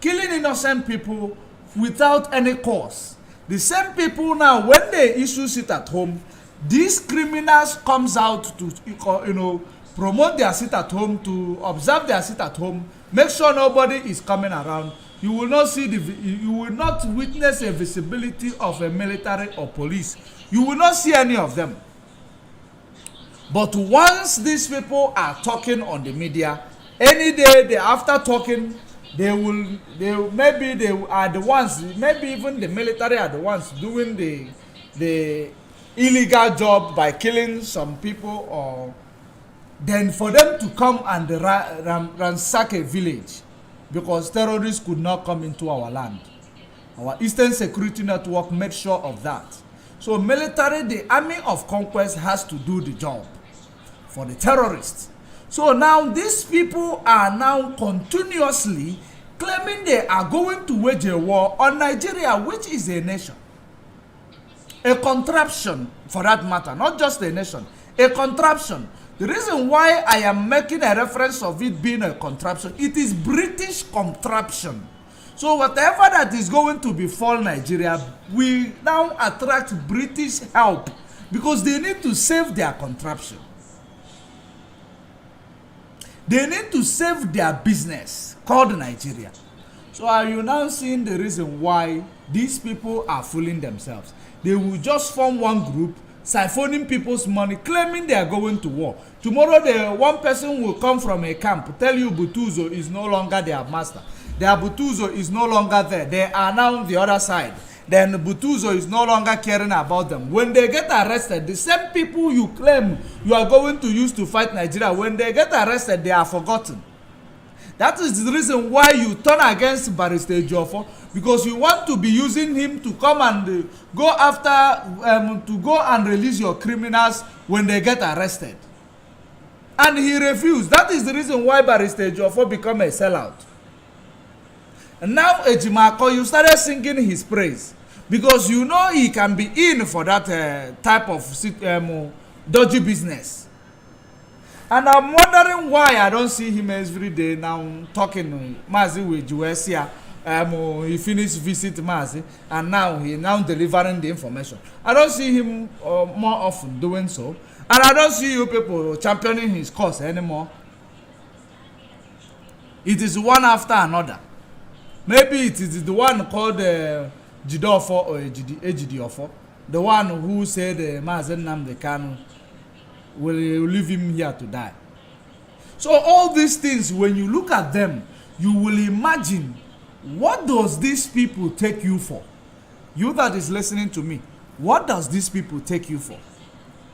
killing innocent people without any cause. The same people now, when they issue sit at home, these criminals comes out to promote their sit at home, to observe their sit at home, make sure nobody is coming around. You will not witness a visibility of a military or police. You will not see any of them. But once these people are talking on the media, any day after talking, maybe they are the ones, maybe even the military are the ones doing the illegal job by killing some people, or then for them to come and ransack a village because terrorists could not come into our land. Our Eastern Security Network made sure of that. So military, the army of conquest, has to do the job for the terrorists. So now these people are now continuously claiming they are going to wage a war on Nigeria, which is a nation. A contraption, for that matter, not just a nation, a contraption. The reason why I am making a reference of it being a contraption, it is British contraption. So whatever that is going to befall Nigeria, we now attract British help because they need to save their contraption. They need to save their business called Nigeria. So are you now seeing the reason why these people are fooling themselves? They will just form one group, siphoning people's money, claiming they are going to war. Tomorrow, one person will come from a camp, tell you Butuzo is no longer their master. Their Butuzo is no longer there. They are now on the other side. Then Butuzo is no longer caring about them. When they get arrested, the same people you claim you are going to use to fight Nigeria, when they get arrested, they are forgotten. That is the reason why you turn against Barrister Ejiofor, because you want to be using him to come and go after, to go and release your criminals when they get arrested. And he refused. That is the reason why Barrister Ejiofor become a sellout. And now Ejimako, you started singing his praise because you know he can be in for that type of dodgy business. And I'm wondering why I don't see him every day now talking Mazi with Juesia. He finished visit Mazi and now he delivering the information. I don't see him more often doing so. And I don't see you people championing his cause anymore. It is one after another. Maybe it is the one called Jidofo or Ejidiofo. The one who said Mazen Nnamdi Kanu will leave him here to die. So all these things, when you look at them, you will imagine What does these people take you for? You that is listening to me, what does these people take you for?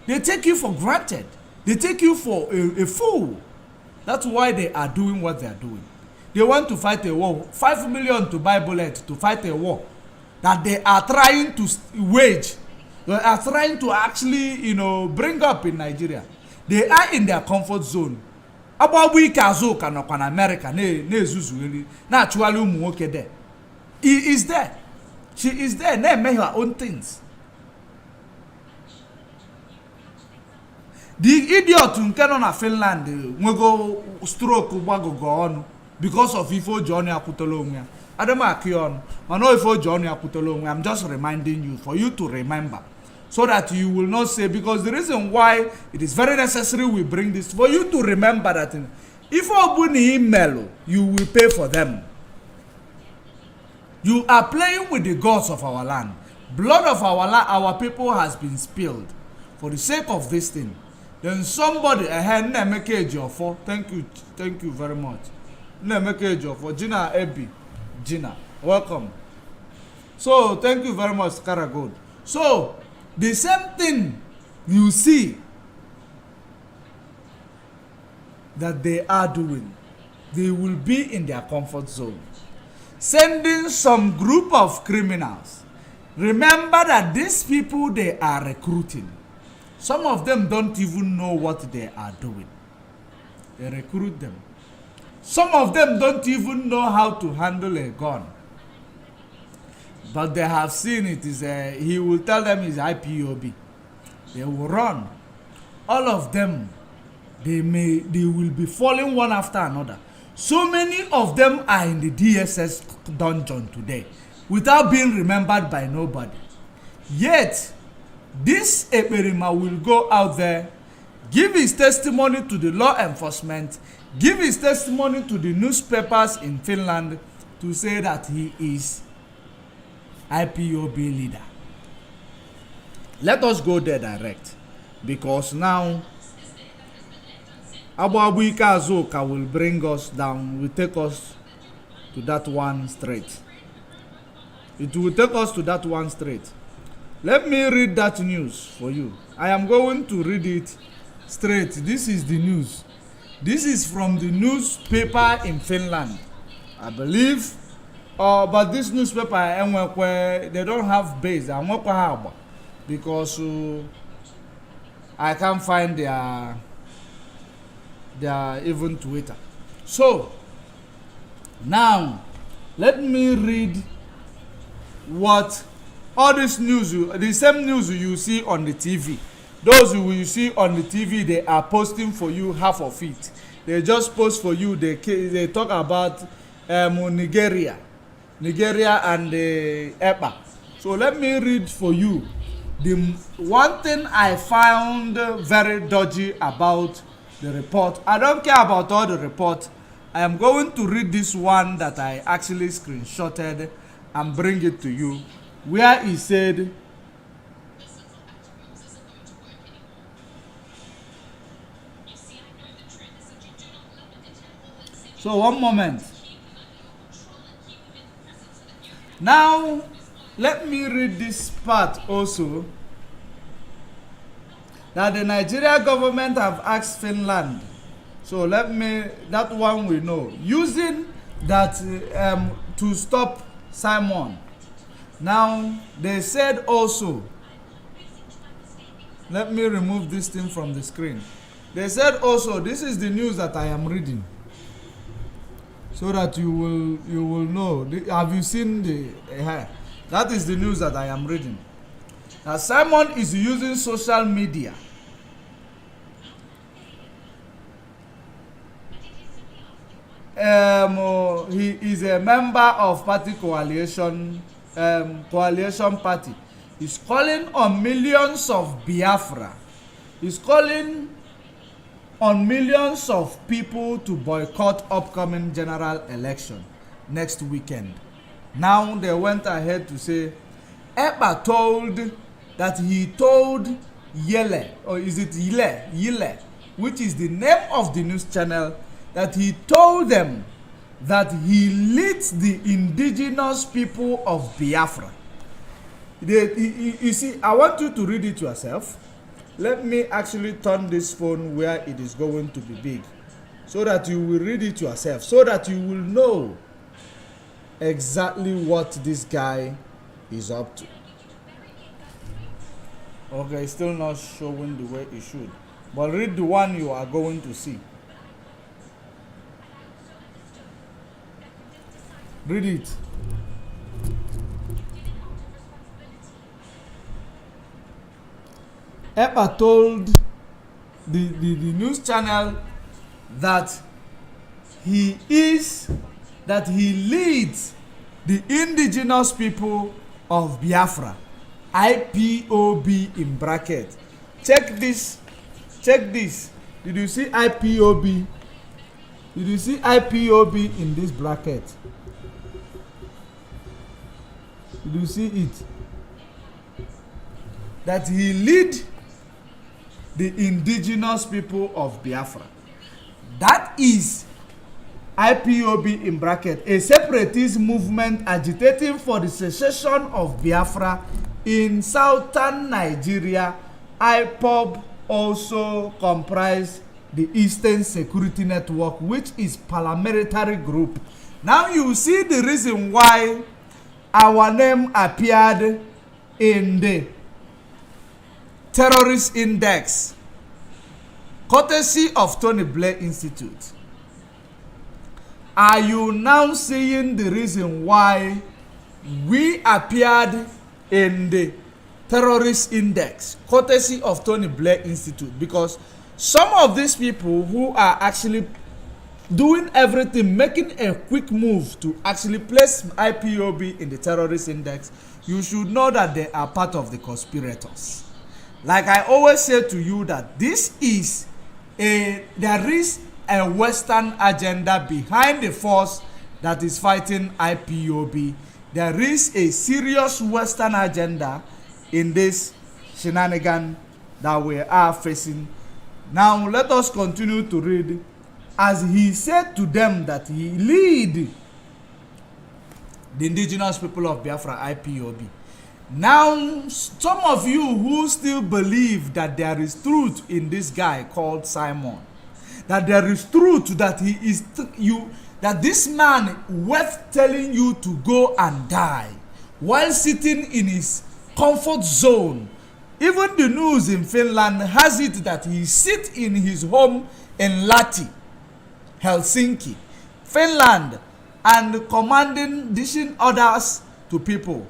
They take you for granted. They take you for a fool. That's why they are doing what they are doing. They want to fight a war. 5 million to buy bullets to fight a war that they are trying to wage. They are trying to actually, bring up in Nigeria. They are in their comfort zone. Ababu Asuka no kwa America ne zuzueli na actually umu nwoke there. He is there. She is there. They make her own things. The idiot nke nọ na Finland nwego stroke gbagogo ọnụ because of ifo Johnny akwutolo onwe ya. Adam akion. I know ifo Johnny akwutolo onwe. I'm just reminding you for you to remember, so that you will not say, because the reason why it is very necessary we bring this for you to remember that if obuni email, you will pay for them. You are playing with the gods of our land. Blood of our people has been spilled for the sake of this thing. Then somebody thank you very much. Gina Ebi, Gina, welcome. So thank you very much, Karagod. So the same thing you see that they are doing, they will be in their comfort zone, sending some group of criminals. Remember that these people they are recruiting, some of them don't even know what they are doing. They recruit them. Some of them don't even know how to handle a gun, but they have seen it is he will tell them it's IPOB. They will run. All of them, they will be falling one after another. So many of them are in the DSS dungeon today without being remembered by nobody. Yet this Eperima will go out there, give his testimony to the law enforcement, give his testimony to the newspapers in Finland to say that he is IPOB leader. Let us go there direct, because now Abu Asuka will bring us down, will take us to that one straight. It will take us to that one straight. Let me read that news for you. I am going to read it straight. This is the news. This is from the newspaper in Finland, I believe. But this newspaper, they don't have base. Because I can't find their even Twitter. So now let me read what all this news, the same news you see on the TV. Those who you see on the TV, they are posting for you half of it. They just post for you. They talk about Nigeria and EPA. So let me read for you the one thing I found very dodgy about the report. I don't care about all the report. I am going to read this one that I actually screenshotted and bring it to you, where he said, so one moment. Now let me read this part also, that the Nigeria government have asked Finland. So let me, that one we know, using that to stop Simon. Now they said also, let me remove this thing from the screen. They said also, this is the news that I am reading, so that you will know. Have you seen the that is the news that I am reading. Now Simon is using social media he is a member of party coalition party. He's calling on millions of Biafra. He's calling on millions of people to boycott upcoming general election next weekend. Now they went ahead to say EPA told that he told Yele, or is it Yile, which is the name of the news channel, that he told them that he leads the indigenous people of Biafra. You see, I want you to read it yourself. Let me actually turn this phone where it is going to be big, so that you will read it yourself, so that you will know exactly what this guy is up to. Okay, still not showing the way it should, but read the one you are going to see. Read it. Epa told the news channel that he leads the indigenous people of Biafra, IPOB in bracket. Check this. Did you see IPOB? Did you see IPOB in this bracket? Did you see it? That he lead the indigenous people of Biafra. That is IPOB in bracket, a separatist movement agitating for the secession of Biafra in southern Nigeria. IPOB also comprise the Eastern Security Network, which is paramilitary group. Now you see the reason why our name appeared in the terrorist index, courtesy of Tony Blair Institute. Are you now seeing the reason why we appeared in the terrorist index, courtesy of Tony Blair Institute? Because some of these people who are actually doing everything, making a quick move to actually place IPOB in the terrorist index, you should know that they are part of the conspirators. Like I always say to you, that there is a Western agenda behind the force that is fighting IPOB. There is a serious Western agenda in this shenanigan that we are facing. Now let us continue to read. As he said to them that he lead the indigenous people of Biafra, IPOB. Now, some of you who still believe that there is truth in this guy called Simon, that there is truth that he is that this man worth telling you to go and die while sitting in his comfort zone. Even the news in Finland has it that he sits in his home in Lahti, Helsinki, Finland, and commanding, dishing orders to people.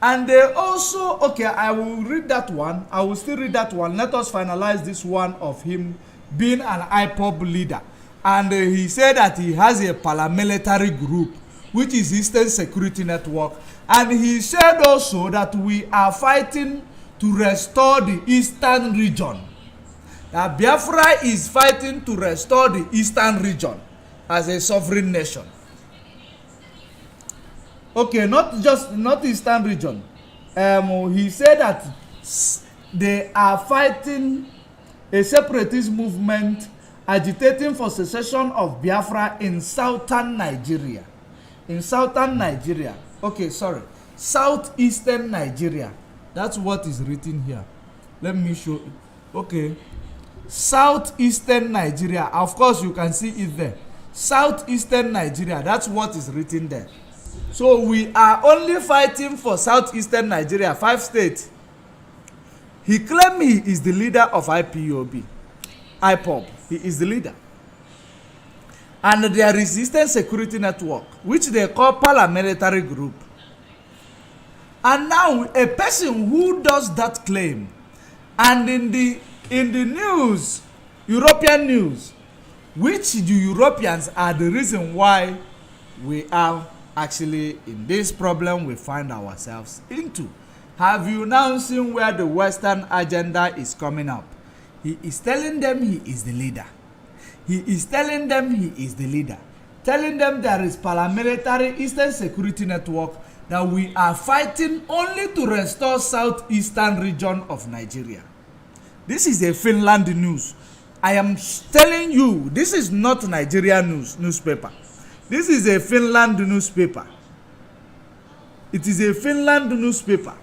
And they also, okay, I will read that one. I will still read that one. Let us finalize this one of him being an IPOB leader. And he said that he has a paramilitary group, which is Eastern Security Network. And he said also that we are fighting to restore the Eastern region. That Biafra is fighting to restore the Eastern region as a sovereign nation. Okay, not Eastern region. He said that they are fighting a separatist movement agitating for secession of Biafra in southern Nigeria. In southern Nigeria. Okay, sorry. Southeastern Nigeria. That's what is written here. Let me show you. Okay. Southeastern Nigeria. Of course, you can see it there. Southeastern Nigeria. That's what is written there. So we are only fighting for Southeastern Nigeria, 5 states. He claimed he is the leader of IPOB. IPOB. He is the leader. And there is Eastern Security Network, which they call paramilitary group. And now a person who does that claim, and in the news, European news, which the Europeans are the reason why we are actually in this problem we find ourselves into. Have you now seen where the Western agenda is coming up? He is telling them he is the leader. He is telling them he is the leader. Telling them there is paramilitary Eastern Security Network, that we are fighting only to restore southeastern region of Nigeria. This is a Finland news. I am telling you, this is not Nigeria newspaper. This is a Finland newspaper. It is a Finland newspaper.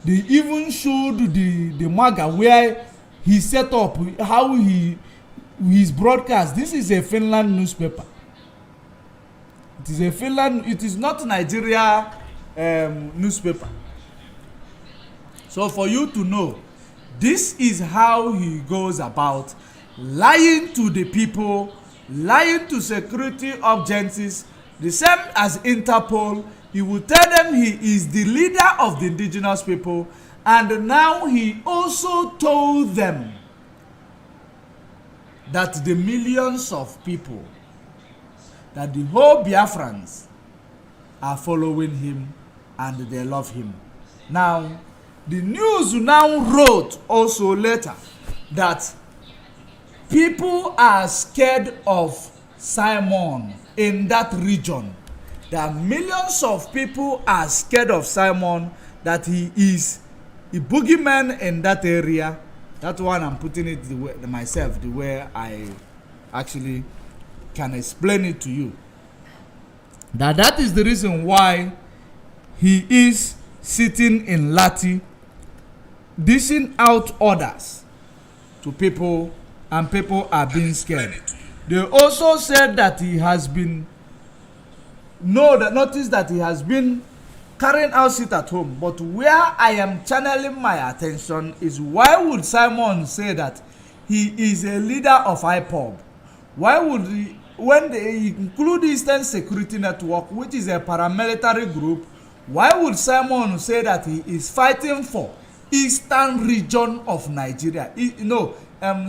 They even showed the maga where he set up, how his broadcast. This is a Finland newspaper. It is a Finland. It is not Nigeria newspaper. So for you to know, this is how he goes about lying to the people, lying to security agencies, the same as Interpol. He will tell them he is the leader of the indigenous people, and now he also told them that the millions of people, that the whole Biafrans are following him and they love him. Now, the news now wrote also later that people are scared of Simon in that region. That millions of people are scared of Simon, that he is a boogeyman in that area. That's why I'm putting it myself, the way I actually can explain it to you. That is the reason why he is sitting in Lati, dishing out orders to people, and people are being scared. They also said that he has been notice that he has been carrying out sit at home. But where I am channeling my attention is, why would Simon say that he is a leader of IPOB? Why would he, when they include Eastern Security Network, which is a paramilitary group, why would Simon say that he is fighting for Eastern region of Nigeria?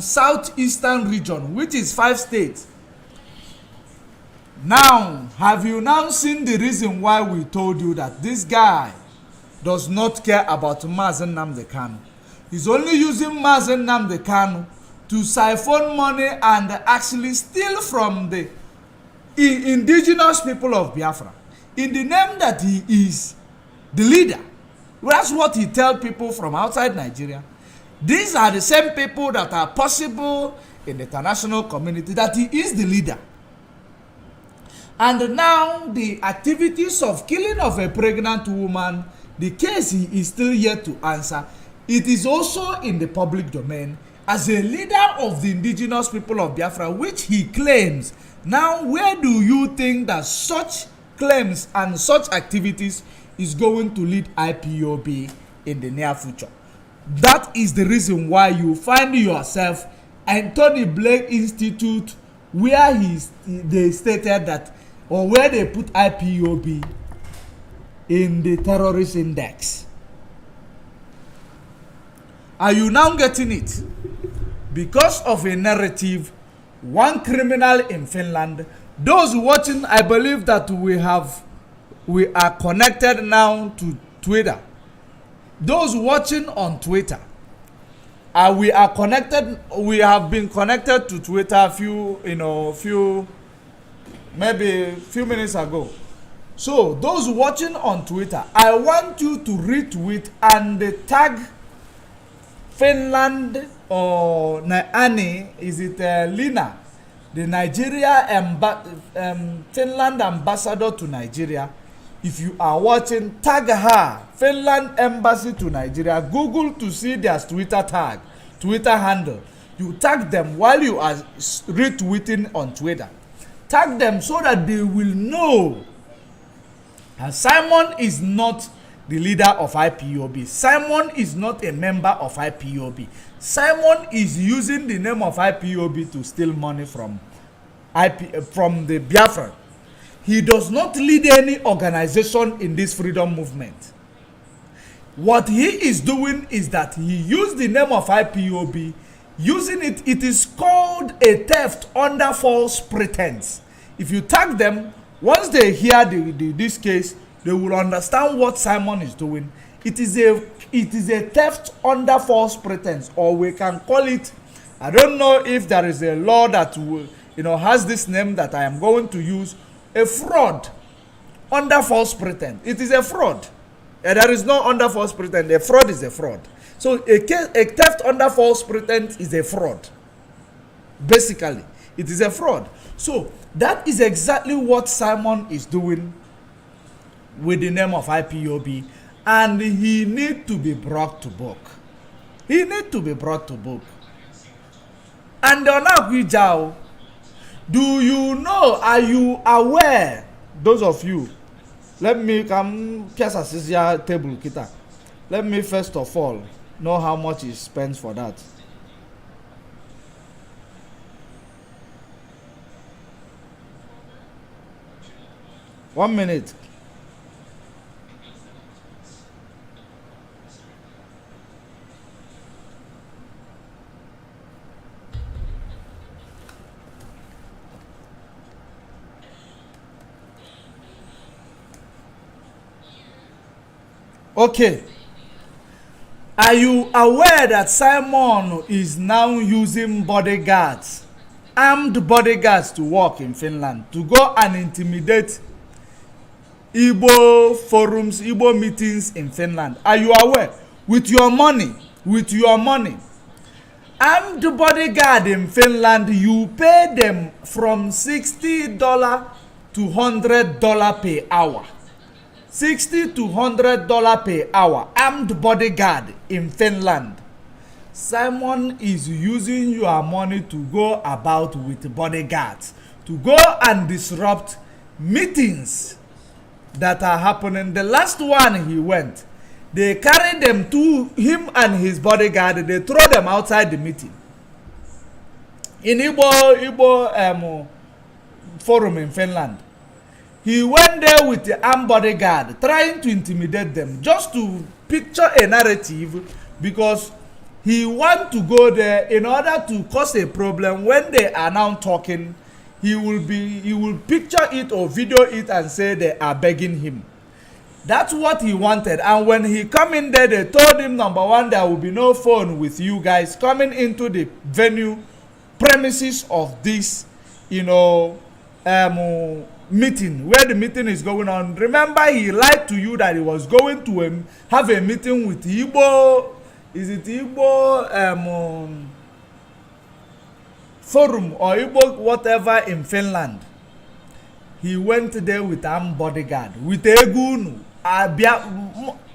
Southeastern region, which is 5 states. Now, have you now seen the reason why we told you that this guy does not care about Mazen Nnamdi Kanu? He's only using Mazen Nnamdi Kanu to siphon money and actually steal from the indigenous people of Biafra in the name that he is the leader. That's what he tells people from outside Nigeria. These are the same people that are possible in the international community, that he is the leader. And now the activities of killing of a pregnant woman, the case he is still yet to answer. It is also in the public domain as a leader of the indigenous people of Biafra, which he claims. Now, where do you think that such claims and such activities is going to lead IPOB in the near future? That is the reason why you find yourself Anthony Blake Institute, where they stated that, or where they put IPOB in the terrorist index. Are you now getting it? Because of a narrative, one criminal in Finland. Those watching, I believe that we are connected now to Twitter. Those watching on Twitter, we are connected. We have been connected to Twitter maybe a few minutes ago. So those watching on Twitter, I want you to retweet and tag Finland or Nnenayanya, is it Lina, the Finland ambassador to Nigeria. If you are watching, tag her, Finland embassy to Nigeria. Google to see their Twitter handle. You tag them while you are retweeting on Twitter. Tag them so that they will know. And Simon is not the leader of IPOB. Simon is not a member of IPOB. Simon is using the name of IPOB to steal money from the Biafran. He does not lead any organization in this freedom movement. What he is doing is that he used the name of IPOB, using it. It is called a theft under false pretense. If you tag them, once they hear this case, they will understand what Simon is doing. It is a theft under false pretense, or we can call it, I don't know if there is a law that will, has this name that I am going to use, a fraud under false pretense. It is a fraud. There is no under false pretense. A fraud is a fraud. So a theft under false pretense is a fraud. Basically, it is a fraud. So that is exactly what Simon is doing with the name of IPOB, and he need to be brought to book. He need to be brought to book. And Onagwijao, do you know, are you aware, those of you, let me come Piazza table kita. Let me first of all know how much he spends for that. One minute. Okay. Are you aware that Simon is now using bodyguards, armed bodyguards, to work in Finland, to go and intimidate Igbo forums, Igbo meetings in Finland? Are you aware? With your money, armed bodyguard in Finland, you pay them from $60 to $100 per hour. $60 to $100 per hour, armed bodyguard in Finland. Simon is using your money to go about with bodyguards, to go and disrupt meetings that are happening. The last one he went, they carried them to him and his bodyguard, they throw them outside the meeting. In Igbo forum in Finland. He went there with the armed bodyguard, trying to intimidate them, just to picture a narrative, because he want to go there in order to cause a problem. When they are now talking, he will picture it or video it and say they are begging him. That's what he wanted. And when he come in there, they told him, number one, there will be no phone with you guys coming into the venue premises of this, meeting, where the meeting is going on. Remember, he lied to you that he was going to have a meeting with Igbo, forum or Igbo whatever in Finland. He went there with armed bodyguard, with Egunu,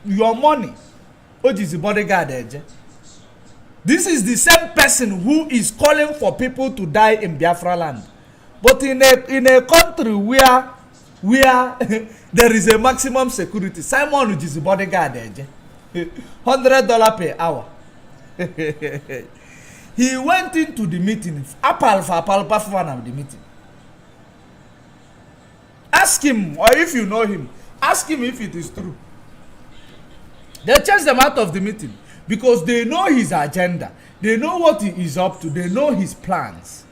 your money. What is the bodyguard? This is the same person who is calling for people to die in Biafra land. But in a country where there is a maximum security, Simon, which is a bodyguard, $100 per hour. He went into the meeting, the meeting. Ask him, or if you know him, ask him if it is true. They chase them out of the meeting because they know his agenda. They know what he is up to. They know his plans.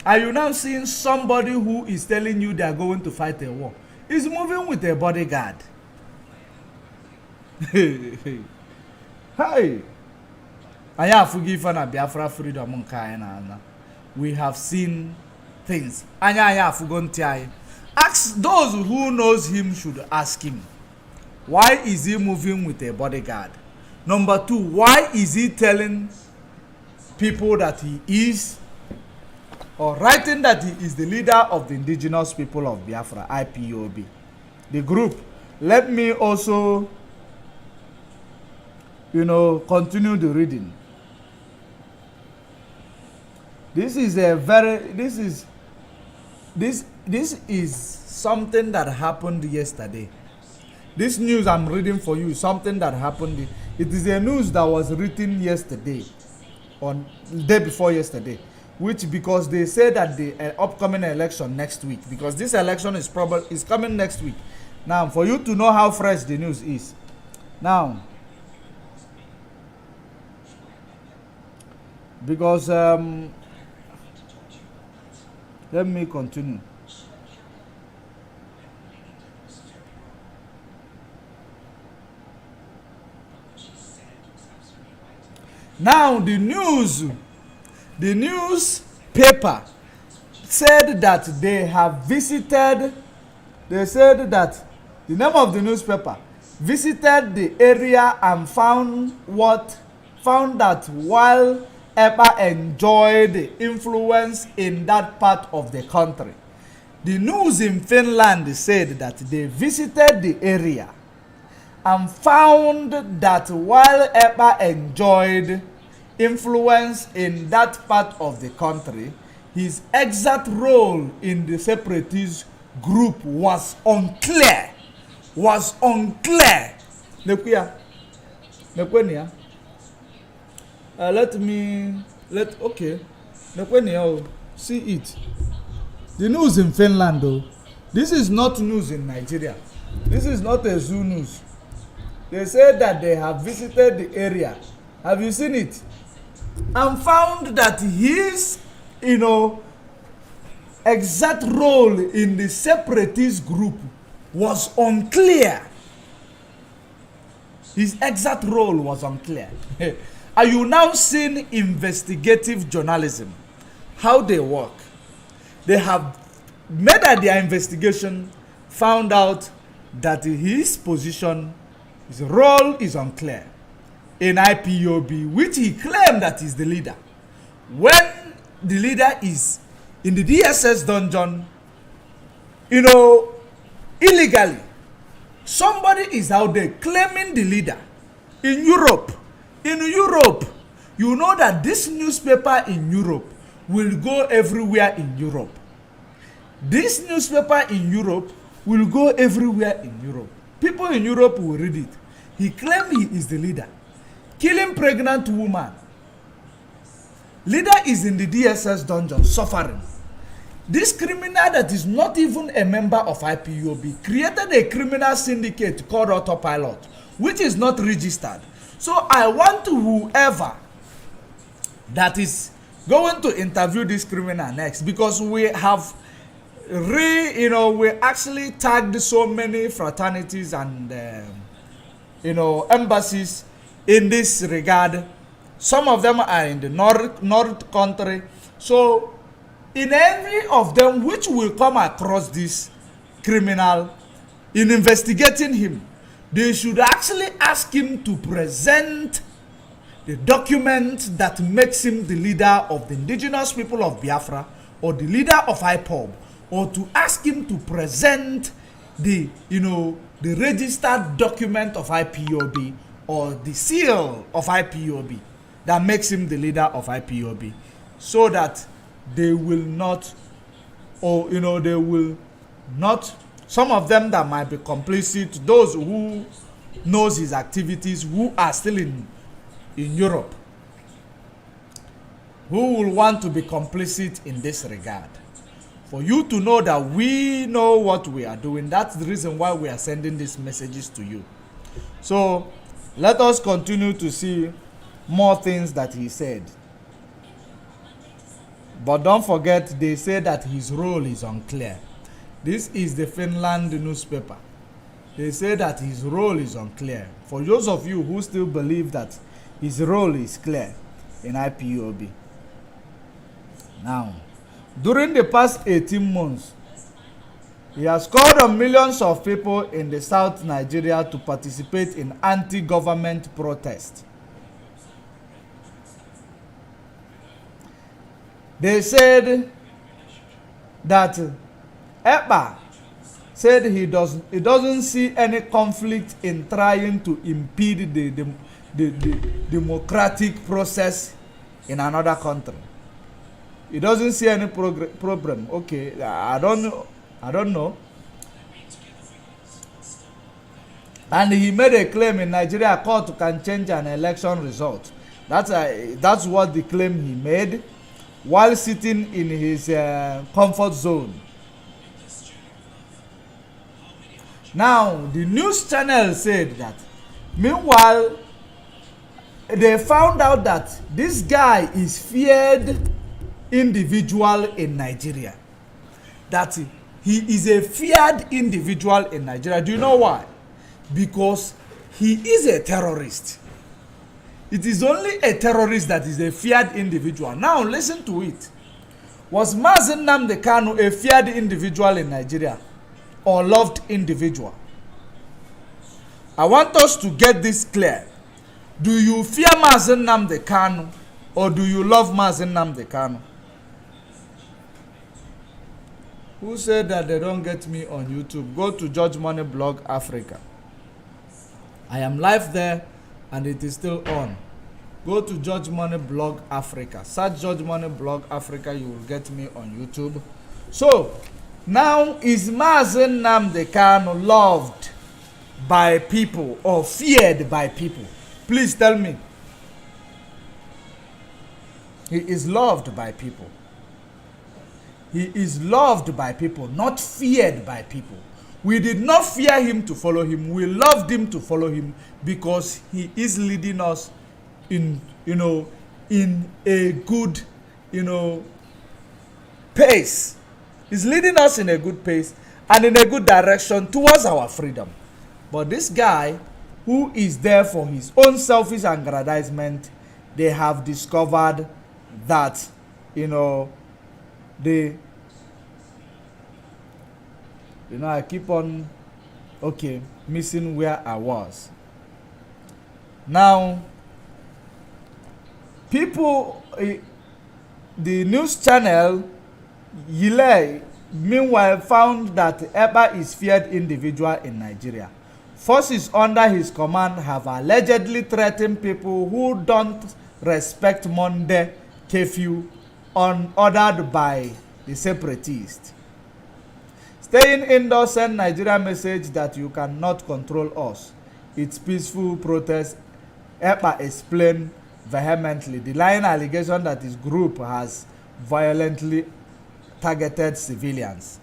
Are you now seeing somebody who is telling you they are going to fight a war? He's moving with a bodyguard. Hey. Biafra freedom. We have seen things. Ask those who knows him should ask him. Why is he moving with a bodyguard? Number two, why is he telling people that he is, or writing that he is the leader of the indigenous people of Biafra, IPOB, the group? Let me also, continue the reading. This is something that happened yesterday. This news I'm reading for you is something that happened. It is a news that was written yesterday, on the day before yesterday, which, because they say that the upcoming election next week, because this election is coming next week. Now, for you to know how fresh the news is, now, because let me continue. Now the newspaper said that they have visited, they said that the name of the newspaper visited the area and found that while ever enjoyed influence in that part of the country. The news in Finland said that they visited the area and found that while Epa enjoyed influence in that part of the country, his exact role in the separatist group was unclear. See it. The news in Finland, though, this is not news in Nigeria. This is not a zoo news. They said that they have visited the area. Have you seen it? And found that his, exact role in the separatist group was unclear. His exact role was unclear. Are you now seeing investigative journalism? How they work? They have made their investigation, found out that his position, his role is unclear in IPOB, which he claimed that is the leader. When the leader is in the DSS dungeon, illegally, somebody is out there claiming the leader. In Europe, you know that this newspaper in Europe will go everywhere in Europe. This newspaper in Europe will go everywhere in Europe. People in Europe will read it. He claimed he is the leader. Killing pregnant woman. Leader is in the DSS dungeon suffering. This criminal that is not even a member of IPOB created a criminal syndicate called Autopilot, which is not registered. So I want whoever that is going to interview this criminal next, because we have we actually tagged so many fraternities and embassies in this regard. Some of them are in the north country. So in every of them which will come across this criminal, in investigating him, they should actually ask him to present the document that makes him the leader of the indigenous people of Biafra or the leader of IPOB, or to ask him to present the the registered document of IPOB or the seal of IPOB that makes him the leader of IPOB, so that they will not, or they will not, some of them that might be complicit, those who knows his activities, who are still in Europe, who will want to be complicit in this regard. For you to know that we know what we are doing, that's the reason why we are sending these messages to you. So let us continue to see more things that he said. But don't forget, they say that his role is unclear. This is the Finland newspaper. They say that his role is unclear. For those of you who still believe that his role is clear in IPOB. Now, during the past 18 months, he has called on millions of people in the South Nigeria to participate in anti-government protests. They said that Epa said he doesn't see any conflict in trying to impede the democratic process in another country. He doesn't see any problem. Okay, I don't know. And he made a claim in Nigeria court can change an election result. That's what the claim he made while sitting in his comfort zone. Now, the news channel said that, meanwhile, they found out that this guy is feared individual in Nigeria. That he is a feared individual in Nigeria. Do you know why? Because he is a terrorist. It is only a terrorist that is a feared individual. Now listen to it. Was Mazi Nnamdi Kanu a feared individual in Nigeria or loved individual? I want us to get this clear. Do you fear Mazi Nnamdi Kanu Or do you love Mazi Nnamdi Kanu? Who said that they don't get me on YouTube? Go to George Money Blog Africa. I am live there and it is still on. Go to George Money Blog Africa. Search George Money Blog Africa. You will get me on YouTube. So, now is Mazi Nnamdi Kanu loved by people or feared by people? Please tell me. He is loved by people. He is loved by people, not feared by people. We did not fear him to follow him. We loved him to follow him because he is leading us in, in a good, pace. He's leading us in a good pace and in a good direction towards our freedom. But this guy, who is there for his own selfish aggrandizement, they have discovered that, I keep on, missing where I was. Now, people, the news channel, Yile, meanwhile, found that Eba is feared individual in Nigeria. Forces under his command have allegedly threatened people who don't respect Monday curfew ordered by the separatists. Staying indoors send Nigeria message that you cannot control us. It's peaceful protest, Eba explained vehemently, denying allegation that his group has violently targeted civilians.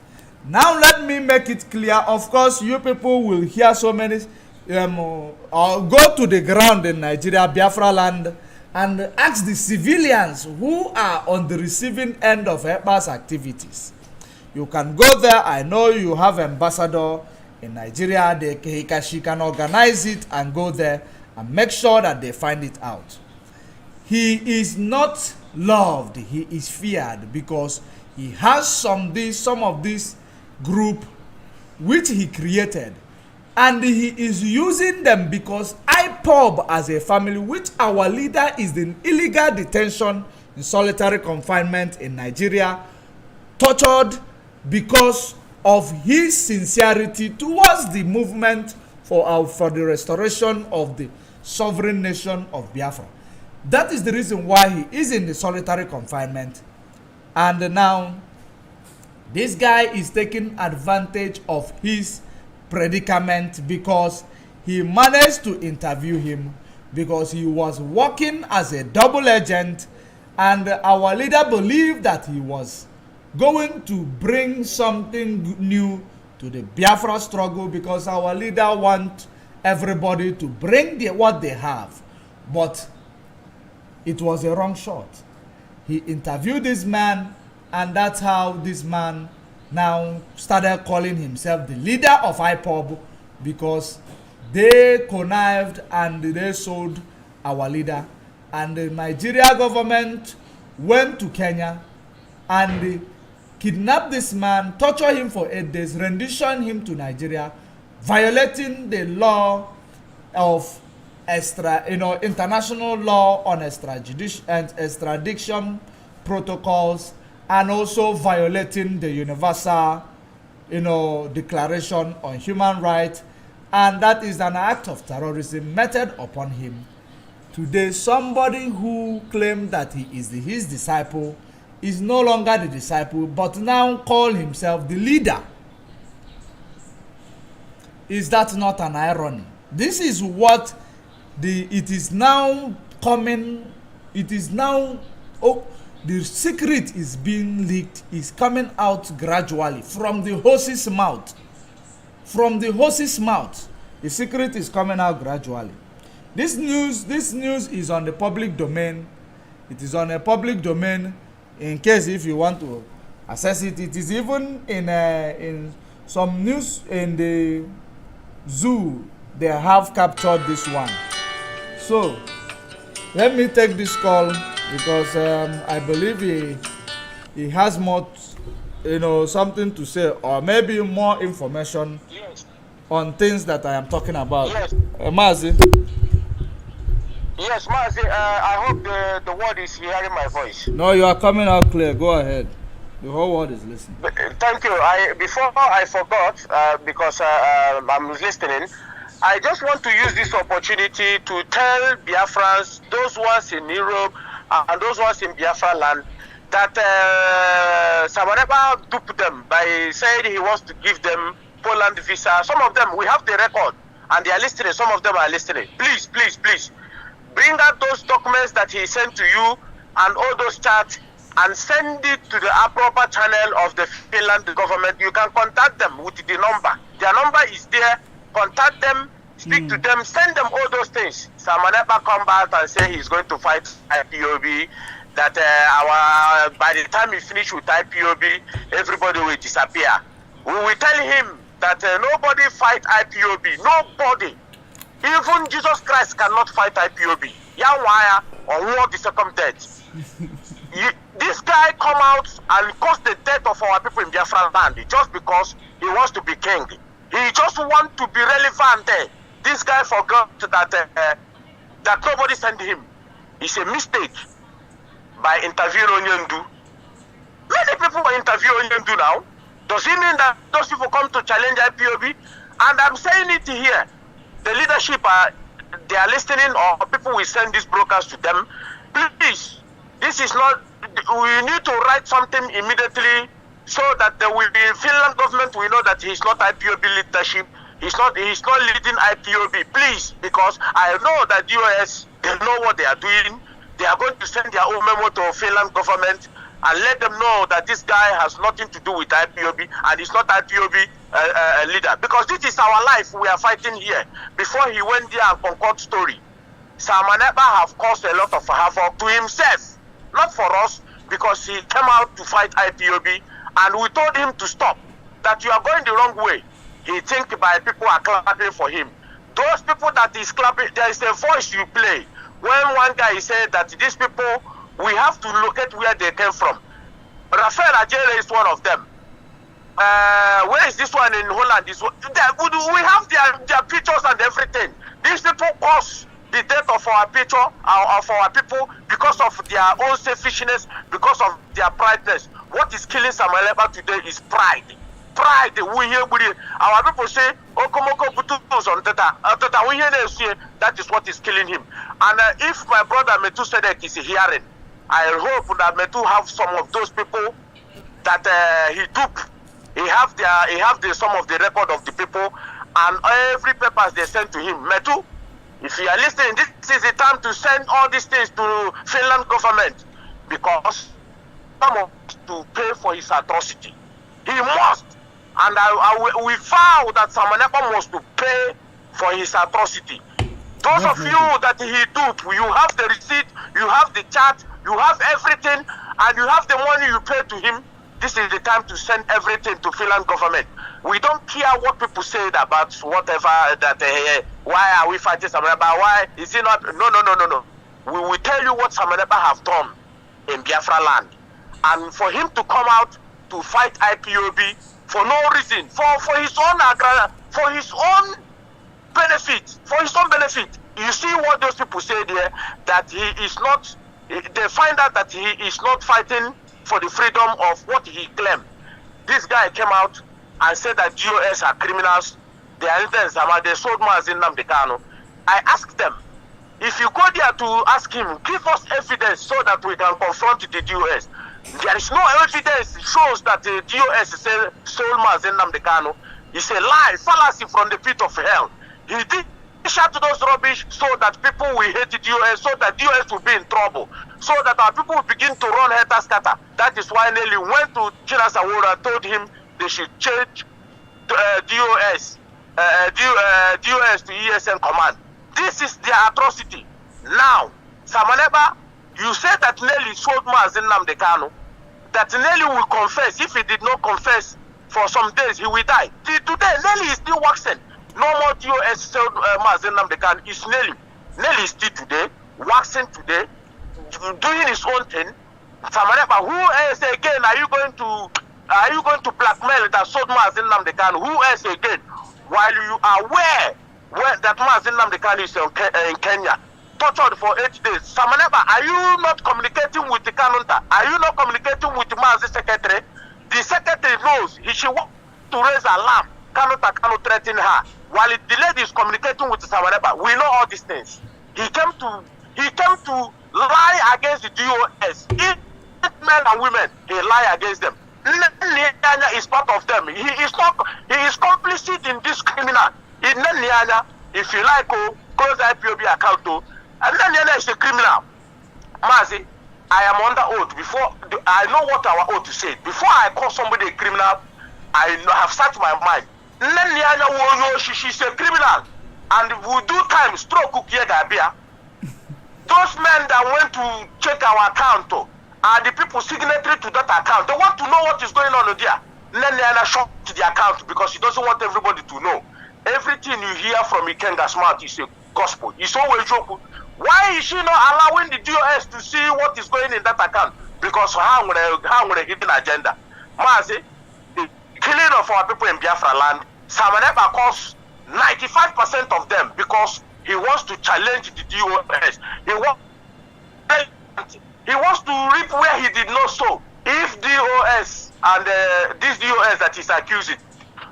Now let me make it clear. Of course, you people will hear so many go to the ground in Nigeria, Biafra land, and ask the civilians who are on the receiving end of Eba's activities. You can go there. I know you have ambassador in Nigeria. She can organize it and go there and make sure that they find it out. He is not loved. He is feared because he has some of this group which he created, and he is using them because IPOB as a family, which our leader is in illegal detention in solitary confinement in Nigeria, tortured because of his sincerity towards the movement for the restoration of the sovereign nation of Biafra. That is the reason why he is in the solitary confinement. And now this guy is taking advantage of his predicament because he managed to interview him, because he was working as a double agent, and our leader believed that he was going to bring something new to the Biafra struggle, because our leader wants everybody to bring what they have. But it was a wrong shot. He interviewed this man, and that's how this man now started calling himself the leader of IPOB, because they connived and they sold our leader. And the Nigeria government went to Kenya and kidnapped this man, tortured him for 8 days, renditioned him to Nigeria, violating the law of international law on extradition protocols, and also violating the Universal Declaration on Human Rights, and that is an act of terrorism meted upon him. Today, somebody who claimed that he is his disciple is no longer the disciple, but now call himself the leader. Is that not an irony? This is what it is now coming. It is now, the secret is being leaked, is coming out gradually from the horse's mouth. From the horse's mouth, the secret is coming out gradually. This news is on the public domain. It is on a public domain. In case if you want to access it, it is even in some news in the zoo. They have captured this one. So let me take this call, because I believe he has more, something to say, or maybe more information on things that I am talking about. Yes. Mazi. Yes, Mazi, I hope the world is hearing my voice. No, you are coming out clear. Go ahead. The whole world is listening. Thank you. Before I forgot, because I'm listening, I just want to use this opportunity to tell Biafrans, those ones in Europe and those ones in Biafra land, that Samaneba duped them by saying he wants to give them Poland visa. Some of them, we have the record, and they are listening. Some of them are listening. Please, please, please, bring out those documents that he sent to you and all those chats, and send it to the proper channel of the Finland government. You can contact them with the number. Their number is there. Contact them, speak to them, send them all those things. Samanepa come back and say he's going to fight IPOB, that by the time he finish with IPOB, everybody will disappear. We will tell him that nobody fight IPOB. Nobody. Even Jesus Christ cannot fight IPOB. Yawaya or war the second death. This guy come out and cause the death of our people in Biafra land just because he wants to be king. He just want to be relevant there. This guy forgot that nobody sent him. It's a mistake by interviewing Onyendu. Many people are interviewing Onyendu now. Does it mean that those people come to challenge IPOB? And I'm saying it here. The leadership they are listening, or people will send these brokers to them. Please, this is not, we need to write something immediately so that there will be Finland government will know that he's not IPOB leadership. He's not leading IPOB, please, because I know that US, they know what they are doing. They are going to send their own memo to Finland government and let them know that this guy has nothing to do with IPOB and he's not IPOB leader. Because this is our life we are fighting here. Before he went there and concord story, Samanepa have caused a lot of havoc to himself, not for us, because he came out to fight IPOB and we told him to stop, that you are going the wrong way. He think by people are clapping for him. Those people that is clapping, there is a voice you play. When one guy said that these people, we have to locate where they came from. Rafael Ajere is one of them. Where is this one in Holland? We have their pictures and everything. These people cause the death of our people because of their own selfishness, because of their prideness. What is killing Samaleba today is pride. Pride. We hear our people say, "Okomoko butus on tata." We hear them say that is what is killing him. And if my brother Metu Sedek is hearing, I hope that Metu have some of those people that he took. He have some of the record of the people and every papers they sent to him. Metu, if you are listening, this is the time to send all these things to Finland government, because someone to pay for his atrocity. He must. And we vow that Samanepa must to pay for his atrocity. Those of you that he took, you have the receipt, you have the chat, you have everything, and you have the money you pay to him. This is the time to send everything to Finland government. We don't care what people say about whatever, that why are we fighting Samanepa? Why is he not? No. We will tell you what Samanepa have done in Biafra land. And for him to come out to fight IPOB for no reason, for his own benefit. You see what those people say there, that he is not, they find out that he is not fighting for the freedom of what he claimed. This guy came out and said that GOS are criminals, they are intense, they sold Nnenayanya Kanu. I asked them, if you go there to ask him, give us evidence so that we can confront the GOS. There is no evidence shows that the GOS sold Nnenayanya Kanu. It's a lie, fallacy from the pit of hell. He did shout those rubbish so that people will hate the DOS, so that DOS will be in trouble, so that our people will begin to run helter-skelter. That is why Nelly went to Chinasawura and told him they should change DOS to ESN command. This is their atrocity. Now, Samaneba, you said that Nelly sold Nnenayanya Kanu, that Nelly will confess. If he did not confess for some days, he will die. Today, Nelly is still waxing. No more DOS sold Nnenayanya Kanu. It's Nelly. Nelly is still today, waxing today, doing his own thing. Samaneba, who else again are you going to blackmail that sold Nnenayanya Kanu? Who else again? While you are aware that Nnenayanya Kanu is in Kenya, tortured for 8 days. Samaneba, are you not communicating with the Kanunta? Are you not communicating with the Mazi secretary? The secretary knows she wants to raise alarm. Kanunta cannot threaten her. While the lady is communicating with Samaneba, we know all these things. He came to lie against the DOS. Men and women, he lie against them. Nnenayanya is part of them. He is complicit in this criminal. In Nnenayanya, if you like, close the IPOB account, Nnenayanya is a criminal. Mazi, I am under oath. Before I know what our oath says. Before I call somebody a criminal, I have set my mind. Nnenayanya, she's a criminal, and we do time stroke Gabia. Those men that went to check our account are the people signatory to that account. They want to know what is going on there. Nnenayanya shut the account because he doesn't want everybody to know. Everything you hear from Ikenga's mouth is a gospel. It's always joke. Why is she not allowing the DOS to see what is going in that account? Because how would a hidden agenda? Mazi, the killing of our people in Biafra land, Samaneba calls 95% of them because he wants to challenge the DOS. He wants to reap where he did not sow. If DOS and this DOS that is accusing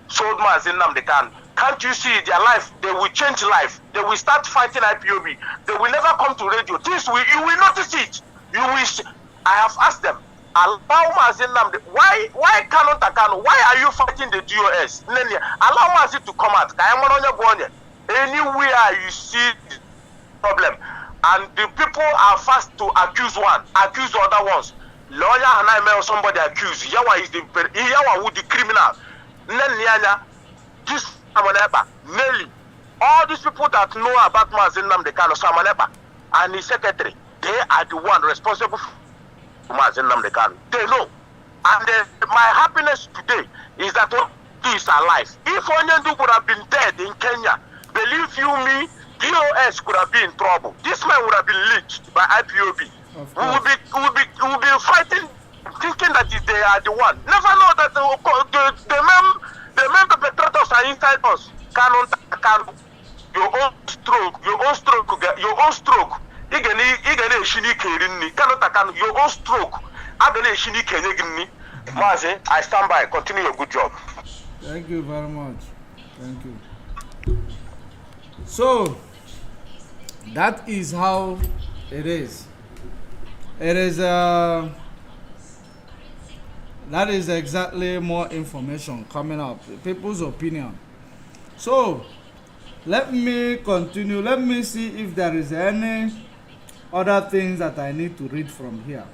sold Mazi Nnamdi Kanu, can't you see their life? They will change life. They will start fighting IPOB. They will never come to radio. You will notice it. You wish. I have asked them, allow Mazi Nnamdi. Why cannot Kanu? Why are you fighting the DOS? Allow Mazi to come out. Anywhere you see the problem, and the people are fast to accuse one, accuse the other ones. Lawyer Hanaime or somebody accused. Yawa is the criminal. Nnenayanya, this Samaneba, Nelly, all these people that know about Mazi Nnamdi Kanu, Samaneba, and his secretary, they are the one responsible for Mazi Nnamdi Kanu. They know. And my happiness today is that he is alive. If Onyendu would have been dead in Kenya, believe you me, DOS could have been in trouble. This man would have been lynched by IPOB. We will be fighting, thinking that they are the one. Never know that the men perpetrators are inside us. Kanu, your own stroke. Your own stroke. Your own stroke. Mazi, I stand by. Continue your good job. Thank you very much. Thank you. So, that is how it is. It is that is exactly more information coming up, people's opinion. So let me continue. Let me see if there is any other things that I need to read from here.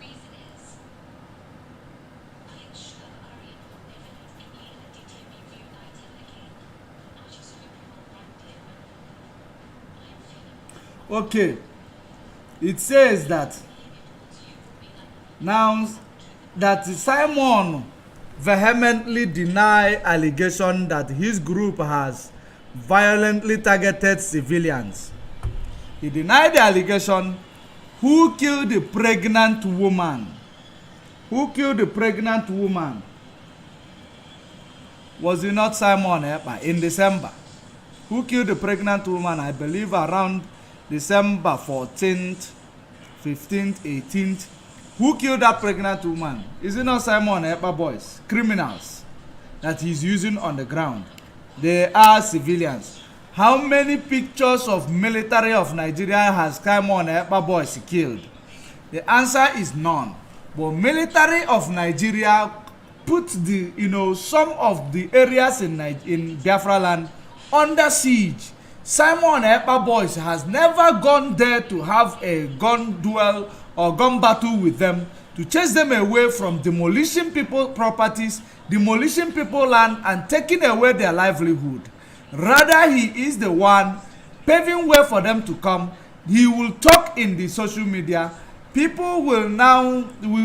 Okay, it says that now that Simon vehemently denied allegation that his group has violently targeted civilians. He denied the allegation. Who killed the pregnant woman? Who killed the pregnant woman? Was it not Simon Ekpa in December? Who killed the pregnant woman? I believe around December 14th, 15th, 18th. Who killed that pregnant woman? Is it not Simon Ekpa boys, criminals that he's using on the ground? They are civilians. How many pictures of military of Nigeria has Simon Ekpa boys killed? The answer is none. But military of Nigeria put the some of the areas in Biafra land under siege. Simon Ekpa boys has never gone there to have a gun duel or gun battle with them, to chase them away from demolishing people properties, demolishing people land, and taking away their livelihood. Rather, he is the one paving way for them to come. He will talk in the social media. People will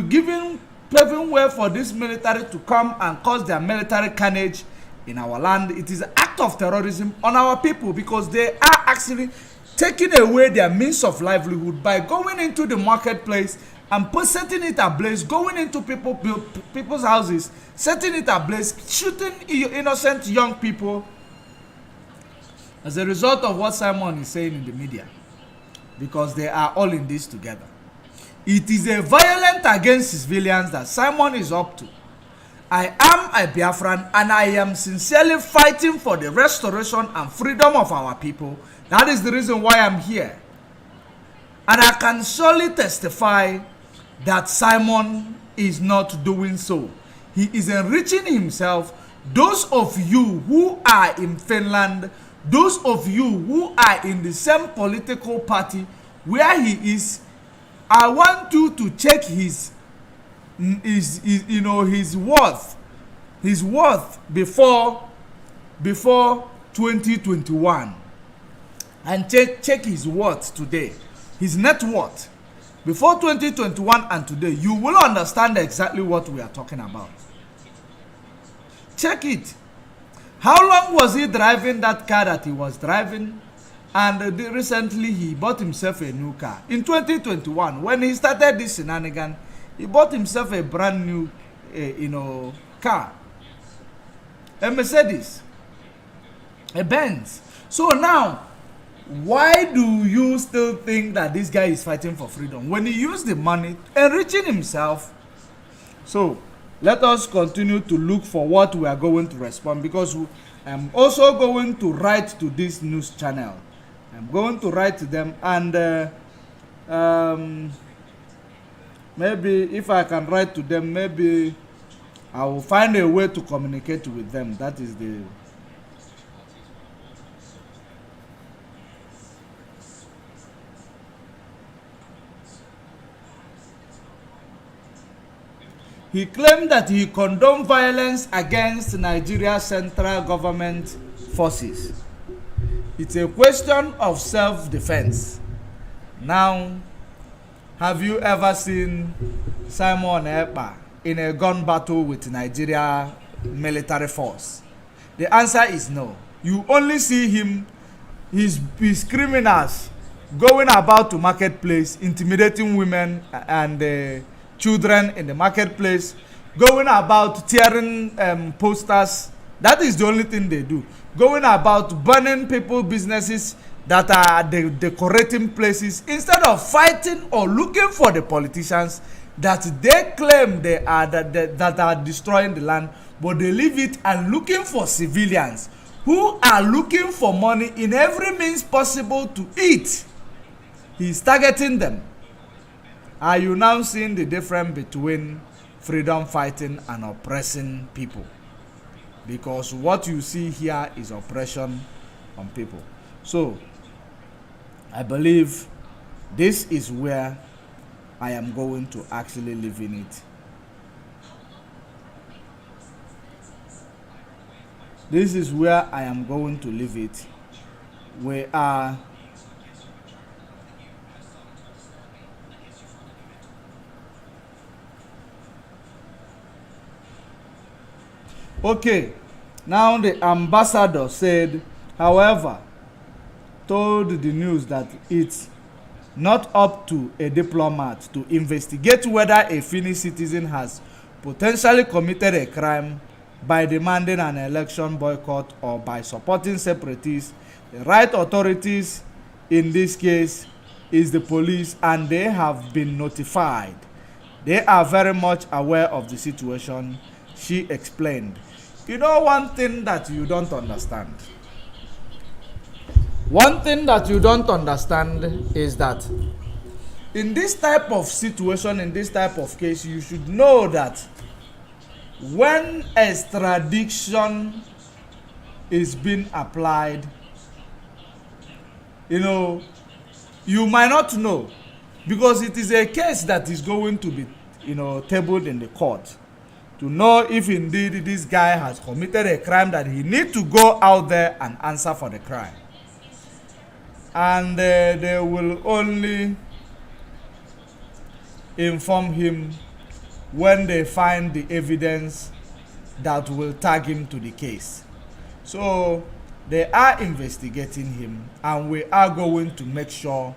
give him paving way for this military to come and cause their military carnage in our land. It is an act of terrorism on our people because they are actually taking away their means of livelihood by going into the marketplace and setting it ablaze, going into people's houses, setting it ablaze, shooting innocent young people as a result of what Simon is saying in the media. because they are all in this together. It is a violence against civilians that Simon is up to. I am a Biafran and I am sincerely fighting for the restoration and freedom of our people. That is the reason why I'm here. And I can surely testify that Simon is not doing so. He is enriching himself. Those of you who are in Finland, those of you who are in the same political party where he is, I want you to check his worth before 2021, and check his worth today, his net worth before 2021 and today. You will understand exactly what we are talking about. Check it. How long was he driving that car that he was driving? And recently he bought himself a new car. In 2021, when he started this shenanigan, he bought himself a brand new car. A Mercedes. A Benz. So now, why do you still think that this guy is fighting for freedom when he used the money enriching himself? So let us continue to look for what we are going to respond, because I'm also going to write to this news channel. I'm going to write to them, and maybe if I can write to them, maybe I will find a way to communicate with them. That is the... He claimed that he condoned violence against Nigeria's central government forces. It's a question of self-defense. Now, have you ever seen Simon Ekpa in a gun battle with Nigeria military force? The answer is no. You only see him, his criminals going about to marketplace, intimidating women and children in the marketplace, going about tearing posters. That is the only thing they do. Going about burning people's businesses that are decorating places, instead of fighting or looking for the politicians that they claim they are that are destroying the land, but they leave it and looking for civilians who are looking for money in every means possible to eat. He is targeting them. Are you now seeing the difference between freedom fighting and oppressing people? Because what you see here is oppression on people. So, I believe this is where I am going to actually live in it. This is where I am going to live it. We are... Okay, now the ambassador said, however, told the news that it's not up to a diplomat to investigate whether a Finnish citizen has potentially committed a crime by demanding an election boycott or by supporting separatists. The right authorities in this case is the police, and they have been notified. They are very much aware of the situation, she explained. You know one thing that you don't understand? One thing that you don't understand is that in this type of situation, in this type of case, you should know that when extradition is being applied, you might not know, because it is a case that is going to be, tabled in the court, to know if indeed this guy has committed a crime, that he need to go out there and answer for the crime. And they will only inform him when they find the evidence that will tag him to the case. So they are investigating him, and we are going to make sure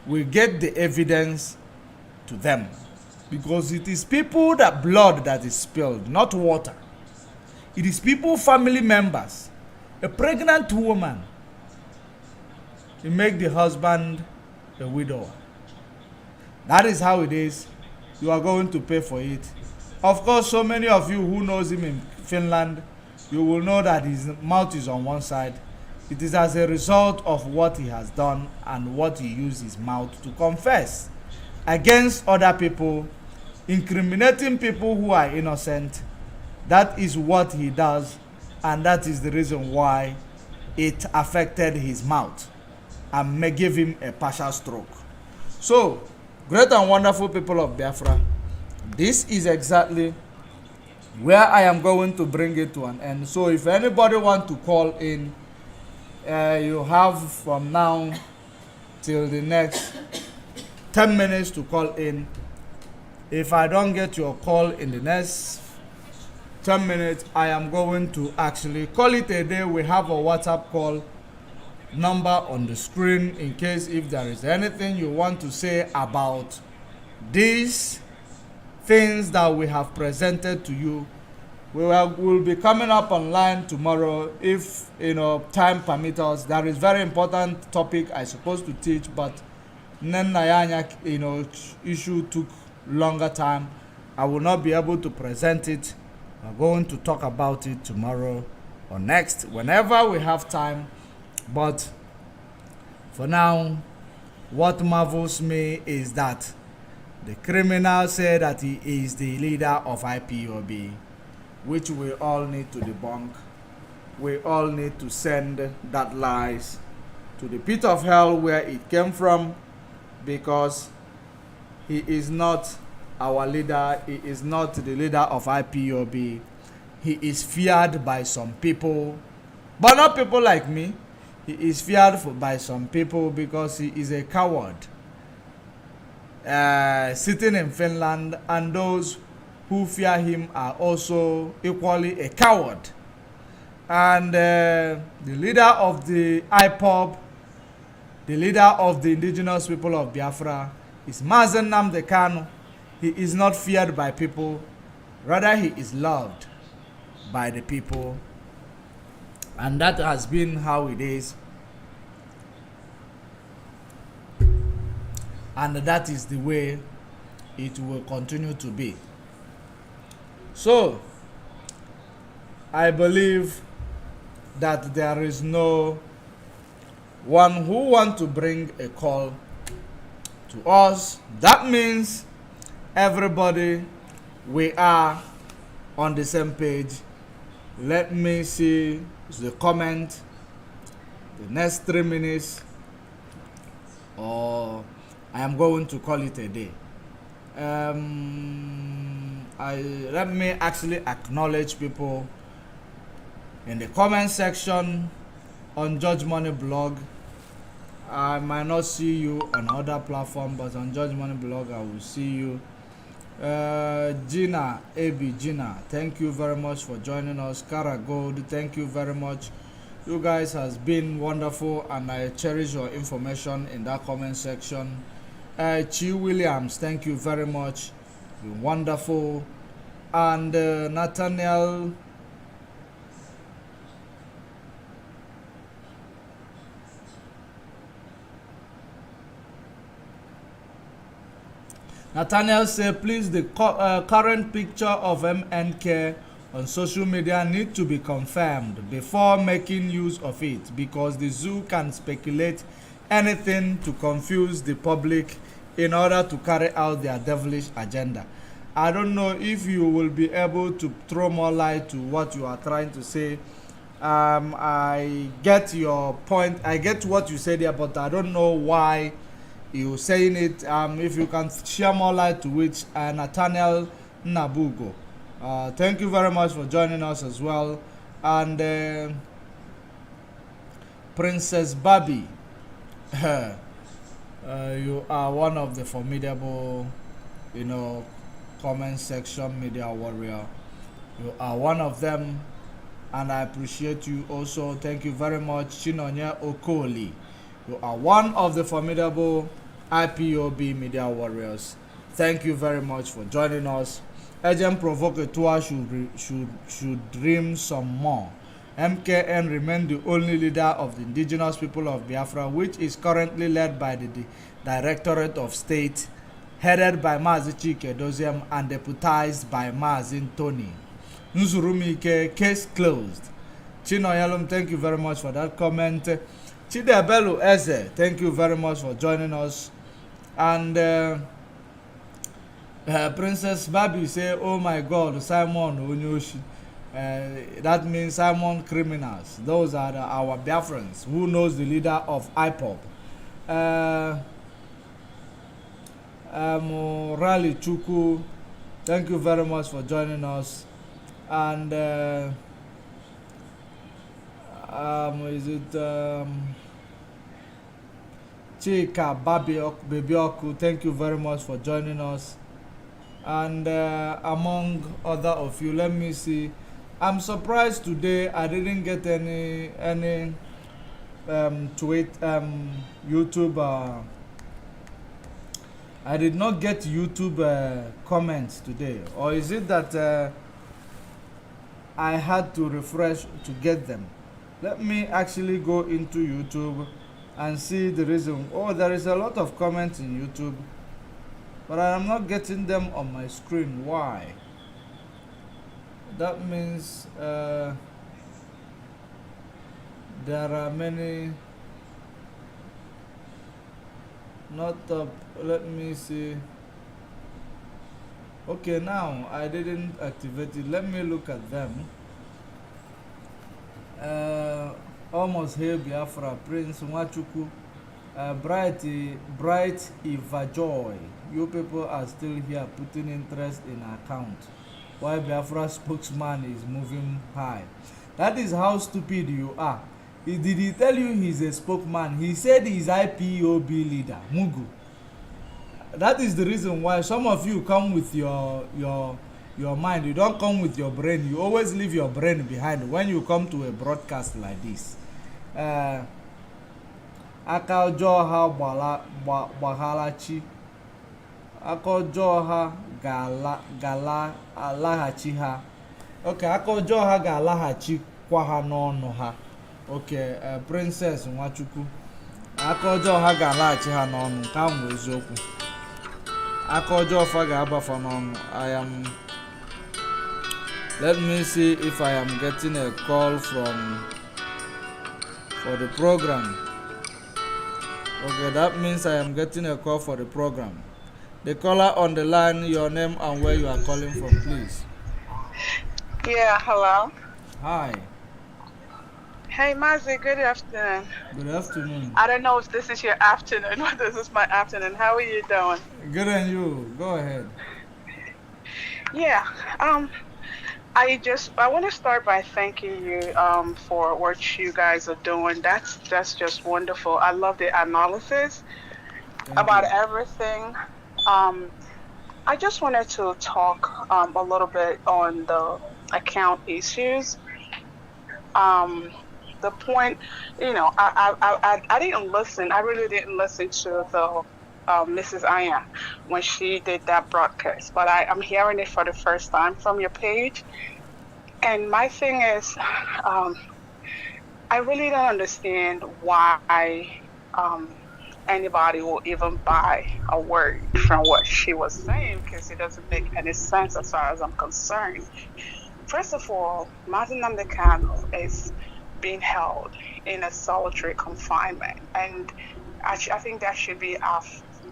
we get the evidence to them, because it is people that blood that is spilled, not water. It is people, family members, a pregnant woman. You make the husband a widower. That is how it is. You are going to pay for it. Of course, so many of you who knows him in Finland, you will know that his mouth is on one side. It is as a result of what he has done and what he used his mouth to confess against other people, incriminating people who are innocent. That is what he does, and that is the reason why it affected his mouth and may give him a partial stroke. So, great and wonderful people of Biafra, this is exactly where I am going to bring it to an end. So if anybody want to call in, you have from now till the next 10 minutes to call in. If I don't get your call in the next 10 minutes, I am going to actually call it a day. We have a WhatsApp call number on the screen in case if there is anything you want to say about these things that we have presented to you. We'll be coming up online tomorrow if time permits us. There is very important topic I supposed to teach, but Nnenayanya issue took longer time. I will not be able to present it. We're going to talk about it tomorrow or next, whenever we have time. But for now, what marvels me is that the criminal said that he is the leader of IPOB, which we all need to debunk. We all need to send that lies to the pit of hell where it came from, because he is not our leader. He is not the leader of IPOB. He is feared by some people, but not people like me. He is feared by some people because he is a coward. Sitting in Finland, and those who fear him are also equally a coward. And the leader of the IPOB, the leader of the indigenous people of Biafra, is Mazen Nnamdi Kanu. He is not feared by people, rather he is loved by the people. And that has been how it is. And that is the way it will continue to be. So, I believe that there is no one who wants to bring a call to us. That means everybody, we are on the same page. Let me see the comment the next 3 minutes, or I am going to call it a day. Let me actually acknowledge people in the comment section on Judge Money blog. I might not see you on other platform, but on Judge Money blog I will see you. Gina, thank you very much for joining us. Kara Gold, thank you very much. You guys has been wonderful, and I cherish your information in that comment section. Chi Williams, thank you very much. You're wonderful. And Nathaniel said, please, the current picture of MNK on social media need to be confirmed before making use of it, because the zoo can speculate anything to confuse the public in order to carry out their devilish agenda. I don't know if you will be able to throw more light to what you are trying to say. I get your point. I get what you said here, but I don't know why you saying it. If you can share more light to which Nathaniel Nabugo. Thank you very much for joining us as well. And Princess Babi, you are one of the formidable, comment section media warrior. You are one of them, and I appreciate you also. Thank you very much. Chinonye Okoli, you are one of the formidable IPOB media warriors. Thank you very much for joining us. Agent Provocateur should dream some more. MKN remain the only leader of the indigenous people of Biafra, which is currently led by the Directorate of State, headed by Mazi Chike Doziem and deputized by Mazi Tony. Nzurumike, case closed. Chinoyalum, thank you very much for that comment. Chidebelu Eze, thank you very much for joining us. And Princess Babi say, oh my God, Simon Onyoshi. That means Simon criminals. Those are our Biafrans. Who knows the leader of IPOB? Rally Chuku, thank you very much for joining us. And is it Chika Babioku, thank you very much for joining us. And among other of you, let me see. I'm surprised today I didn't get any YouTube. I did not get YouTube comments today, or is it that I had to refresh to get them? Let me actually go into YouTube and see the reason. Oh, there is a lot of comments in YouTube, but I am not getting them on my screen. Why? That means there are many. Not up. Let me see. Okay, now I didn't activate it. Let me look at them. Almost here, Biafra, Prince Wachuku, Bright Eva Joy. You people are still here putting interest in account. Why Biafra spokesman is moving high. That is how stupid you are. Did he tell you he's a spokesman? He said he's IPOB leader, Mugu. That is the reason why some of you come with your mind. You don't come with your brain. You always leave your brain behind when you come to a broadcast like this. Akaojoha Bahalachi. Akaojoha Gala Alahachiha. Okay, Akaojoha Galahachi Kwaha no ha. Okay, Princess Nwachukwu. Akaojoha Galahachiha no Kamu Ezoku. Akaojoha Gabafa no. Let me see if I am getting a call for the program. Okay, that means I am getting a call for the program. The caller on the line, your name and where you are calling from, please. Yeah, hello. Hi. Hey, Mazi, good afternoon. Good afternoon. I don't know if this is your afternoon or this is my afternoon. How are you doing? Good, and you? Go ahead. Yeah, I want to start by thanking you for what you guys are doing. That's just wonderful. I love the analysis about everything. I just wanted to talk a little bit on the account issues. The point, I didn't listen. I really didn't listen to the Mrs. Aya when she did that broadcast, but I'm hearing it for the first time from your page. And my thing is, I really don't understand why anybody will even buy a word from what she was saying, because it doesn't make any sense as far as I'm concerned. First of all, Mazi Nnenayanya is being held in a solitary confinement, and I think that should be our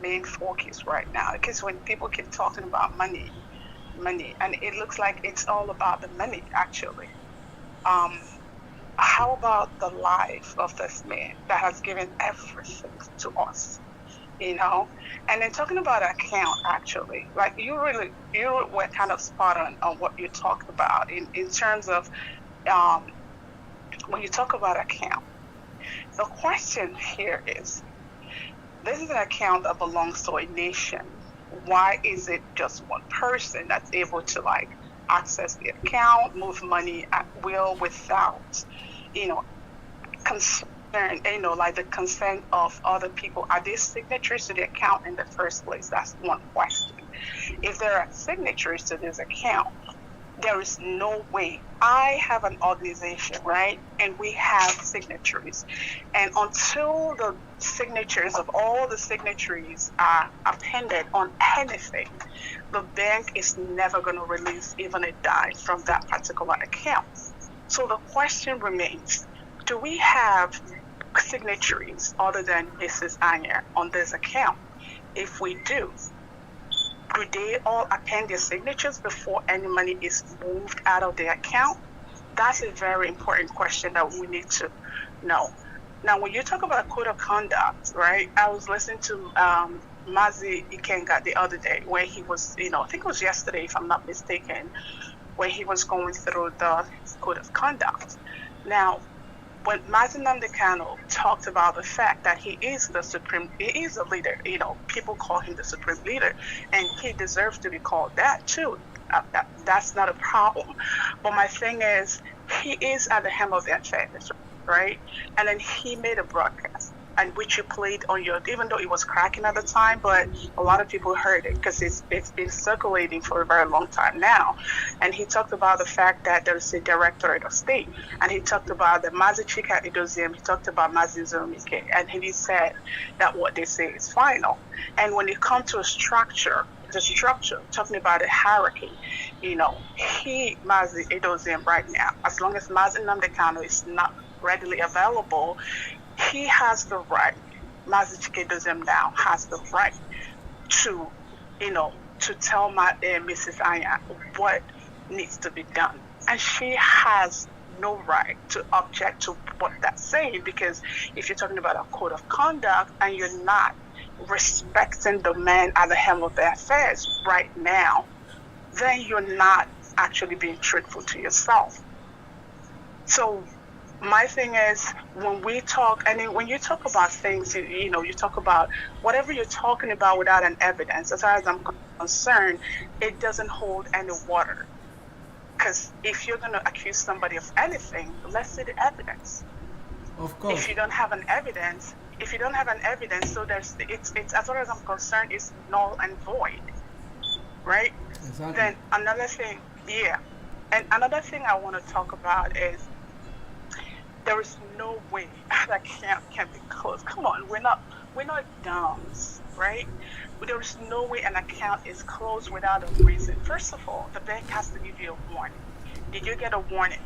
main focus right now, because when people keep talking about money, and it looks like it's all about the money actually. How about the life of this man that has given everything to us, And then talking about account, actually, like you were kind of spot on what you talked about in terms of when you talk about account. The question here is, this is an account that belongs to a nation. Why is it just one person that's able to access the account, move money at will without, concern, the consent of other people? Are they signatories to the account in the first place? That's one question. If there are signatories to this account, There is no way. I have an organization, right? And we have signatories. And until the signatures of all the signatories are appended on anything, the bank is never going to release even a dime from that particular account. So the question remains, do we have signatories other than Mrs. Anya on this account? If we do they all append their signatures before any money is moved out of their account? That's a very important question that we need to know. Now, when you talk about code of conduct, right? I was listening to Mazi Ikenga the other day where he was, I think it was yesterday, if I'm not mistaken, where he was going through the code of conduct. Now, when Mazi Nnenayanya talked about the fact that he is a leader, people call him the supreme leader, and he deserves to be called that too. That's not a problem. But my thing is, he is at the helm of the affairs, right? And then he made a broadcast, and which you played on your, even though it was cracking at the time, but a lot of people heard it because it's been circulating for a very long time now. And he talked about the fact that there's a directorate of state, and he talked about the Mazi Chika Idoziem, he talked about Mazi Zomike, and he said that what they say is final. And when it comes to the structure, talking about a hierarchy, Mazi Idoziem right now, as long as Mazi Nnenayanya is not readily available, he has the right, Mazi Chika now has the right to, to tell Mrs. Anya what needs to be done. And she has no right to object to what that's saying, because if you're talking about a code of conduct and you're not respecting the man at the helm of the affairs right now, then you're not actually being truthful to yourself. So my thing is, when we talk, and when you talk about things, you talk about whatever you're talking about without an evidence, as far as I'm concerned, it doesn't hold any water. Because if you're going to accuse somebody of anything, let's see the evidence. Of course. If you don't have an evidence, so it's as far as I'm concerned, it's null and void, right? Exactly. Then another thing, and another thing I want to talk about is, there is no way that camp can be closed. Come on, we're not dumb, right? There is no way an account is closed without a reason. First of all, the bank has to give you a warning. Did you get a warning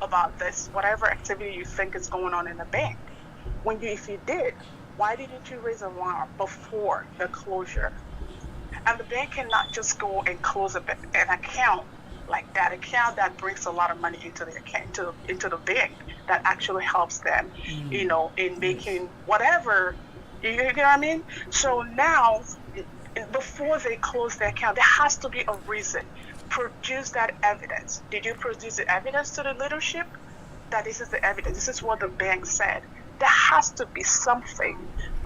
about this, whatever activity you think is going on in the bank? If you did, why didn't you raise an alarm before the closure? And the bank cannot just go and close an account like that, account that brings a lot of money into the account, into the bank, that actually helps them, in making whatever, you know what I mean? So now, before they close the account, there has to be a reason. Produce that evidence. Did you produce the evidence to the leadership that this is the evidence? This is what the bank said. There has to be something.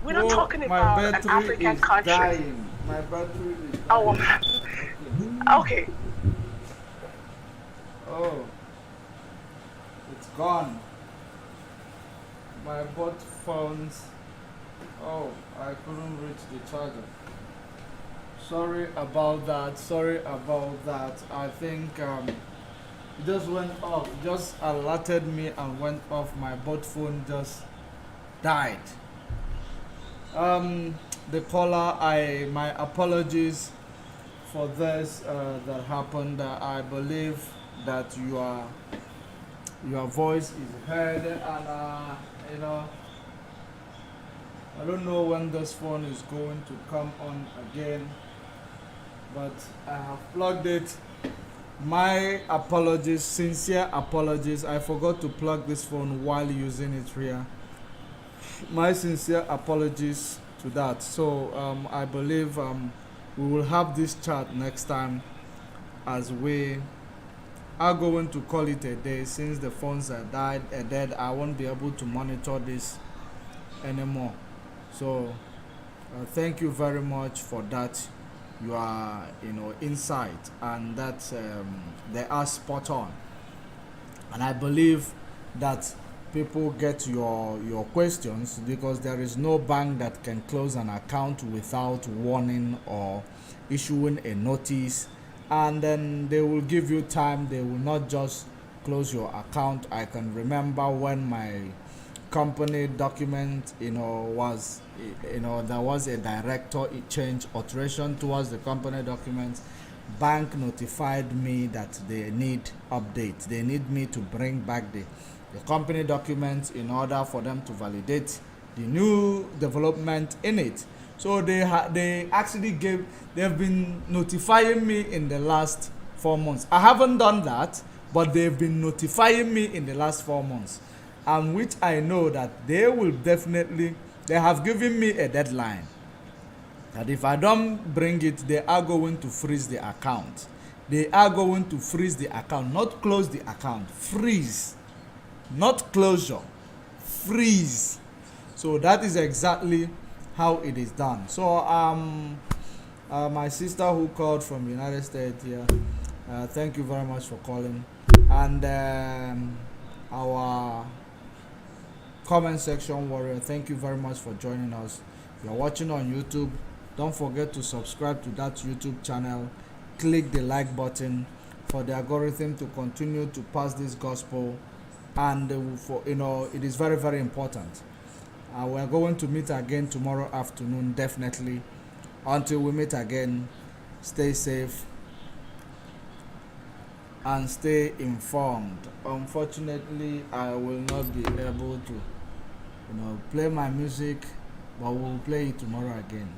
We're not talking about an African country. Dying. My battery is dying. Oh, okay. Oh, it's gone. My both phones. Oh, I couldn't reach the charger. Sorry about that. I think it just went off. Just alerted me and went off. My both phone just died. The caller, my apologies for this that happened. I believe that your voice is heard, and I don't know when this phone is going to come on again, but I have plugged it. My apologies, sincere apologies. I forgot to plug this phone while using it here. My sincere apologies to that. So I believe we will have this chat next time, as we are going to call it a day, since the phones are dead. I won't be able to monitor this anymore. So thank you very much for that. You are insight, and that they are spot on, and I believe that people get your questions, because there is no bank that can close an account without warning or issuing a notice and then they will give you time. They will not just close your account. I can remember when my company document, was, there was a director change alteration towards the company documents. Bank notified me that they need updates. They need me to bring back the company documents in order for them to validate the new development in it. So they actually they've been notifying me in the last 4 months. I haven't done that, but they've been notifying me in the last 4 months, and which I know that they have given me a deadline that if I don't bring it, they are going to freeze the account. They are going to freeze the account, not close the account, freeze, not closure, freeze. So that is exactly how it is done. So my sister who called from United States here, thank you very much for calling. And our comment section warrior, thank you very much for joining us. If you're watching on YouTube, don't forget to subscribe to that YouTube channel. Click the like button for the algorithm to continue to pass this gospel, and it is very, very important. We're going to meet again tomorrow afternoon, definitely. Until we meet again, stay safe and stay informed. Unfortunately, I will not be able to play my music, but we'll play it tomorrow again.